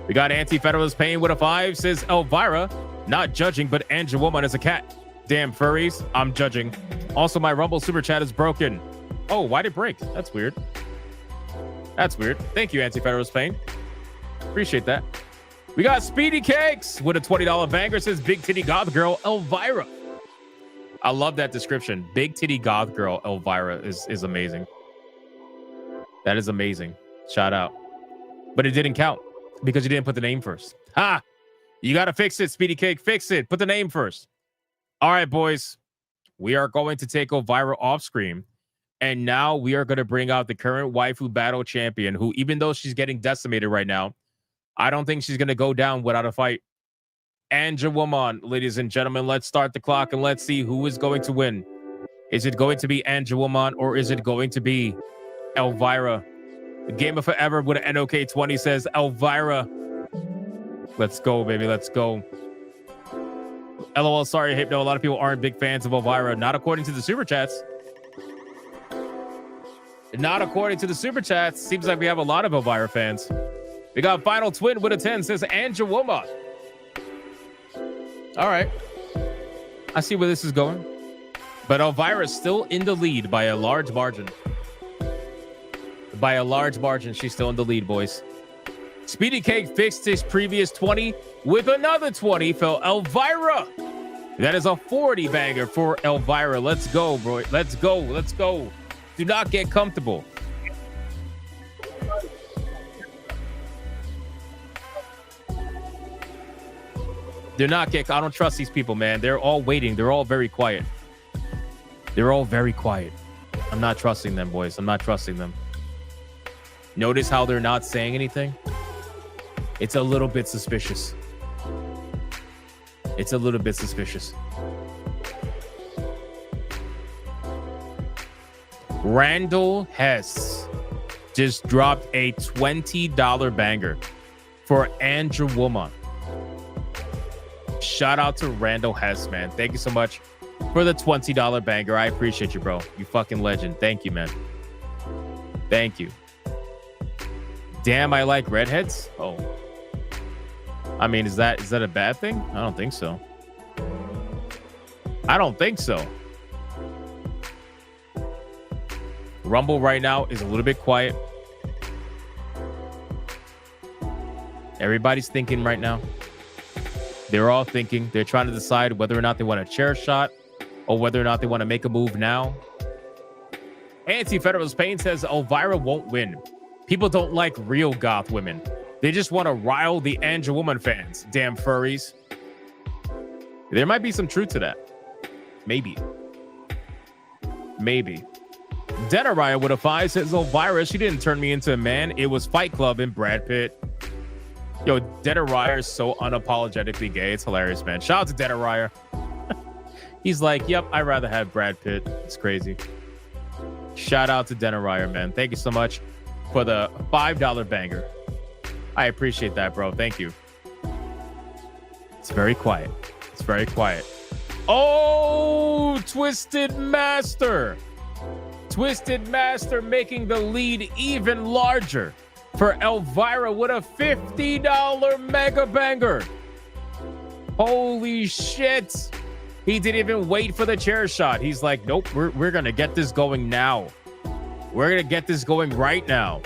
We got Anti-Federalist Pain with a 5. Says Elvira. Not judging, but Angel Woman is a cat. Damn furries. I'm judging. Also, my Rumble Super Chat is broken. Oh, why did it break? That's weird. That's weird. Thank you, Anti-Federalist Pain. Appreciate that. We got Speedy Cakes with a $20 banger. Says Big Titty Goth Girl Elvira. I love that description. Big Titty Goth Girl Elvira is amazing. That is amazing. Shout out. But it didn't count because you didn't put the name first. Ha! You got to fix it, Speedy Cake. Fix it. Put the name first. All right, boys. We are going to take Elvira off screen. And now we are going to bring out the current Waifu Battle champion, who, even though she's getting decimated right now, I don't think she's going to go down without a fight. Angel Woman, ladies and gentlemen, let's start the clock and let's see who is going to win. Is it going to be Angel Woman or is it going to be Elvira? The Game of Forever with an NOK20 says Elvira. Let's go, baby. Let's go. LOL, sorry, Hypno. A lot of people aren't big fans of Elvira. Not according to the Super Chats. Not according to the Super Chats. Seems like we have a lot of Elvira fans. We got Final Twin with a 10. Says Angel Woman. All right. I see where this is going. But Elvira is still in the lead by a large margin. By a large margin, she's still in the lead, boys. Speedy Cake fixed his previous 20 with another 20 for Elvira. That is a 40 banger for Elvira. Let's go, bro. Let's go. Let's go. Do not get comfortable. Do not get... I don't trust these people, man. They're all waiting. They're all very quiet. They're all very quiet. I'm not trusting them, boys. I'm not trusting them. Notice how they're not saying anything? It's a little bit suspicious. It's a little bit suspicious. Randall Hess just dropped a $20 banger for Angel Woman. Shout out to Randall Hess, man. Thank you so much for the $20 banger. I appreciate you, bro. You fucking legend. Thank you, man. Thank you. Damn, I like redheads? Oh. I mean, is that a bad thing? I don't think so. I don't think so. Rumble right now is a little bit quiet. Everybody's thinking right now. They're all thinking. They're trying to decide whether or not they want a chair shot or whether or not they want to make a move now. Anti-Federalist Pain says Elvira won't win. People don't like real goth women. They just want to rile the Angel Woman fans. Damn furries. There might be some truth to that. Maybe. Maybe. Denariah with a 5 says Elvira, she didn't turn me into a man. It was Fight Club and Brad Pitt. Yo, Denariah is so unapologetically gay. It's hilarious, man. Shout out to Denariah. He's like, yep, I'd rather have Brad Pitt. It's crazy. Shout out to Denariah, man. Thank you so much for the $5 banger. I appreciate that, bro. Thank you. It's very quiet. It's very quiet. Oh, Twisted Master. Twisted Master making the lead even larger for Elvira with a $50 mega banger. Holy shit. He didn't even wait for the chair shot. He's like, nope, we're going to get this going now. We're going to get this going right now.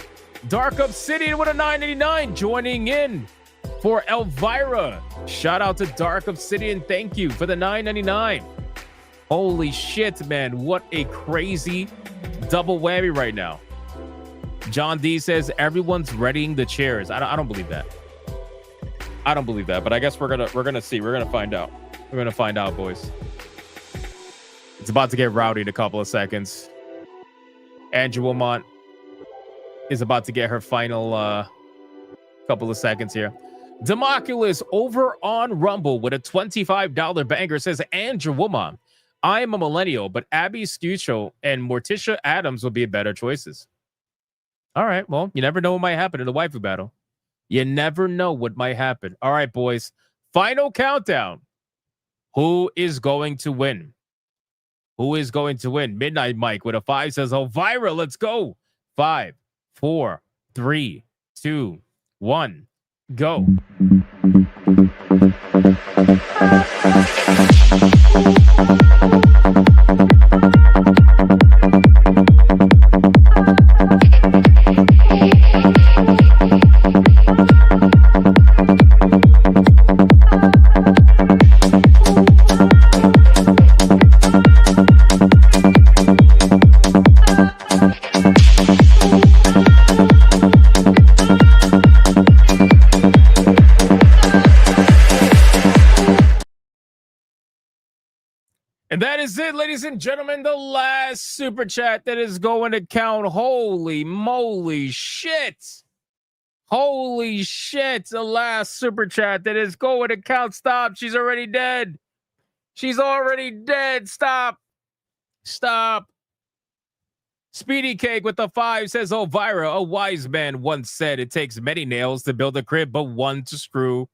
Dark Obsidian with a $9.89 joining in for Elvira. Shout out to Dark Obsidian. Thank you for the $9.99. Holy shit, man. What a crazy double whammy right now. John D says everyone's readying the chairs. I don't believe that. I don't believe that, but I guess we're gonna see. We're gonna find out. We're gonna find out, boys. It's about to get rowdy in a couple of seconds. Angela Wilmot is about to get her final couple of seconds here. Democulus over on Rumble with a $25 banger says Angela Wilmot, I am a millennial, but Abby Scucho and Morticia Adams would be better choices. All right. Well, you never know what might happen in the waifu battle. You never know what might happen. All right, boys. Final countdown. Who is going to win? Who is going to win? Midnight Mike with a 5 says, Elvira, let's go. 5, 4, 3, 2, 1, go. And that is it, ladies and gentlemen. The last super chat that is going to count. Holy moly shit. Holy shit. The last super chat that is going to count. Stop. She's already dead. She's already dead. Stop. Stop. Speedy Cake with the 5 says, Elvira, a wise man once said it takes many nails to build a crib, but one screw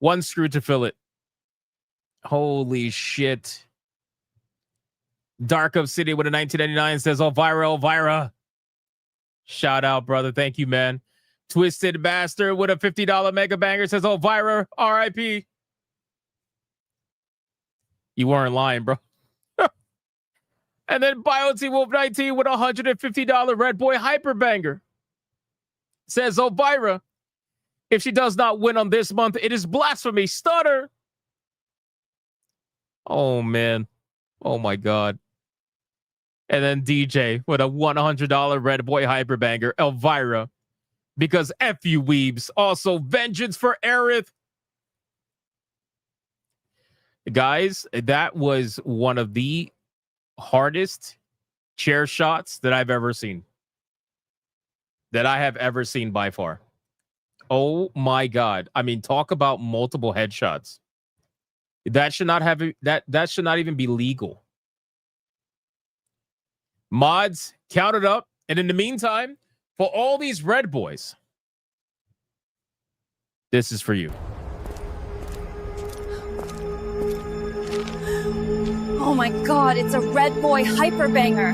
to fill it. Holy shit. Dark of City with a 1999 says, Elvira. Shout out, brother. Thank you, man. Twisted Bastard with a $50 mega banger says, Elvira, RIP. You weren't lying, bro. And then BioT Wolf 19 with a $150 Red Boy Hyper Banger says, Elvira, if she does not win on this month, it is blasphemy. Stutter. Oh, man. Oh, my God. And then DJ with a $100 Red Boy Hyper Banger, Elvira, because F you weebs. Also, vengeance for Aerith. Guys, that was one of the hardest chair shots that I've ever seen. That I have ever seen by far. Oh my God. I mean, talk about multiple headshots. That should not have that should not even be legal. Mods, count it up. And in the meantime, for all these red boys, this is for you. Oh my God, it's a Red Boy Hyper Banger.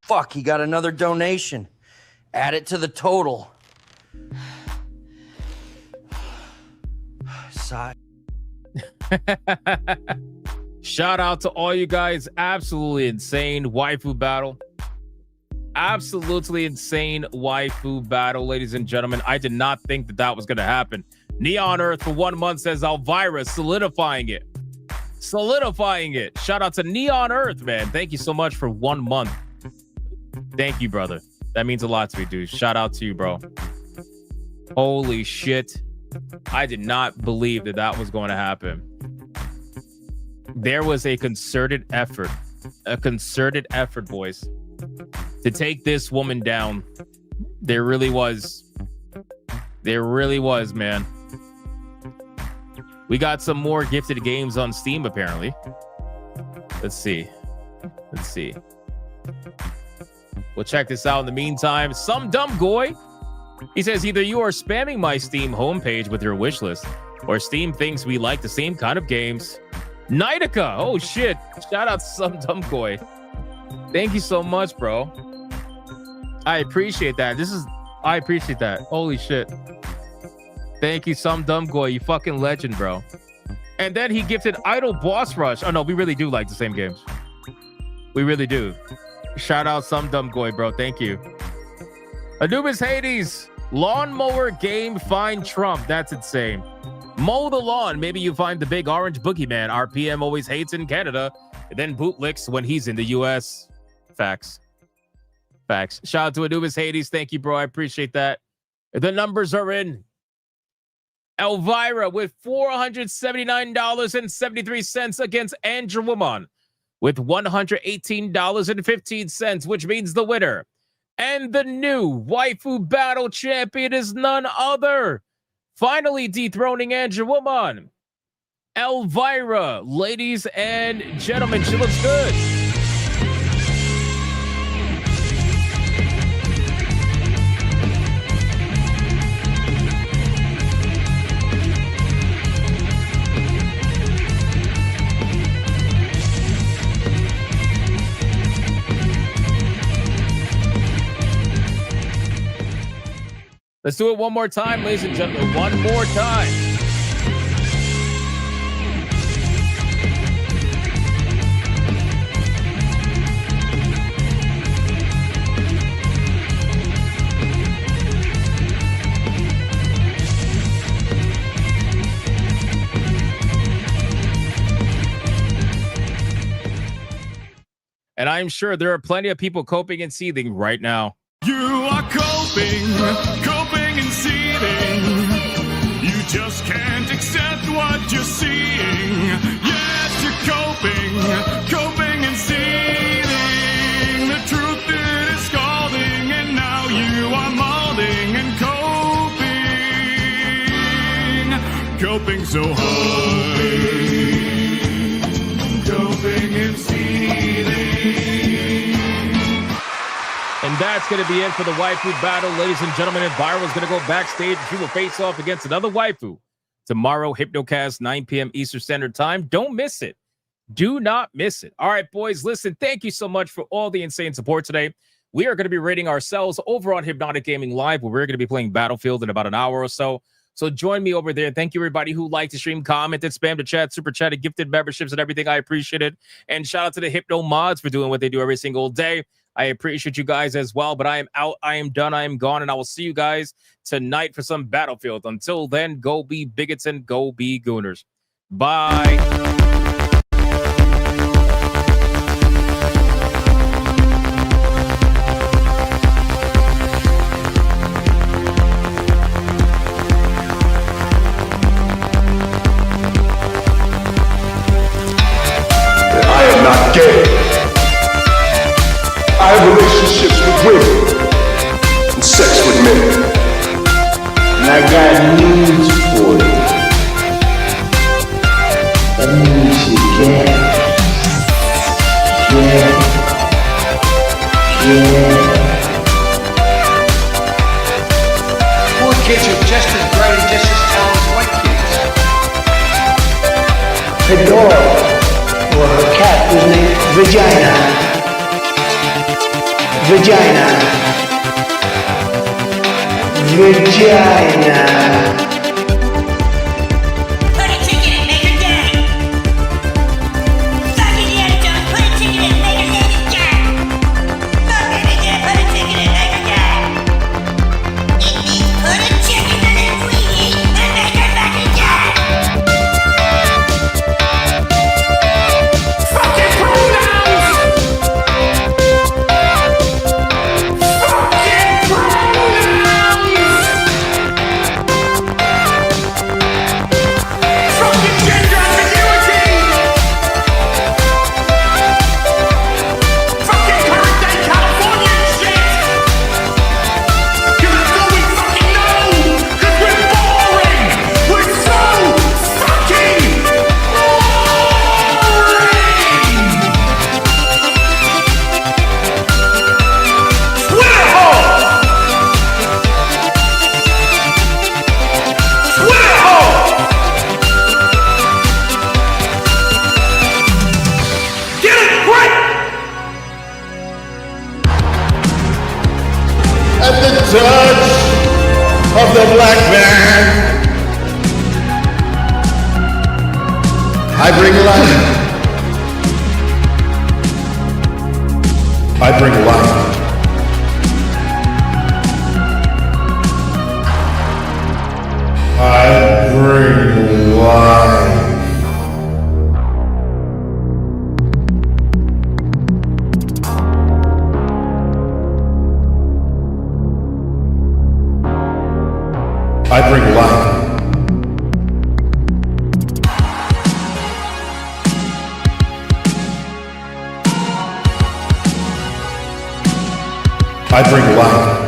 Fuck, he got another donation. Add it to the total. Sigh. Shout out to all you guys. Absolutely insane waifu battle. Absolutely insane waifu battle, ladies and gentlemen. I did not think that that was going to happen. Neon Earth for 1 month says Elvira, solidifying it. Solidifying it. Shout out to Neon Earth, man. Thank you so much for 1 month. Thank you, brother. That means a lot to me, dude. Shout out to you, bro. Holy shit. I did not believe that that was going to happen. There was a concerted effort, boys, to take this woman down. There really was. There really was, man. We got some more gifted games on Steam, apparently. Let's see. Let's see. We'll check this out in the meantime. Some dumb goy. He says, either you are spamming my Steam homepage with your wish list, or Steam thinks we like the same kind of games. Nightica. Oh, shit. Shout out to some dumb goy. Thank you so much, bro. I appreciate that. I appreciate that. Holy shit. Thank you, Some Dumb Goy. You fucking legend, bro. And then he gifted Idol Boss Rush. Oh, no, we really do like the same games. We really do. Shout out Some Dumb Goy, bro. Thank you. Anubis Hades. Lawnmower game find Trump. That's insane. Mow the lawn. Maybe you find the big orange boogeyman our PM always hates in Canada and then bootlicks when he's in the U.S. Facts. Facts. Shout out to Anubis Hades. Thank you, bro. I appreciate that. The numbers are in. Elvira with $479.73 against Andrew Woman with $118.15, which means the winner and the new Waifu Battle champion is none other. Finally dethroning Andrew Woman. Elvira, ladies and gentlemen, she looks good. Let's do it one more time, ladies and gentlemen. One more time. And I'm sure there are plenty of people coping and seething right now. You are coping and seething. You just can't accept what you're seeing. Yes, you're coping and seething. The truth is scalding, and now you are molding and coping so hard. Coping and seething. And that's going to be it for the Waifu Battle. Ladies and gentlemen, Elvira is going to go backstage. She will face off against another Waifu tomorrow, Hypnocast, 9 p.m. Eastern Standard Time. Don't miss it. Do not miss it. All right, boys, listen, thank you so much for all the insane support today. We are going to be rating ourselves over on Hypnotic Gaming Live, where we're going to be playing Battlefield in about an hour or so. So join me over there. Thank you, everybody who liked the stream, commented, spammed the chat, super chatted, gifted memberships and everything. I appreciate it. And shout out to the Hypno mods for doing what they do every single day. I appreciate you guys as well, but I am out, I am done, I am gone, and I will see you guys tonight for some Battlefield. Until then, go be bigots and go be gooners. Bye. I am not gay. I have relationships with women and sex with men. And I got news for you. That means you can. Poor kids are just as bright and just as talented as white kids. Her dog, or her cat, was named Vagina. Vagina. Put a ticket in Maker Day. Fuck Indiana Jones, put a ticket in Maker David Jack. Fuck Indiana, put a ticket in Maker Day. It means put a chicken in a Queenie and make her fucking Jack. Fucking pronouns! Fucking pronouns! touch of the black man. I bring life. I bring life. I bring life. I bring life. I bring life.